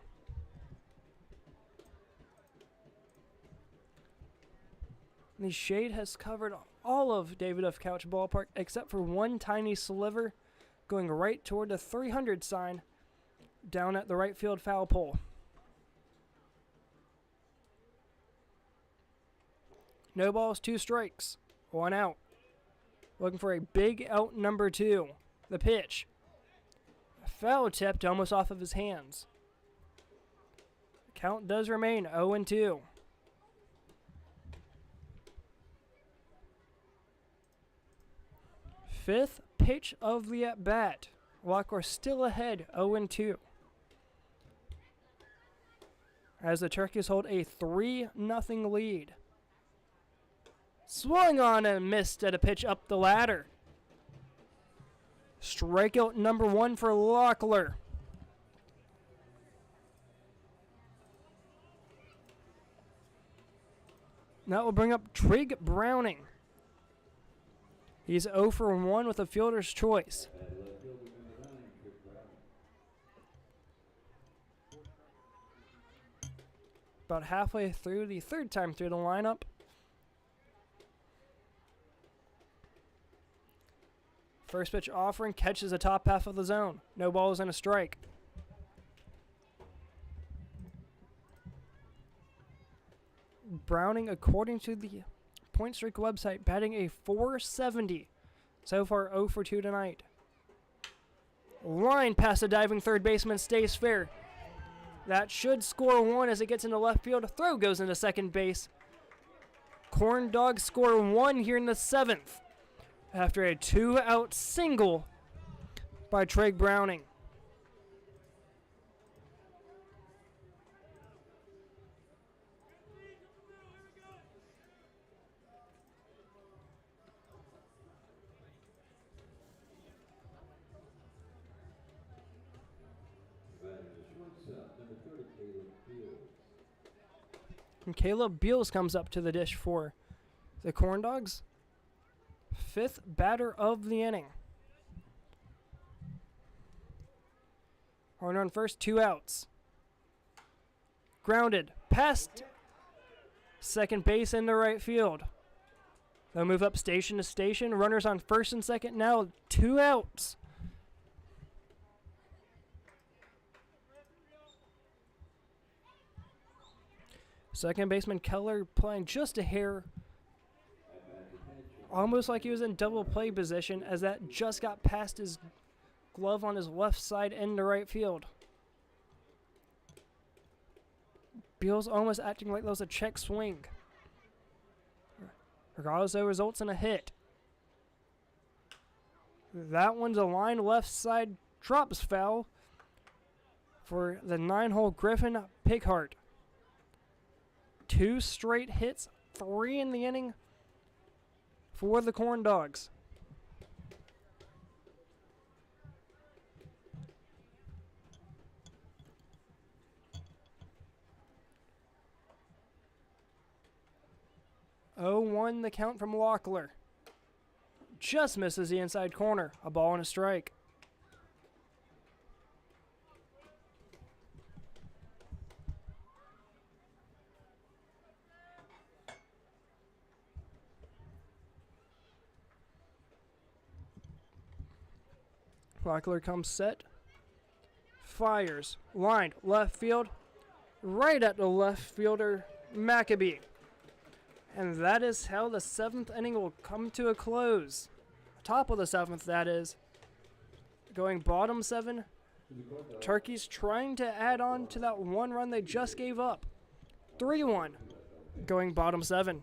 The shade has covered all of David F. Couch Ballpark except for one tiny sliver going right toward the 300 sign down at the right field foul pole. No balls, 2 strikes, 1 out. Looking for a big out number 2. The pitch. Foul tipped almost off of his hands. Count does remain 0-2. Fifth pitch of the at-bat. Locklear still ahead, 0-2. As the Turkeys hold a 3-0 lead. Swung on and missed at a pitch up the ladder. Strikeout number 1 for Locklear. That will bring up Trig Browning. He's 0 for 1 with a fielder's choice. About halfway through the third time through the lineup. First pitch offering, catches the top half of the zone. No balls and a strike. Browning, according to the Point Streak website, batting a .470. So far 0 for 2 tonight. Line past the diving third baseman, stays fair. That should score 1 as it gets into left field. Throw goes into second base. Corndogs score 1 here in the 7th. After a 2-out single by Trig Browning. And Caleb Beals comes up to the dish for the Corndogs. 5th batter of the inning. Runner on first, 2 outs. Grounded, past second base into right field. They'll move up station to station. Runners on first and second now, 2 outs. Second baseman Keller playing just a hair, almost like he was in double play position, as that just got past his glove on his left side into right field. Beal's almost acting like that was a check swing. Regardless, though, results in a hit. That one's a line left side, drops foul for the 9-hole Griffin Pighart. 2 straight hits, 3 in the inning for the Corndogs. Oh, 1 the count from Locklear. Just misses the inside corner. A ball and a strike. Locklear comes set. Fires. Lined left field. Right at the left fielder, Maccabee. And that is how the 7th inning will come to a close. Top of the 7th, that is. Going bottom 7. Turkeys trying to add on to that 1 run they just gave up. 3-1. Going bottom 7.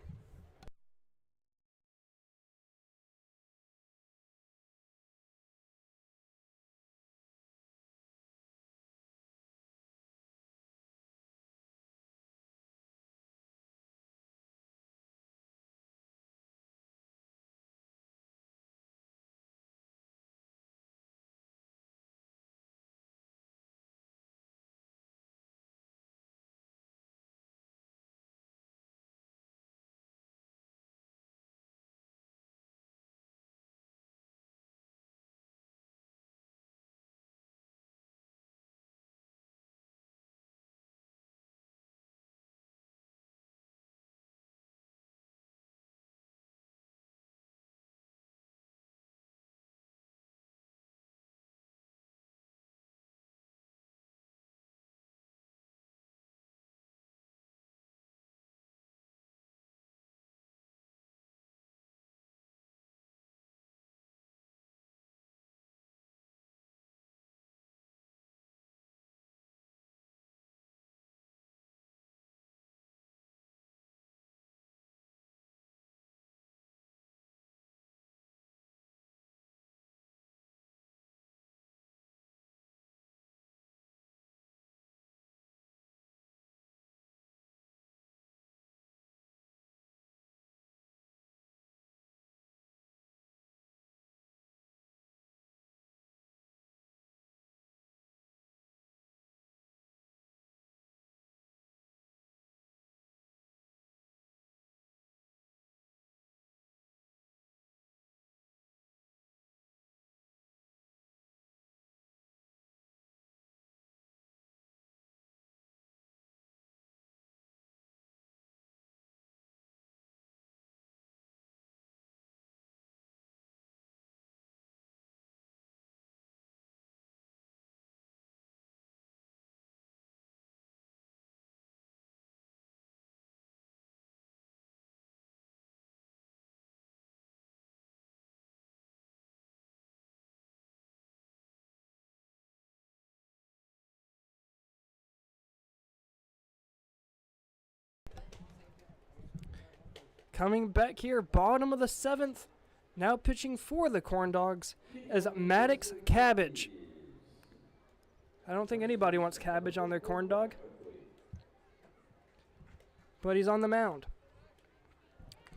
Coming back here, bottom of the 7th. Now pitching for the Corndogs is Maddox Cabbage. I don't think anybody wants cabbage on their corn dog. But he's on the mound.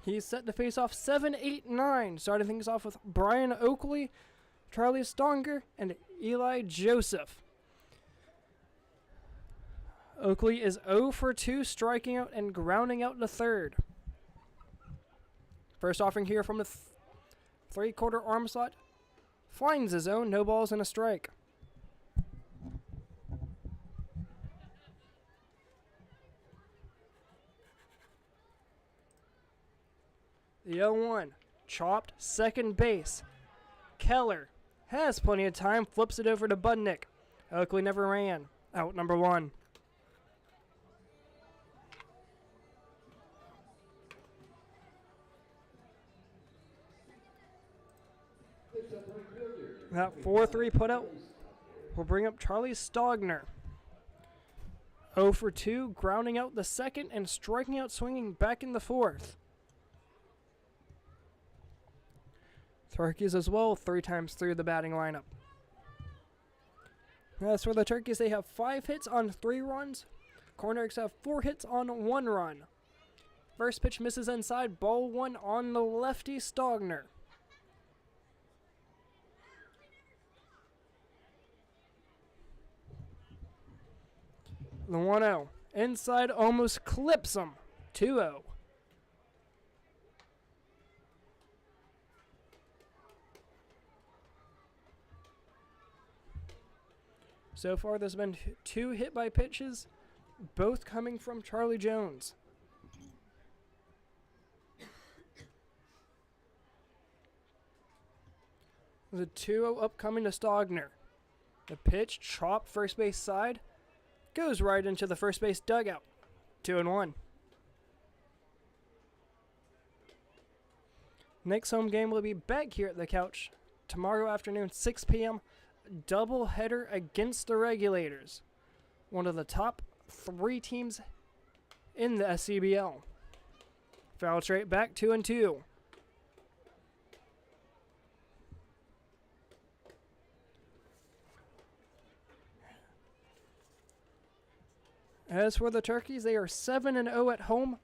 He's set to face off 7, 8, 9. Starting things off with Brian Oakley, Charlie Stonger, and Eli Joseph. Oakley is 0 for 2, striking out and grounding out the 3rd. First offering here from the 3/4 arm slot. Finds his own, no balls and a strike. The 0-1, chopped, second base. Keller has plenty of time, flips it over to Budnick. Oakley never ran. Out number 1. That 4-3 put out will bring up Charlie Stogner. 0 for 2, grounding out the second and striking out swinging back in the fourth. Turkeys as well, 3 times through the batting lineup. As for the Turkeys, they have 5 hits on 3 runs. Corndogs have 4 hits on 1 run. First pitch misses inside, ball 1 on the lefty Stogner. The 1-0. Inside almost clips him. 2-0. So far, there's been 2 hit by pitches, both coming from Charlie Jones. The 2-0 upcoming to Stogner. The pitch, chopped first base side, goes right into the first base dugout. 2-1. Next home game will be back here at the Couch tomorrow afternoon, 6 p.m. Double header against the Regulators, one of the top 3 teams in the SCBL. Foul straight back, 2-2. As for the Turkeys, they are 7-0 at home,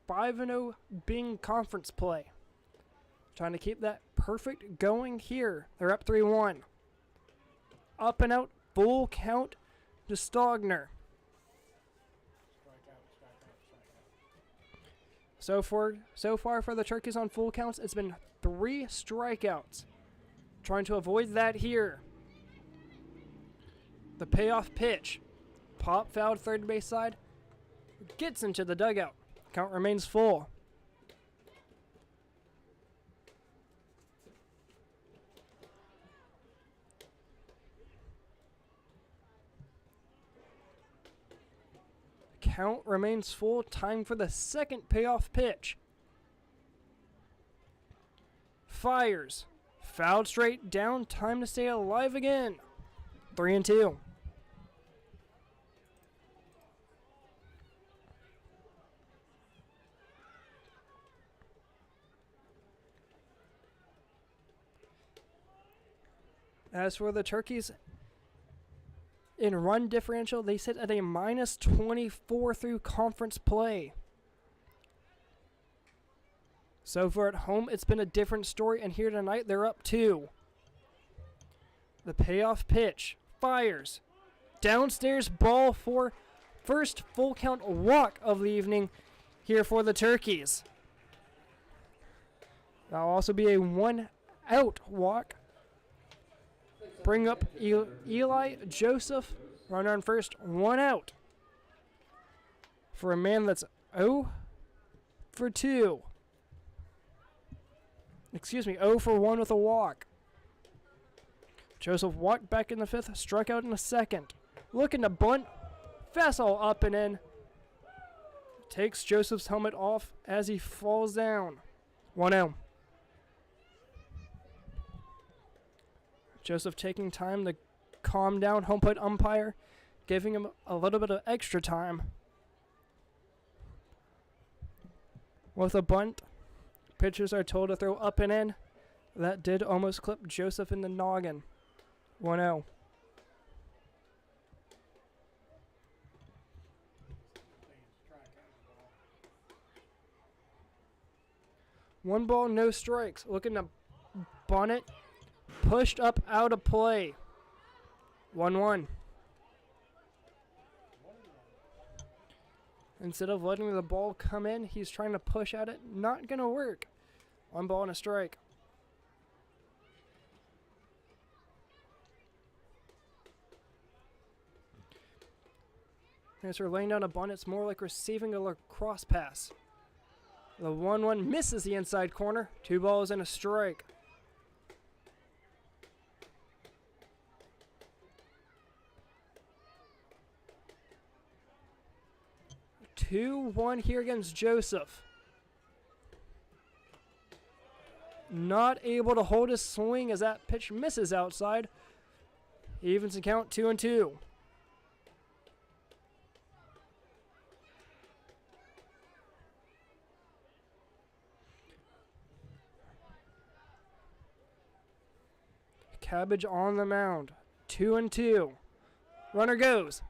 5-0 being conference play. Trying to keep that perfect going here. They're up 3-1. Up and out, full count to Stogner. So far for the Turkeys on full counts, it's been 3 strikeouts. Trying to avoid that here. The payoff pitch. Pop fouled third base side. Gets into the dugout. Count remains full. Count remains full. Time for the second payoff pitch. Fires. Fouled straight down. Time to stay alive again. 3-2. As for the Turkeys, in run differential, they sit at a -24 through conference play. So far at home, it's been a different story, and here tonight, they're up 2. The payoff pitch. Fires. Downstairs ball for first full count walk of the evening here for the Turkeys. That'll also be a 1-out walk. Bring up Eli Joseph, runner on first, 1 out. For a man that's 0 for 2. Excuse me, 0 for 1 with a walk. Joseph walked back in the 5th, struck out in the 2nd. Looking to bunt, fastball up and in. Takes Joseph's helmet off as he falls down. 1-0. Joseph taking time to calm down home plate umpire, giving him a little bit of extra time. With a bunt, pitchers are told to throw up and in. That did almost clip Joseph in the noggin. 1-0. One ball, no strikes. Looking to bunt it. Pushed up out of play. 1-1. Instead of letting the ball come in, he's trying to push at it. Not going to work. 1 ball and a strike. As we're laying down a bunt, it's more like receiving a lacrosse pass. The 1-1 misses the inside corner. 2 balls and a strike. 2-1 here against Joseph. not able to hold his swing as that pitch misses outside. Evens the count 2-2. Cabbage on the mound. 2-2. Runner goes.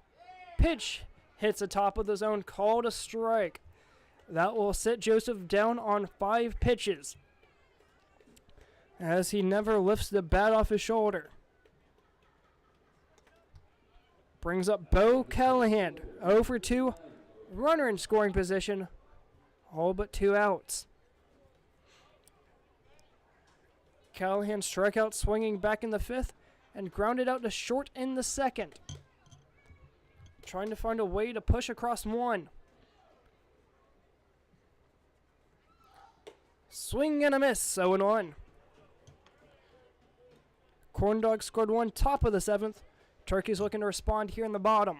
Pitch hits the top of the zone. Called a strike. That will sit Joseph down on 5 pitches, as he never lifts the bat off his shoulder. Brings up Bo Callahan. 0 for 2. Runner in scoring position. All but 2 outs. Callahan struck out swinging back in the 5th and grounded out to short in the 2nd. Trying to find a way to push across 1. Swing and a miss, 0-1. Corndogs scored 1 top of the 7th. Turkey's looking to respond here in the bottom.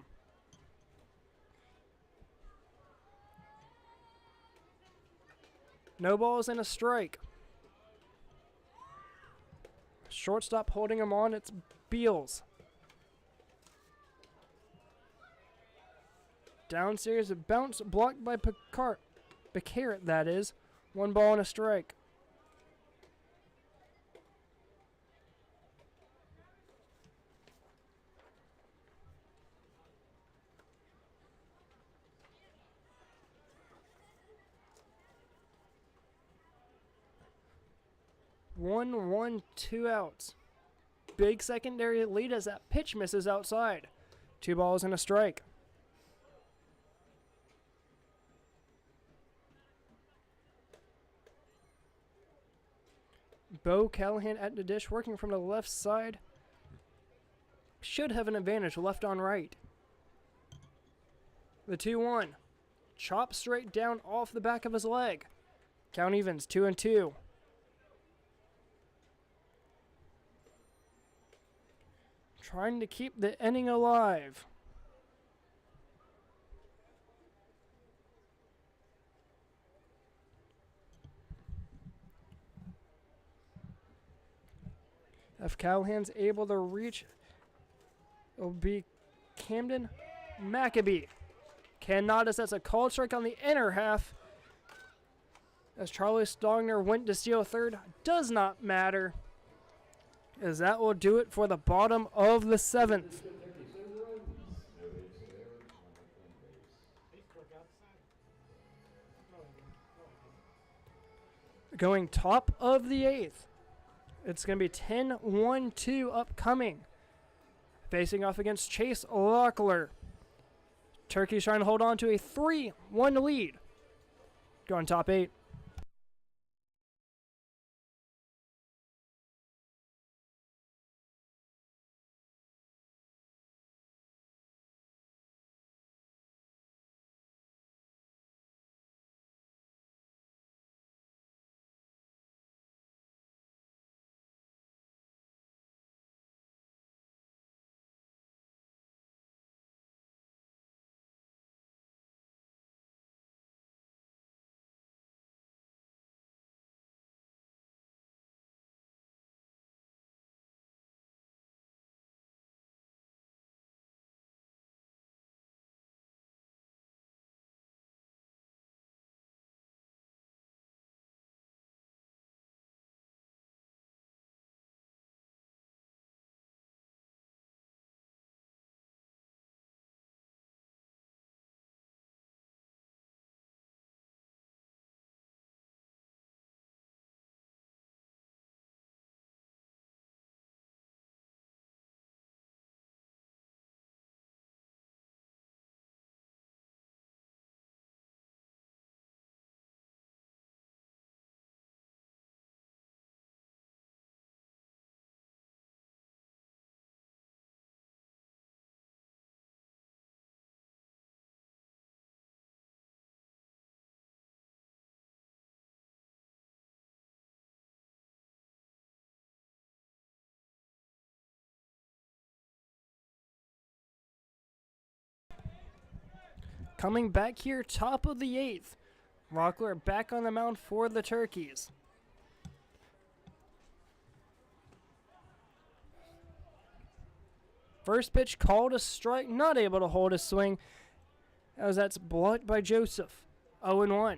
No balls and a strike. Shortstop holding him on, it's Beals. Downstairs, a bounce blocked by Becarrett, that is. 1 ball and a strike. One, 2 outs. Big secondary lead as that pitch misses outside. 2 balls and a strike. Bo Callahan at the dish, working from the left side. Should have an advantage left on right. The 2-1. Chop straight down off the back of his leg. Count evens, 2-2. Trying to keep the inning alive. If Callahan's able to reach, it'll be Camden Maccabee. Cannot, as that's a called strike on the inner half. As Charlie Stogner went to steal third, does not matter, as that will do it for the bottom of the 7th. Going top of the 8th. It's going to be 10-1-2 upcoming. Facing off against Chase Locklear. Turkey's trying to hold on to a 3-1 lead. Going top 8. Coming back here, top of the 8th. Rockler back on the mound for the Turkeys. First pitch called a strike, not able to hold a swing, as that's blocked by Joseph. 0-1.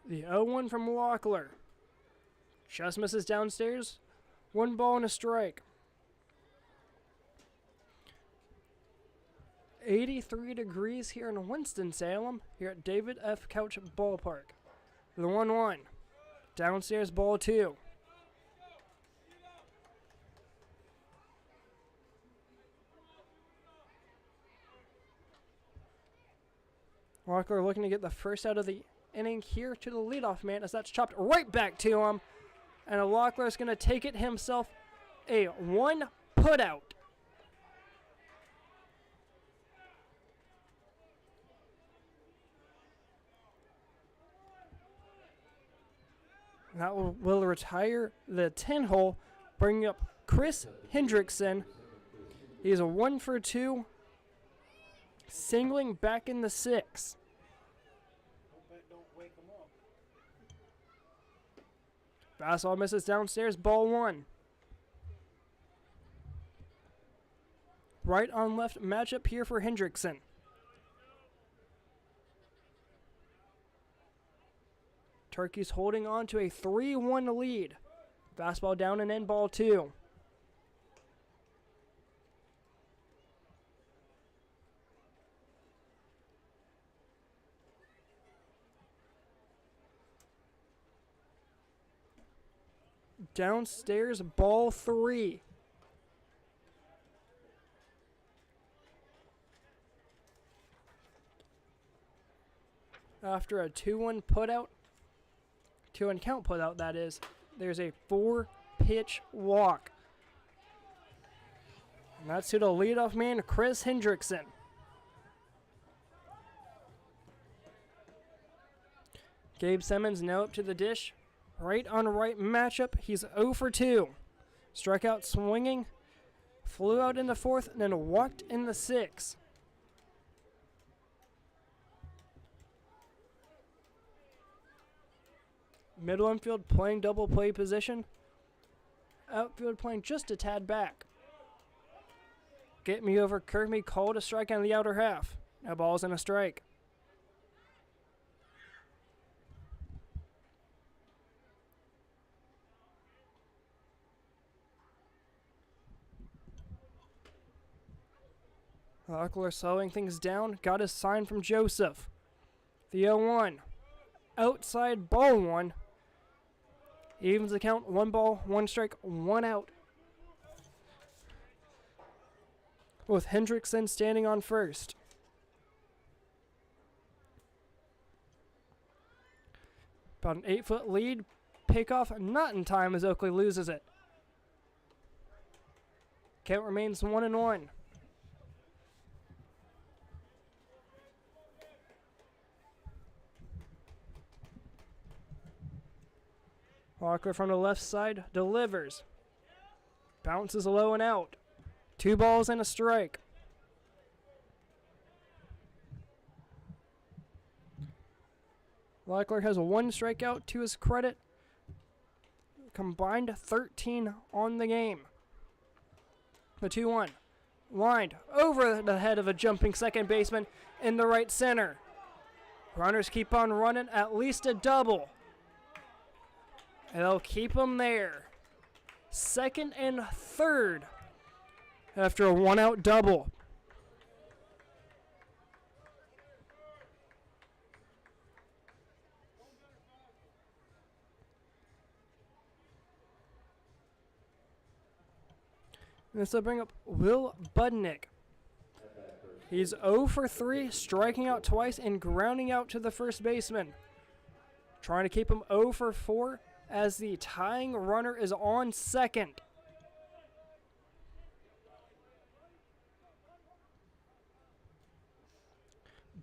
The 0-1 from Lockler. Just misses downstairs. 1 ball and a strike. 83 degrees here in Winston-Salem, here at David F. Couch Ballpark. The 1-1. Downstairs, ball 2. Walker looking to get the first out of the inning here to the leadoff man, as that's chopped right back to him. And Lockler's going to take it himself. A 1 putout. That will retire the 10 hole, bringing up Chris Hendrickson. He's a 1 for 2, singling back in the 6. Fastball misses downstairs, ball 1. Right on left matchup here for Hendrickson. Turkey's holding on to a 3-1 lead. Fastball down and in, ball 2. Downstairs, ball 3. After a 2-1 putout, 2-1 count putout that is, there's a 4-pitch walk. And that's to the leadoff man, Chris Hendrickson. Gabe Simmons now up to the dish. Right on right matchup, he's 0 for 2. Strikeout swinging, flew out in the 4th, and then walked in the 6th. Middle infield playing double play position. Outfield playing just a tad back. Get me over Kirby called a strike on the outer half. Now ball's in a strike. Lockler slowing things down. Got a sign from Joseph. The 0-1. Outside, ball 1. Evens the count. 1 ball, 1 strike, 1 out. With Hendrickson standing on first. About an 8-foot lead. Pickoff not in time as Oakley loses it. Count remains 1-1. Walker from the left side delivers. Bounces low and out. 2 balls and a strike. Lockler has 1 strikeout to his credit. Combined 13 on the game. The 2-1. Lined over the head of a jumping second baseman in the right center. Runners keep on running, at least a double. And they'll keep them there. Second and third after a 1-out double. And this will bring up Will Budnick. He's 0 for 3, striking out twice and grounding out to the first baseman. Trying to keep him 0 for 4. As the tying runner is on second.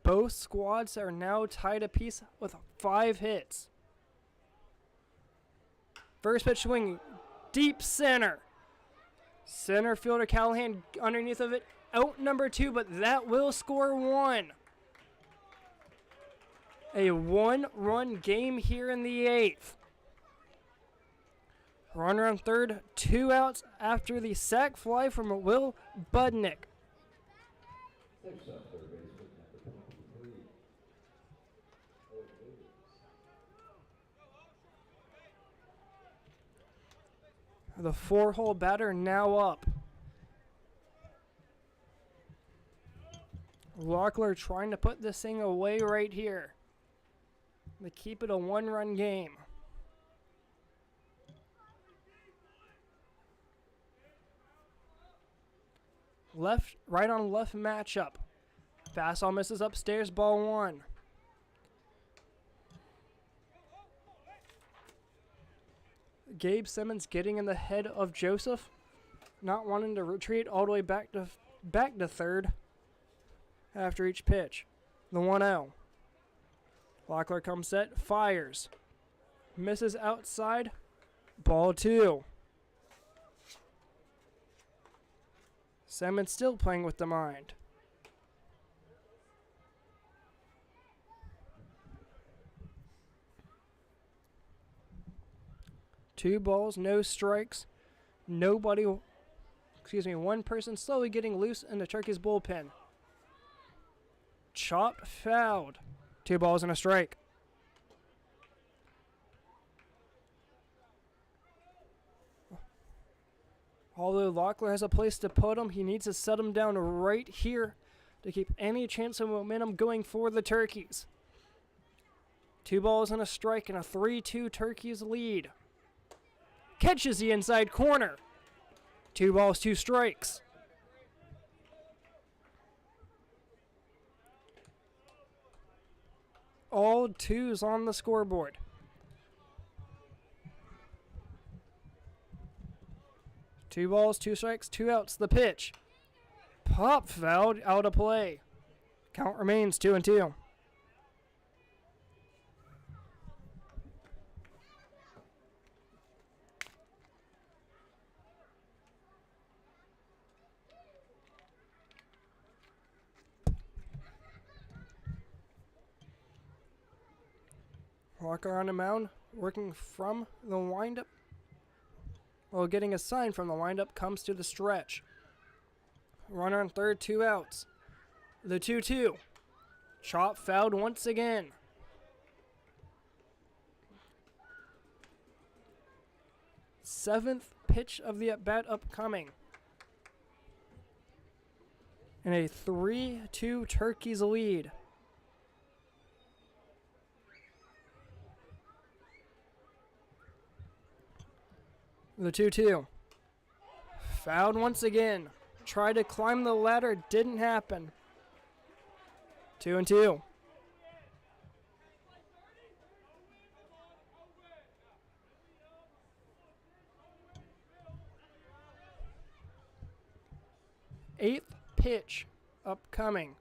Both squads are now tied apiece with 5 hits. First pitch swing, deep center. Center fielder Callahan underneath of it. Out number 2, but that will score 1. A 1-run game here in the 8th. Runner on third, 2 outs after the sac fly from Will Budnick. Next up, third baseman number 23. Owen Williams. The 4-hole batter now up. Locklear trying to put this thing away right here to keep it a 1-run game. Right on left matchup. Fastball misses upstairs, ball 1. Gabe Simmons getting in the head of Joseph, not wanting to retreat all the way back to third after each pitch. The 1-0. Locklear comes set, fires. Misses outside, ball 2. Simmons still playing with the mind. Two balls, no strikes. One person slowly getting loose in the Turkey's bullpen. Chopped, fouled. 2 balls and a strike. Although Locklear has a place to put him, he needs to set him down right here to keep any chance of momentum going for the Turkeys. 2 balls and a strike and a 3-2 Turkeys lead. Catches the inside corner. 2 balls, 2 strikes. All 2s on the scoreboard. Two balls, 2 strikes, 2 outs. The pitch. Pop fouled, out of play. Count remains 2-2. Walker on the mound, working from the windup. Well, getting a sign from the windup, comes to the stretch. Runner on third, 2 outs. The 2-2. Chop fouled once again. Seventh pitch of the at-bat upcoming. And a 3-2 Turkeys lead. The 2-2. Fouled once again. Tried to climb the ladder, didn't happen. 2-2. Eighth pitch upcoming.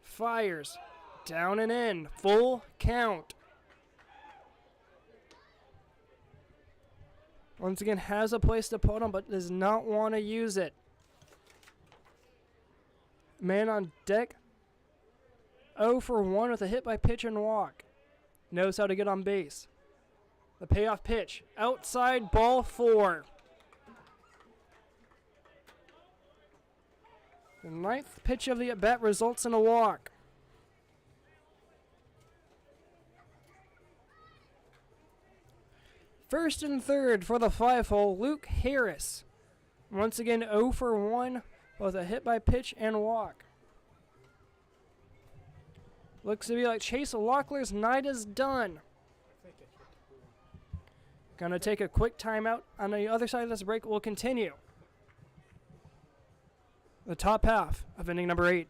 Fires. Down and in. Full count. Once again, has a place to put him, but does not want to use it. Man on deck. 0 for 1 with a hit by pitch and walk. Knows how to get on base. The payoff pitch. Outside, ball 4. The 9th pitch of the at-bat results in a walk. First and third for the 5-hole, Luke Harris. Once again, 0 for 1 with a hit by pitch and walk. Looks to be like Chase Locklear's night is done. Gonna take a quick timeout. On the other side of this break, we'll continue the top half of inning number 8.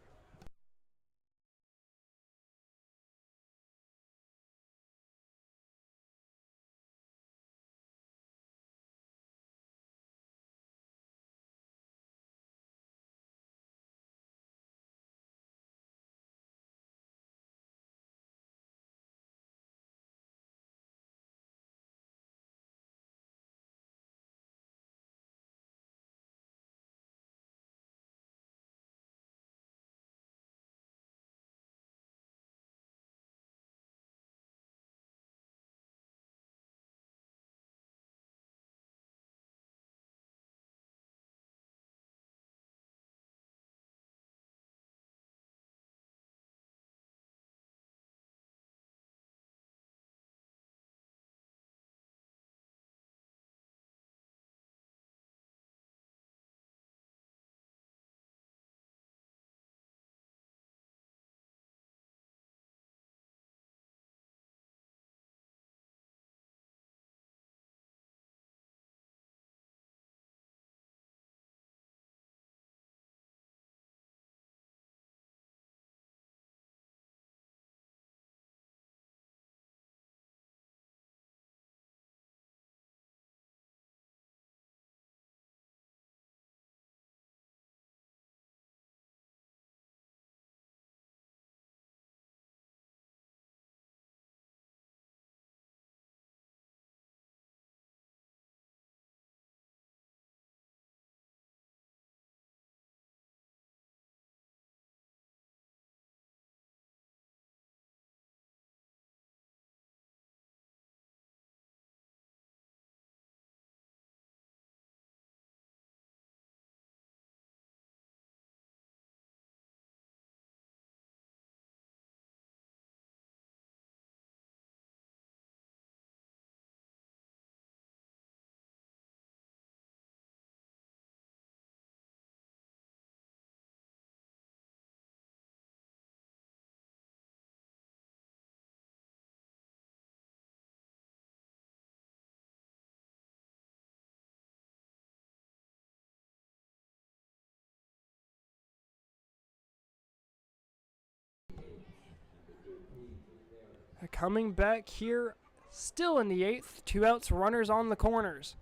Coming back here, still in the 8th, 2 outs, runners on the corners.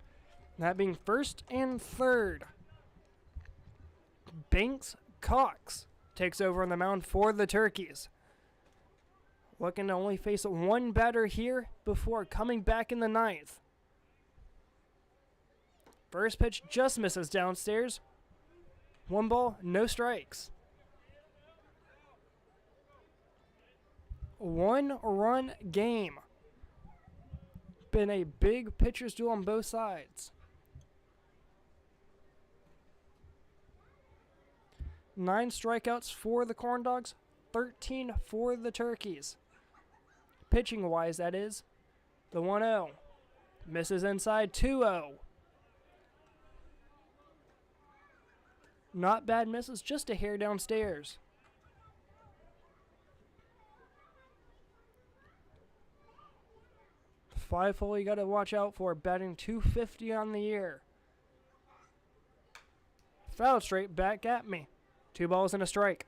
That being first and third. Banks Cox takes over on the mound for the Turkeys. Looking to only face one batter here before coming back in the 9th. First pitch just misses downstairs. 1 ball, no strikes. 1-run game. Been a big pitcher's duel on both sides. 9 strikeouts for the Corndogs, 13 for the Turkeys. Pitching wise, that is. The 1-0. Misses inside, 2-0. Not bad misses, just a hair downstairs. Five hole you got to watch out for, batting .250 on the year. Foul straight back at me. 2 balls and a strike.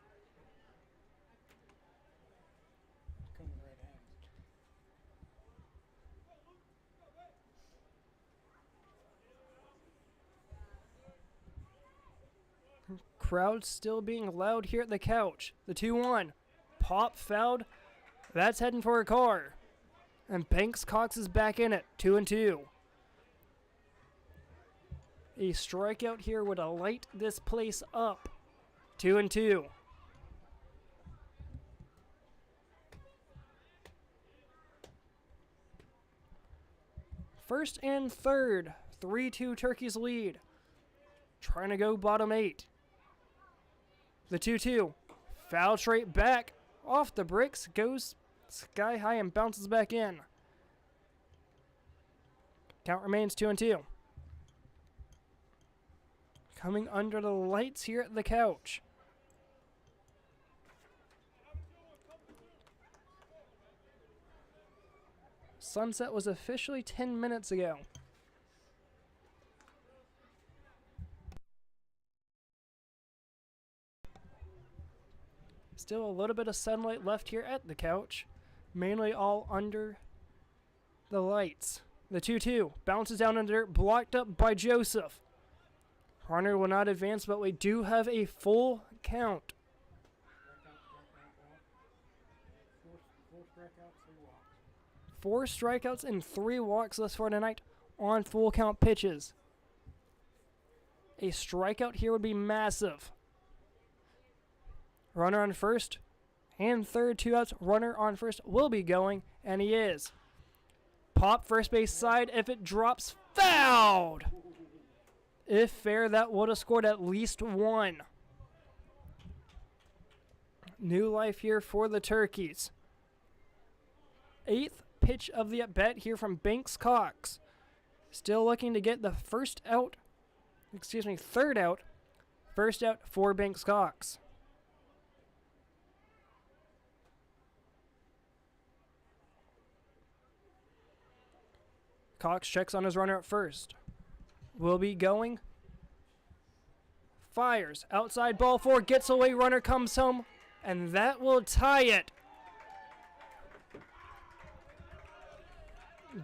Crowd still being loud here at the couch. The 2-1. Pop fouled. That's heading for a car. And Banks Cox is back in it. 2-2. A strikeout here would light this place up. 2-2. First and third. 3-2 Turkeys lead. Trying to go bottom 8. The 2-2. Foul straight back. Off the bricks. Goes sky high and bounces back in. Count remains 2-2. Coming under the lights here at the couch. Sunset was officially 10 minutes ago. Still a little bit of sunlight left here at the couch. Mainly all under the lights. The 2-2 bounces down in the dirt, blocked up by Joseph. Runner will not advance, but we do have a full count. 4 strikeouts and 3 walks thus far tonight on full count pitches. A strikeout here would be massive. Runner on first and third, 2 outs. Runner on first will be going, and he is. Pop first base side. If it drops, fouled. If fair, that would have scored at least 1. New life here for the Turkeys. 8th pitch of the at-bat here from Banks Cox. Still looking to get the third out. First out for Banks Cox. Cox checks on his runner at first. Will be going. Fires. Outside ball 4. Gets away. Runner comes home. And that will tie it.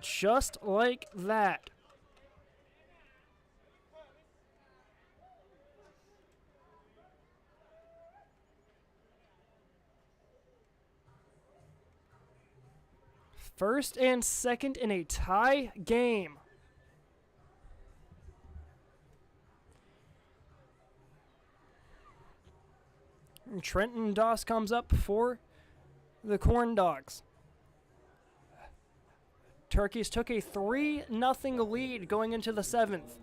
Just like that. First and second in a tie game. And Trenton Doss comes up for the Corndogs. Turkeys took a 3-0 lead going into the 7th.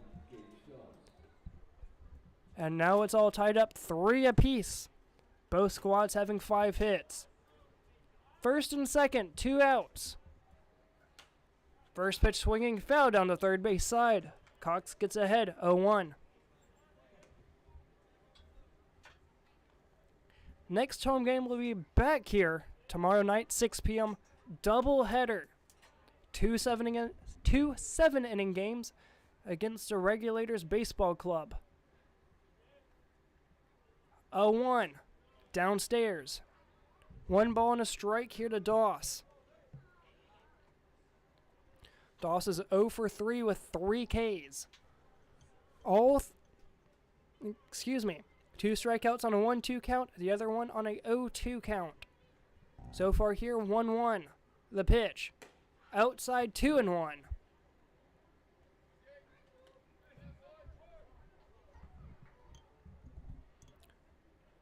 And now it's all tied up 3 apiece. Both squads having 5 hits. First and second, 2 outs. First pitch swinging, foul down the third base side. Cox gets ahead, 0-1. Next home game will be back here tomorrow night, 6 p.m. Doubleheader. 2 7-inning games against the Regulators Baseball Club. 0-1 downstairs. 1 ball and a strike here to Doss. Doss is 0 for 3 with 3 Ks. Excuse me. 2 strikeouts on a 1-2 count, the other one on a 0-2 count. So far here, 1-1. The pitch. Outside 2-1.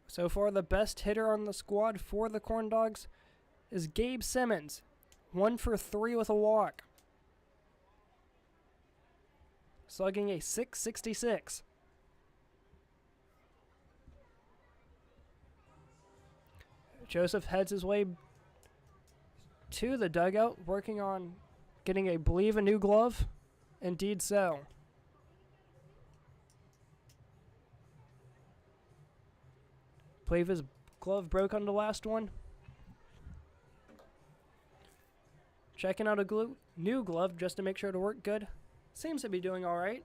So far, the best hitter on the squad for the Corndogs is Gabe Simmons. 1 for 3 with a walk. Slugging a .666. Joseph heads his way to the dugout, working on getting a new glove. Indeed so. Believe his glove broke on the last one. Checking out a new glove just to make sure to work good. Seems to be doing all right.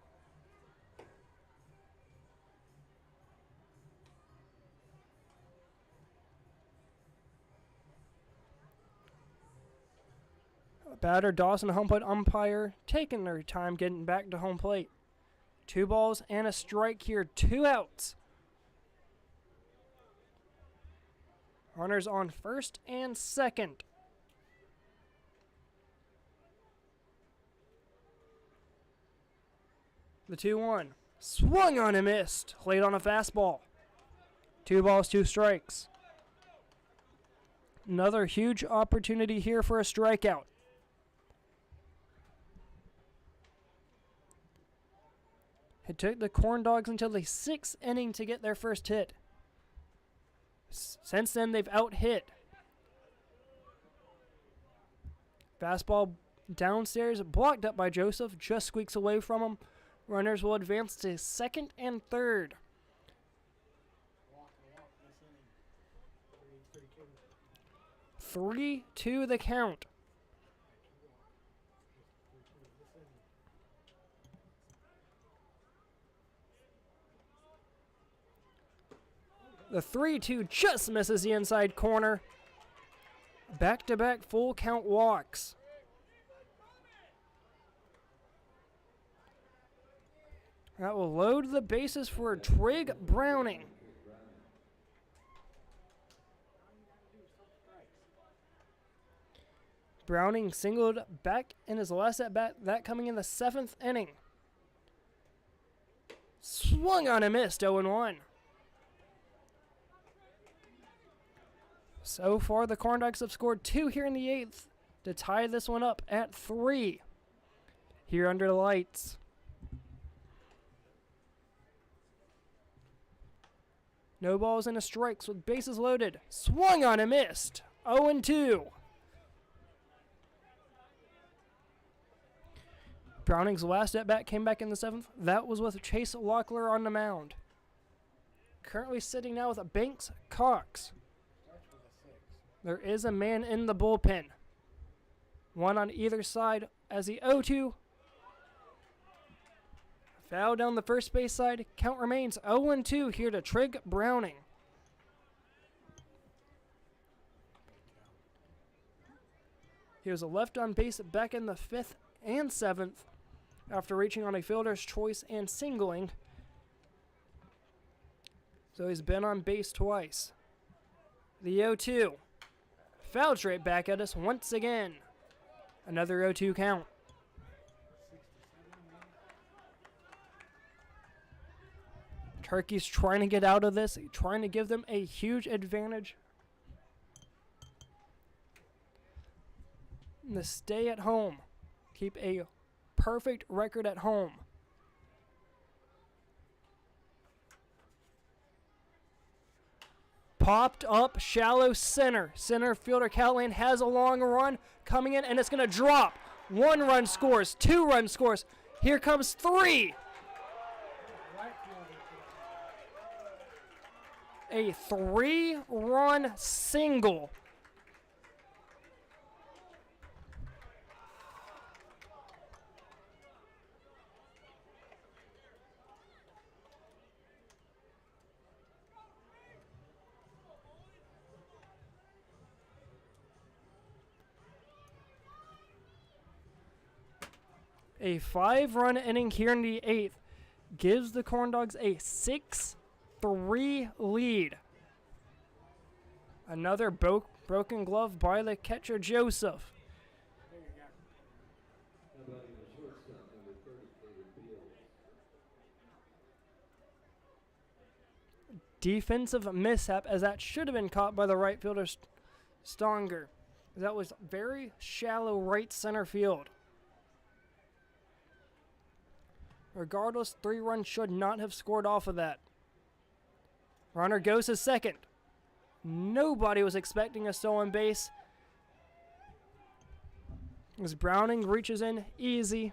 Batter, Dawson, home plate umpire, taking their time getting back to home plate. 2 balls and a strike here, 2 outs. Runners on first and second. The 2-1. Swung on and missed. Late on a fastball. 2 balls, 2 strikes. Another huge opportunity here for a strikeout. It took the Corndogs until the 6th inning to get their first hit. Since then, they've out-hit. Fastball downstairs, blocked up by Joseph, just squeaks away from him. Runners will advance to second and third. 3-2 the count. The 3-2 just misses the inside corner. Back-to-back full count walks. That will load the bases for Trig Browning. Browning singled back in his last at-bat, that coming in the 7th inning. Swung on and missed, 0-1. So far, the Corndogs have scored 2 here in the 8th to tie this one up at 3 here under the lights. No balls and a strikes with bases loaded. Swung on and missed. 0-2. Browning's last at-bat came back in the 7th. That was with Chase Locklear on the mound. Currently sitting now with Banks Cox. There is a man in the bullpen. One on either side as the 0-2. Foul down the first base side. Count remains 0-2 here to Trig Browning. He was left on base back in the 5th and 7th after reaching on a fielder's choice and singling. So he's been on base twice. The 0-2. Fouled straight back at us once again. Another 0-2 count. Turkey's trying to get out of this, trying to give them a huge advantage. And to stay at home. Keep a perfect record at home. Popped up, shallow center. Center fielder Callahan has a long run coming in, and it's going to drop. 1 run scores, 2 run scores. Here comes 3. A 3-run single. A 5-run inning here in the 8th gives the Corndogs a 6-3 lead. Another broken glove by the catcher, Joseph. How about even shortstop number 30, David Beals? Defensive mishap, as that should have been caught by the right fielder, Stonger. That was very shallow right center field. Regardless, 3 runs should not have scored off of that. Runner goes to second. Nobody was expecting a stolen base. As Browning reaches in easy.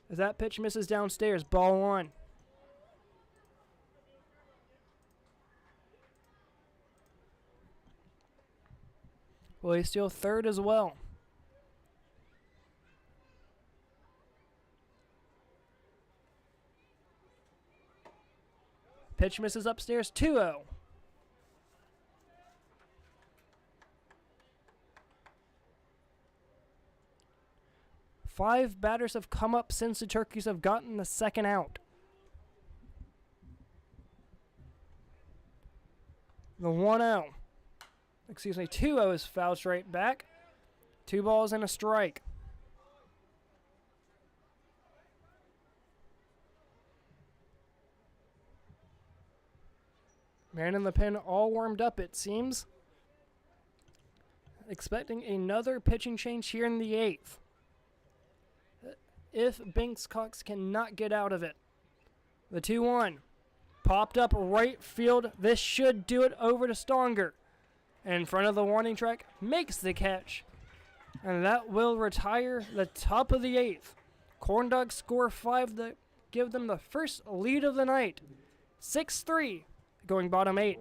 As that pitch misses downstairs, ball 1. Will he steal third as well? Pitch misses upstairs, 2-0. Five batters have come up since the Turkeys have gotten the second out. The 1-0. 2-0 is fouled straight back. 2 balls and a strike. Man in the pen all warmed up, it seems. Expecting another pitching change here in the 8th. If Banks Cox cannot get out of it. The 2-1. Popped up right field. This should do it over to Stonger. In front of the warning track. Makes the catch. And that will retire the top of the 8th. Corndogs score 5 to give them the first lead of the night. 6-3. Going bottom 8.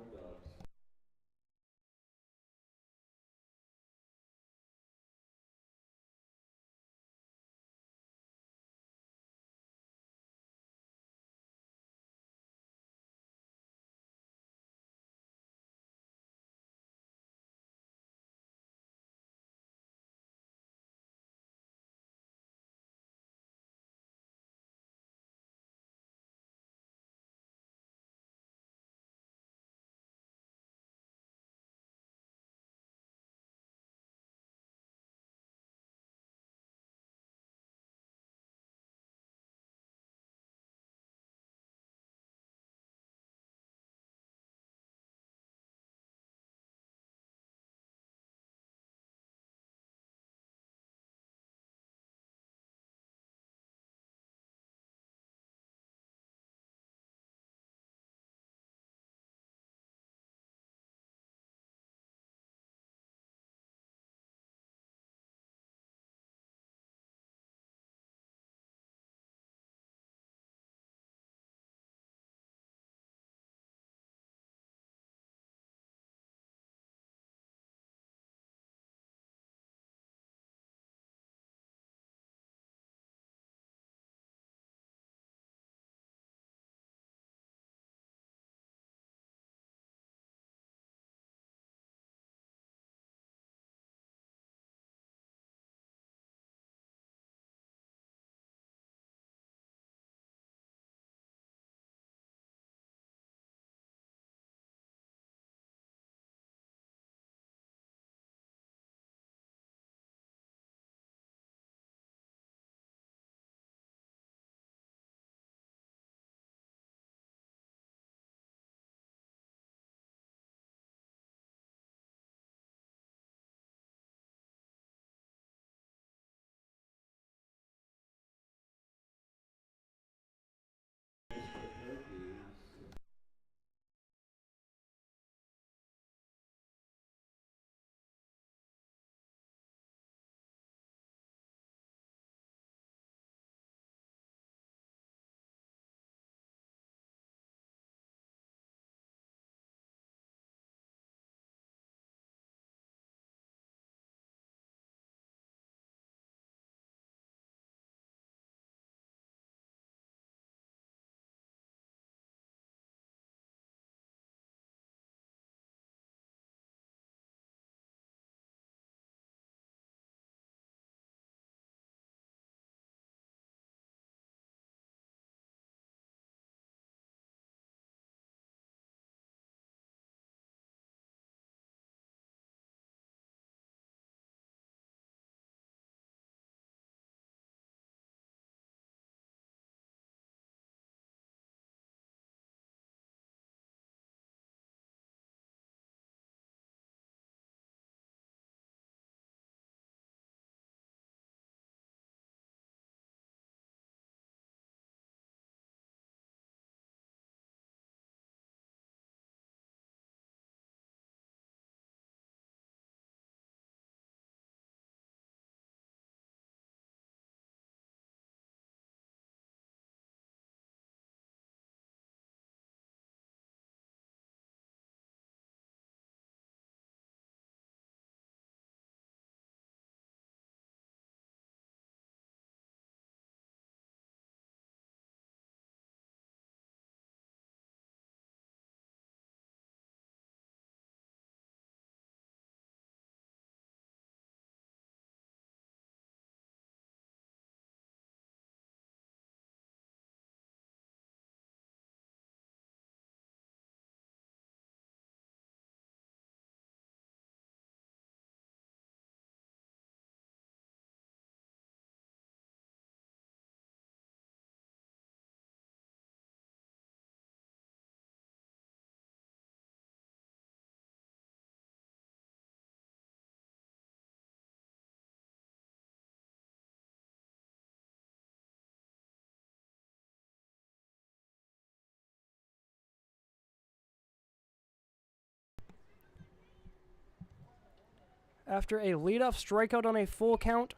after a leadoff strikeout on a full count.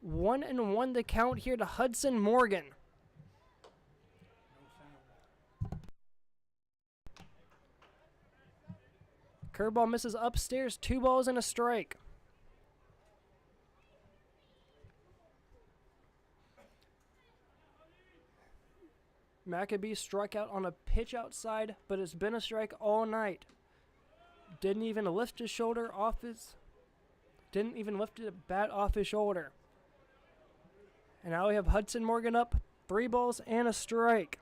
1-1 the count here to Hudson Morgan. Curveball misses upstairs, 2 balls and a strike. Maccabee struck out on a pitch outside, but it's been a strike all night. Didn't even lift his bat off his shoulder. And now we have Hudson Morgan up, 3 balls and a strike.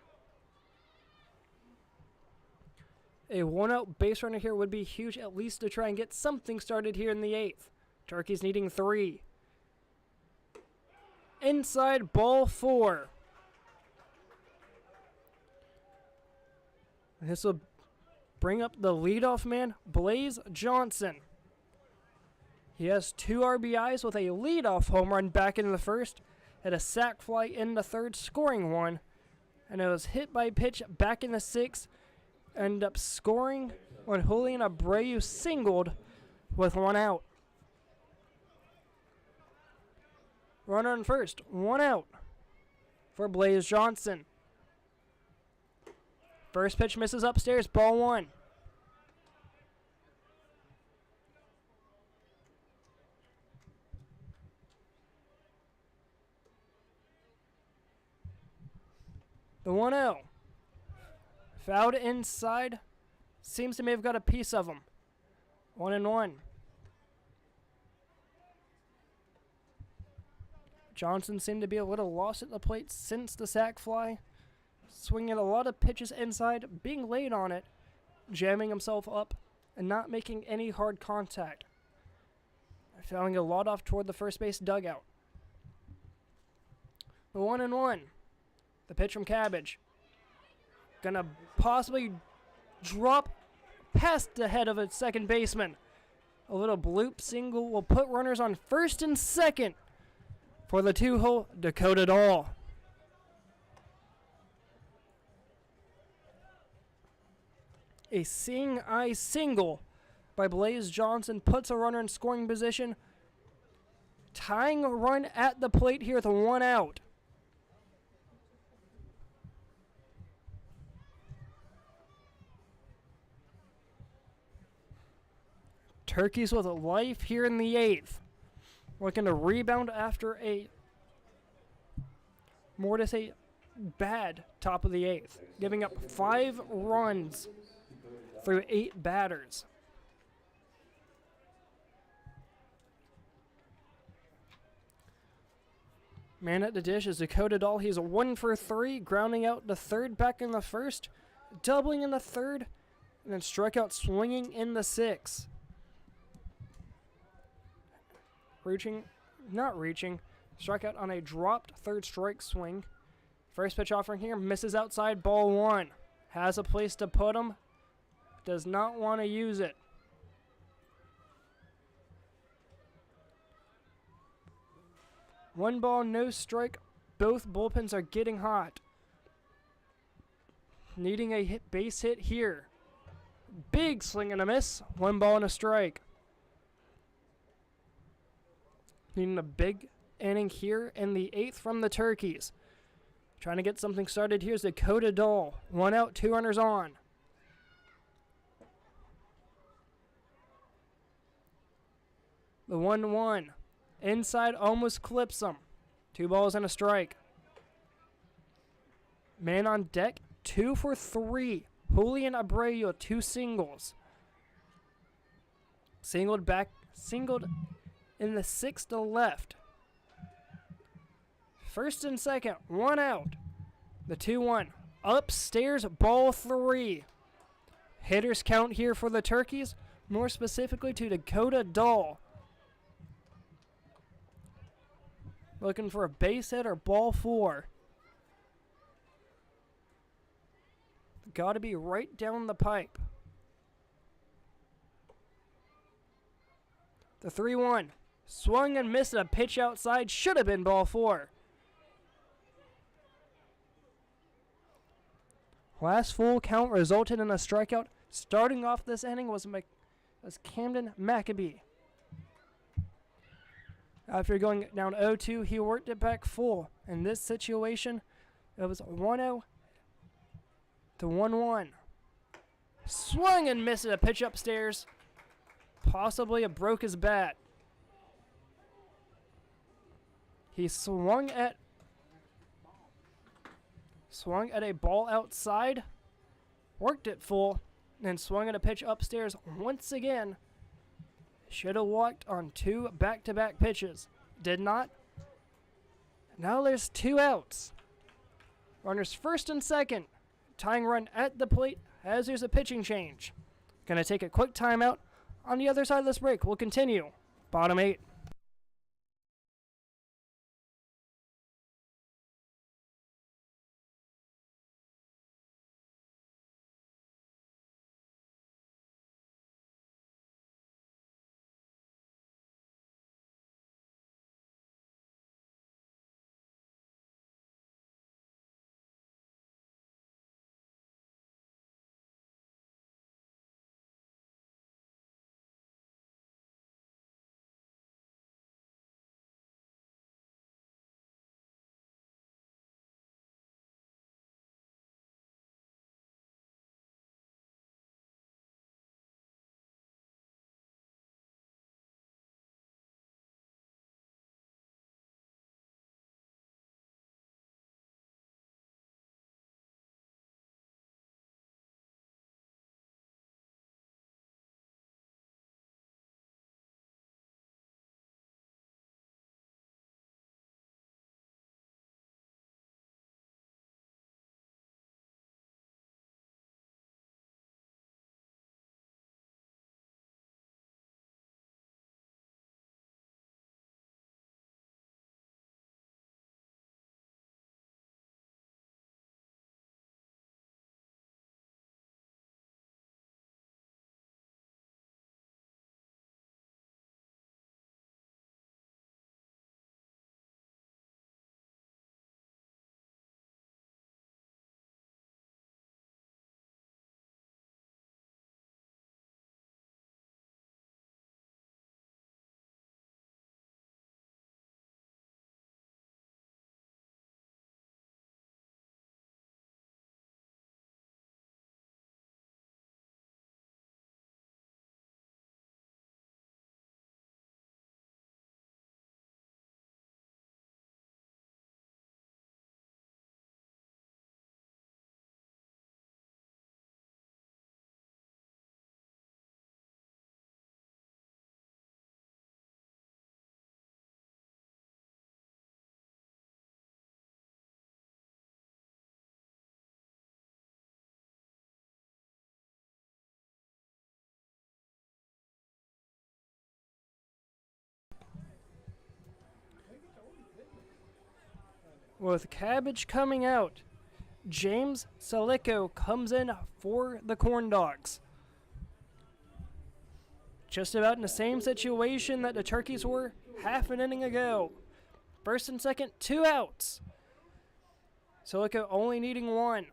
A 1-out base runner here would be huge, at least to try and get something started here in the 8th. Turkeys needing 3. Inside, ball 4. This will bring up the leadoff man, Blaze Johnson. He has 2 RBIs with a leadoff home run back in the first, had a sac fly in the third, scoring 1, and it was hit by pitch back in the 6th, ended up scoring when Julian Abreu singled with 1 out. Runner on first, 1 out for Blaze Johnson. First pitch misses upstairs, ball 1. The 1-0. Fouled inside. Seems to may have got a piece of him. 1-1. Johnson seemed to be a little lost at the plate since the sac fly. Swinging a lot of pitches inside, being late on it, jamming himself up, and not making any hard contact. Fouling a lot off toward the first base dugout. The 1-1. The pitch from Cabbage. Gonna possibly drop past the head of a second baseman. A little bloop single will put runners on first and second for the 2-hole Dakota Doll. A seeing eye single by Blaze Johnson puts a runner in scoring position, tying a run at the plate here with 1 out. Turkeys with a life here in the 8th. Looking to rebound after a bad top of the 8th. Giving up 5 runs through 8 batters. Man at the dish is Dakota Doll. He's a 1 for 3, grounding out the third back in the first, doubling in the third, and then struck out swinging in the 6th. Struck out on a dropped third strike swing. First pitch offering here, misses outside, ball 1. Has a place to put him, does not want to use it. One ball, no strike. Both bullpens are getting hot. Needing a base hit here. Big swing and a miss. 1 ball and a strike. Needing a big inning here in the 8th from the Turkeys. Trying to get something started. Here's Dakota Doll. 1 out, 2 runners on. The 1-1. Inside almost clips him. 2 balls and a strike. Man on deck, 2 for 3. Julian Abreu, 2 singles. Singled in the 6th to left. First and second, 1 out. The 2-1. Upstairs, ball 3. Hitters count here for the Turkeys, more specifically to Dakota Doll. Looking for a base hit or ball 4. Got to be right down the pipe. The 3-1. Swung and missed a pitch outside. Should have been ball 4. Last full count resulted in a strikeout. Starting off this inning was Camden Maccabee. After going down 0-2, he worked it back full. In this situation, it was 1-0 to 1-1. Swung and missed a pitch upstairs. Possibly it broke his bat. He swung at a ball outside, worked it full, then swung at a pitch upstairs once again. Should have walked on 2 back-to-back pitches. Did not. Now there's 2 outs. Runners first and second. Tying run at the plate as there's a pitching change. Gonna take a quick timeout. On the other side of this break, we'll continue. Bottom 8. With Cabbage coming out, James Salico comes in for the Corndogs. Just about in the same situation that the Turkeys were half an inning ago. First and second, 2 outs. Salico only needing 1.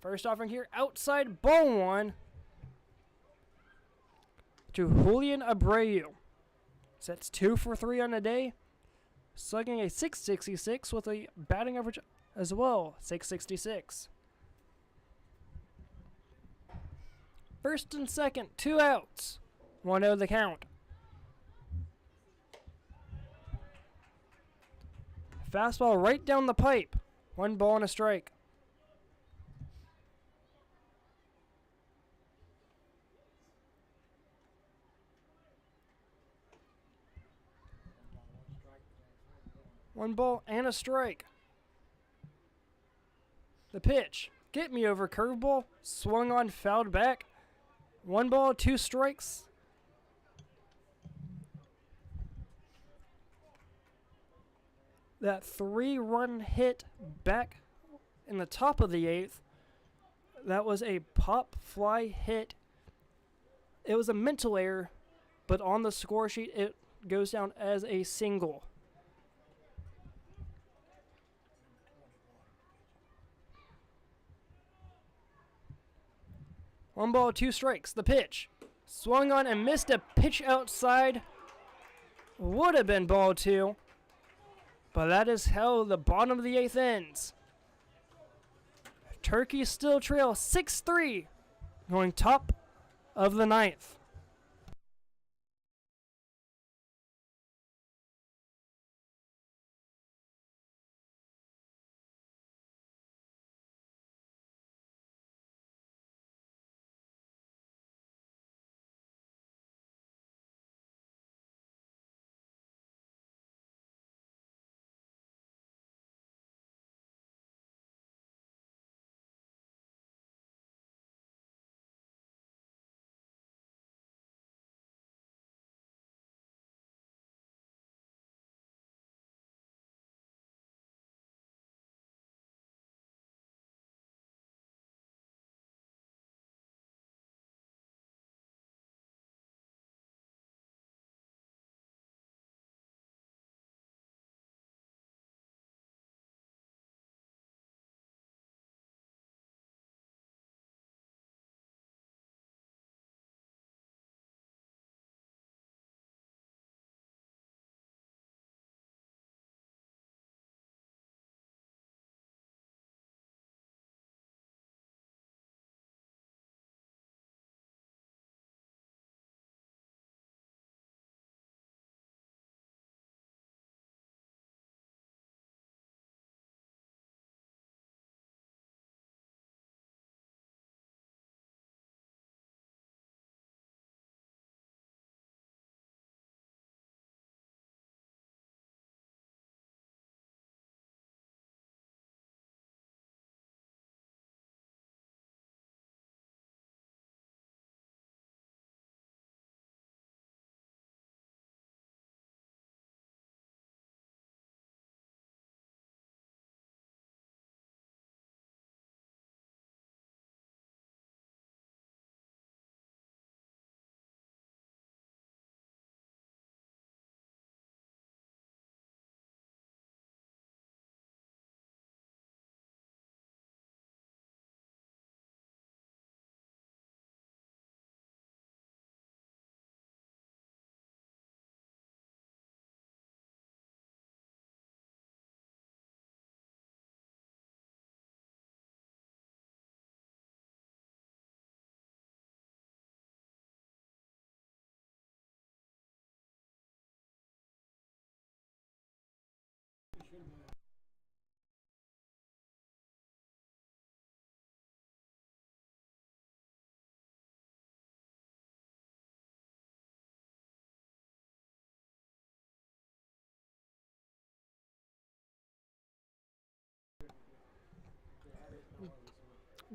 First offering here, outside, ball 1 to Julian Abreu. Sets 2 for 3 on the day. Slugging a .666 with a batting average as well, .666. First and second, 2 outs. 1-0 the count. Fastball right down the pipe. 1 ball and a strike. One ball and a strike. The pitch. Get me over curveball. Swung on, fouled back. 1 ball, 2 strikes. That 3-run hit back in the top of the 8th. That was a pop fly hit. It was a mental error, but on the score sheet it goes down as a single. One ball, 2 strikes. The pitch. Swung on and missed a pitch outside. Would have been ball 2. But that is how the bottom of the 8th ends. Turkey still trail 6-3, going top of the 9th.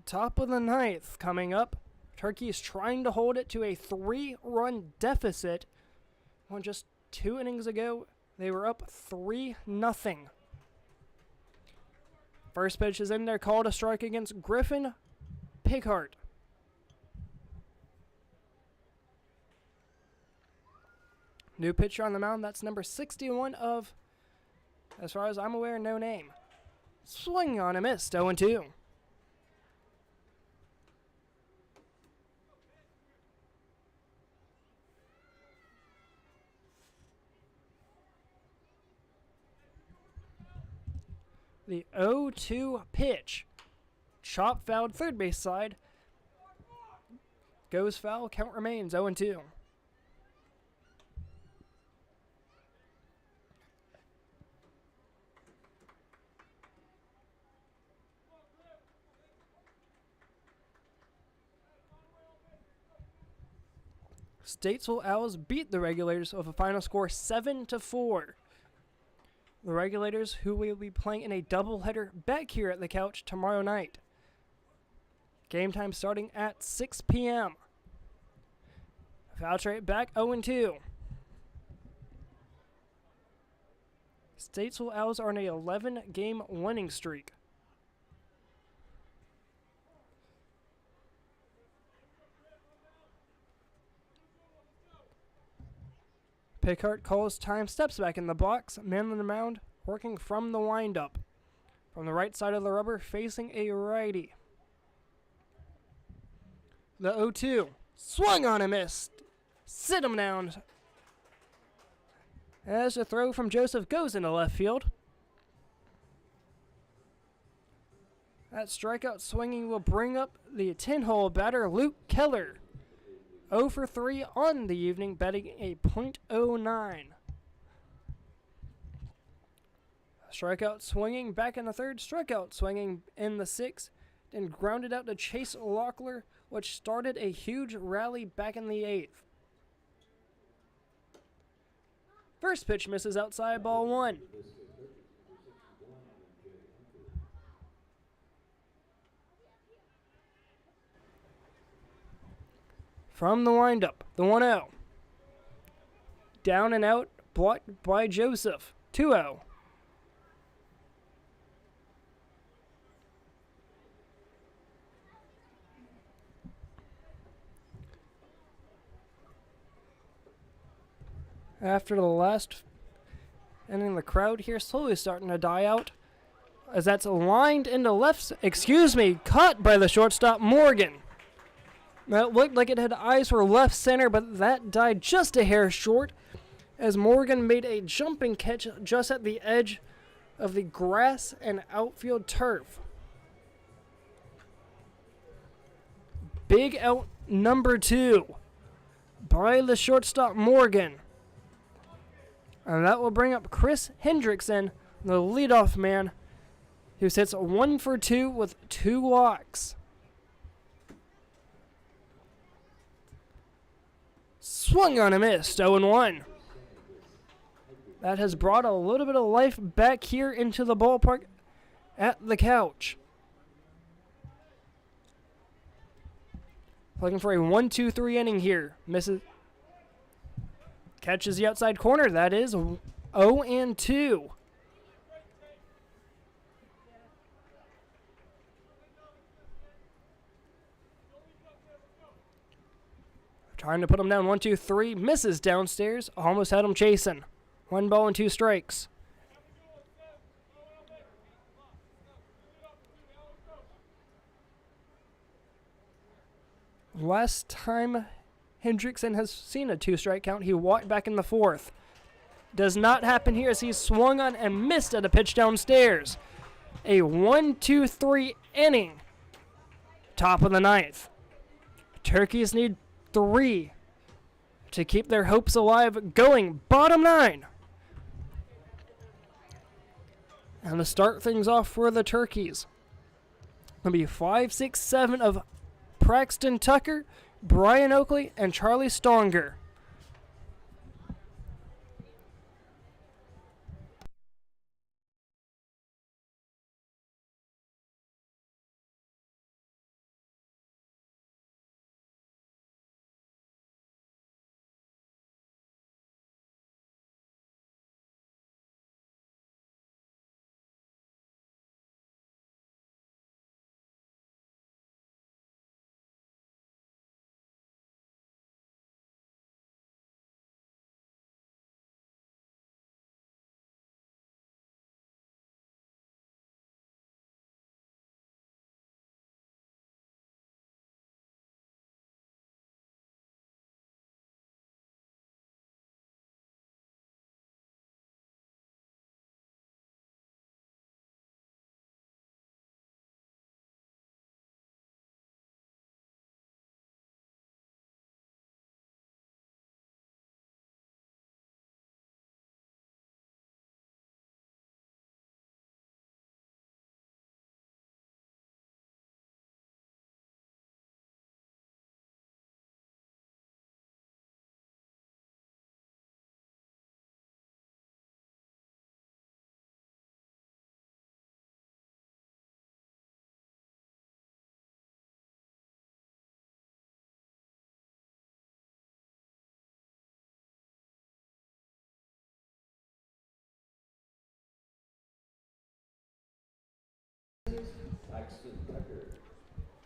Top of the 9th coming up. Turkey is trying to hold it to a 3-run deficit. When just 2 innings ago, they were up 3-0. First pitch is in there, called a strike against Griffin Pighart. New pitcher on the mound, that's number 61 of, as far as I'm aware, no name. Swing on a miss, 0-2. The 0-2 pitch. Chop fouled third base side. Goes foul. Count remains 0-2. Statesville Owls beat the Regulators with a final score 7-4. The Regulators, who will be playing in a doubleheader back here at the couch tomorrow night. Game time starting at 6 p.m. Foul trade back 0-2. Statesville Owls are on a 11-game winning streak. Pickard calls time, steps back in the box, man on the mound, working from the windup. From the right side of the rubber, facing a righty. The 0-2, swung on a miss. Sit him down. As a throw from Joseph goes into left field. That strikeout swinging will bring up the 10-hole batter, Luke Keller. 0 for 3 on the evening, batting a .09. Strikeout swinging back in the third, strikeout swinging in the sixth, then grounded out to Chase Locklear, which started a huge rally back in the eighth. First pitch misses outside, ball 1. From the windup, the 1-0. Down and out, blocked by Joseph. 2-0. After the last inning, the crowd here slowly starting to die out, as that's lined into left, caught by the shortstop, Morgan. That looked like it had eyes for left center, but that died just a hair short, as Morgan made a jumping catch just at the edge of the grass and outfield turf. Big out number 2 by the shortstop, Morgan. And that will bring up Chris Hendrickson, the leadoff man, who sits 1 for 2 with 2 walks. Swung on a miss, 0-1. That has brought a little bit of life back here into the ballpark at the couch. Looking for a 1-2-3 inning here. Misses. Catches the outside corner. That is 0-2. Trying to put him down 1-2-3. Misses downstairs. Almost had him chasing. 1 ball and 2 strikes. Last time Hendrickson has seen a 2-strike count, he walked back in the 4th. Does not happen here as he swung on and missed at a pitch downstairs. A 1-2-3 inning. Top of the 9th. Turkeys need 3 to keep their hopes alive going. Bottom 9. And to start things off for the Turkeys, it'll be 5, 6, 7 of Braxton Tucker, Brian Oakley, and Charlie Stonger.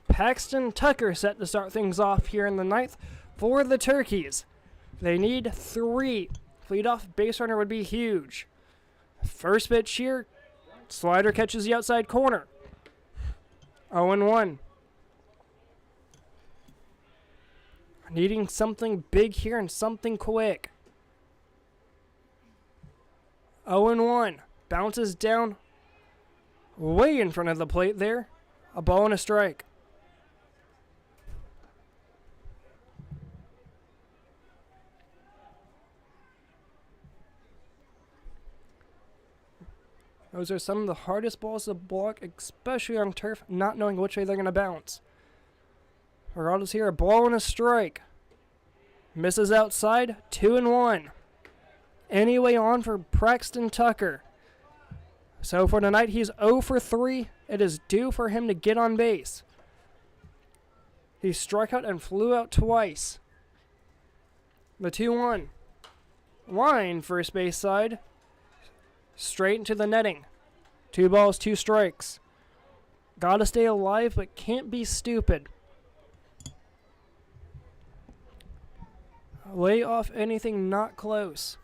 Paxton Tucker set to start things off here in the 9th for the Turkeys. They need 3. Leadoff base runner would be huge. First pitch here. Slider catches the outside corner. 0-1. Needing something big here and something quick. 0-1. Bounces down way in front of the plate there. A ball and a strike. Those are some of the hardest balls to block, especially on turf, not knowing which way they're going to bounce. Geraldo's here, a ball and a strike. Misses outside, 2-1. Anyway on for Braxton Tucker. So for tonight, he's 0 for 3. It is due for him to get on base. He struck out and flew out twice. The 2-1. Line first base side. Straight into the netting. 2 balls, 2 strikes. Gotta stay alive, but can't be stupid. Lay off anything not close.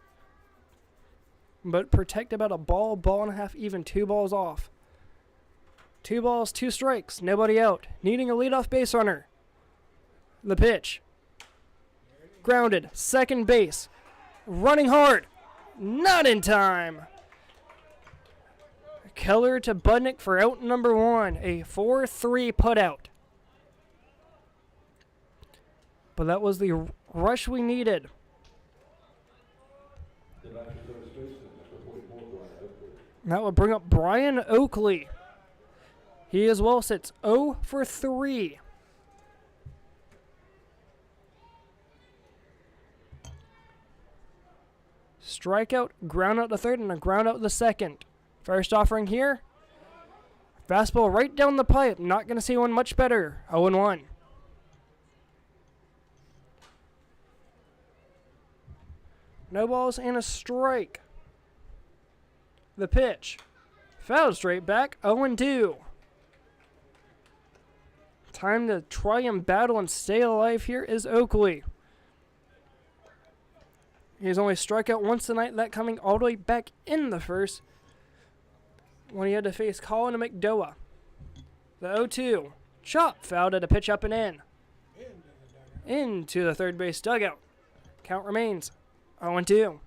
But protect about a ball, ball and a half, even 2 balls off. 2 balls, 2 strikes, nobody out. Needing a leadoff base runner. The pitch. Grounded, second base. Running hard. Not in time. Keller to Budnick for out number 1. A 4-3 putout. But that was the rush we needed. That will bring up Brian Oakley. He as well sits 0 for 3. Strikeout, ground out the third, and a ground out the second. First offering here. Fastball right down the pipe. Not going to see one much better. 0-1. No balls and a strike. The pitch. Fouled straight back. 0-2. Time to try and battle and stay alive here is Oakley. He's only struck out once tonight, that coming all the way back in the first when he had to face Colin McDoa. The 0-2. Chop fouled at a pitch up and in. Into the third base dugout. Count remains 0-2.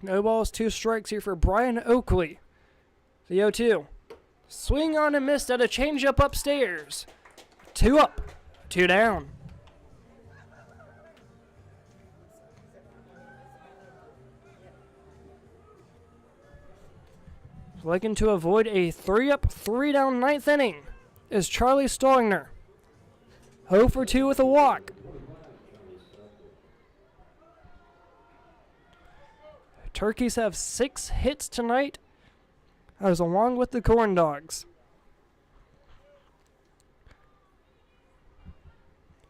No balls, 2 strikes here for Brian Oakley. The 0-2. Swing on and missed at a changeup upstairs. 2 up, 2 down. Looking to avoid a 3 up, 3 down 9th inning is Charlie Stogner. 0 for 2 with a walk. Turkeys have 6 hits tonight, as along with the Corndogs.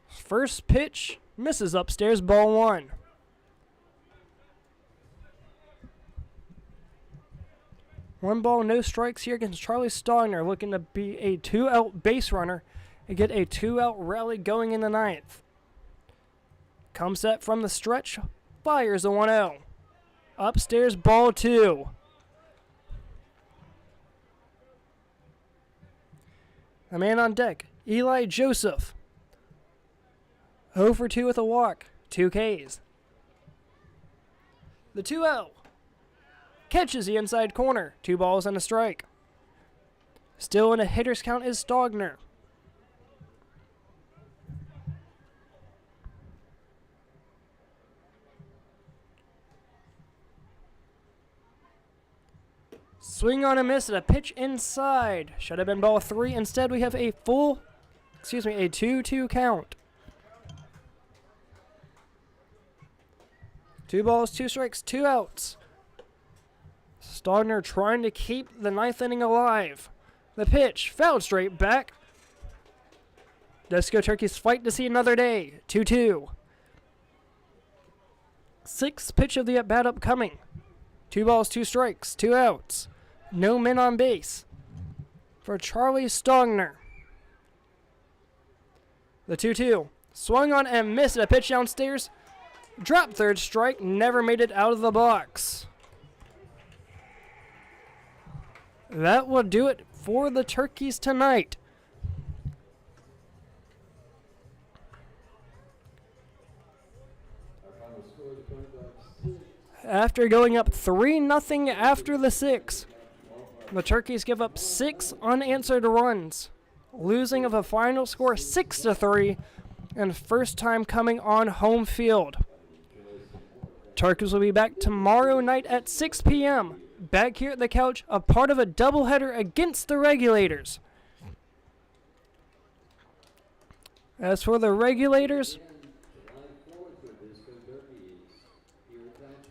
First pitch misses upstairs, ball 1. One ball, no strikes here against Charlie Stogner, looking to be a 2-out base runner and get a 2-out rally going in the 9th. Comes set from the stretch, fires a 1-0. Upstairs, ball 2. The man on deck, Eli Joseph. 0 for 2 with a walk, 2 Ks. The 2-0. Catches the inside corner, 2 balls and a strike. Still in a hitter's count is Stogner. Swing on a miss at a pitch inside. Should have been ball 3. Instead, we have a 2-2 count. 2 balls, 2 strikes, 2 outs. Stogner trying to keep the 9th inning alive. The pitch, fouled straight back. Disco Turkeys fight to see another day. 2-2. 6th pitch of the at-bat upcoming. 2 balls, 2 strikes, 2 outs. No men on base for Charlie Stogner. The 2-2. Swung on and missed a pitch downstairs. Dropped third strike, never made it out of the box. That will do it for the Turkeys tonight. After going up 3-0 after the 6th, the Turkeys give up 6 unanswered runs, losing of a final score 6-3, and first time coming on home field. Turkeys will be back tomorrow night at 6 p.m. back here at the couch, a part of a doubleheader against the Regulators. As for the Regulators,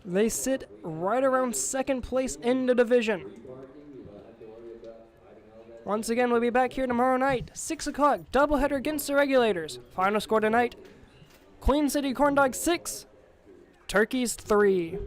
they sit right around second place in the division. Once again, we'll be back here tomorrow night, 6 o'clock, doubleheader against the Regulators. Final score tonight, Queen City Corndogs 6, Turkeys 3.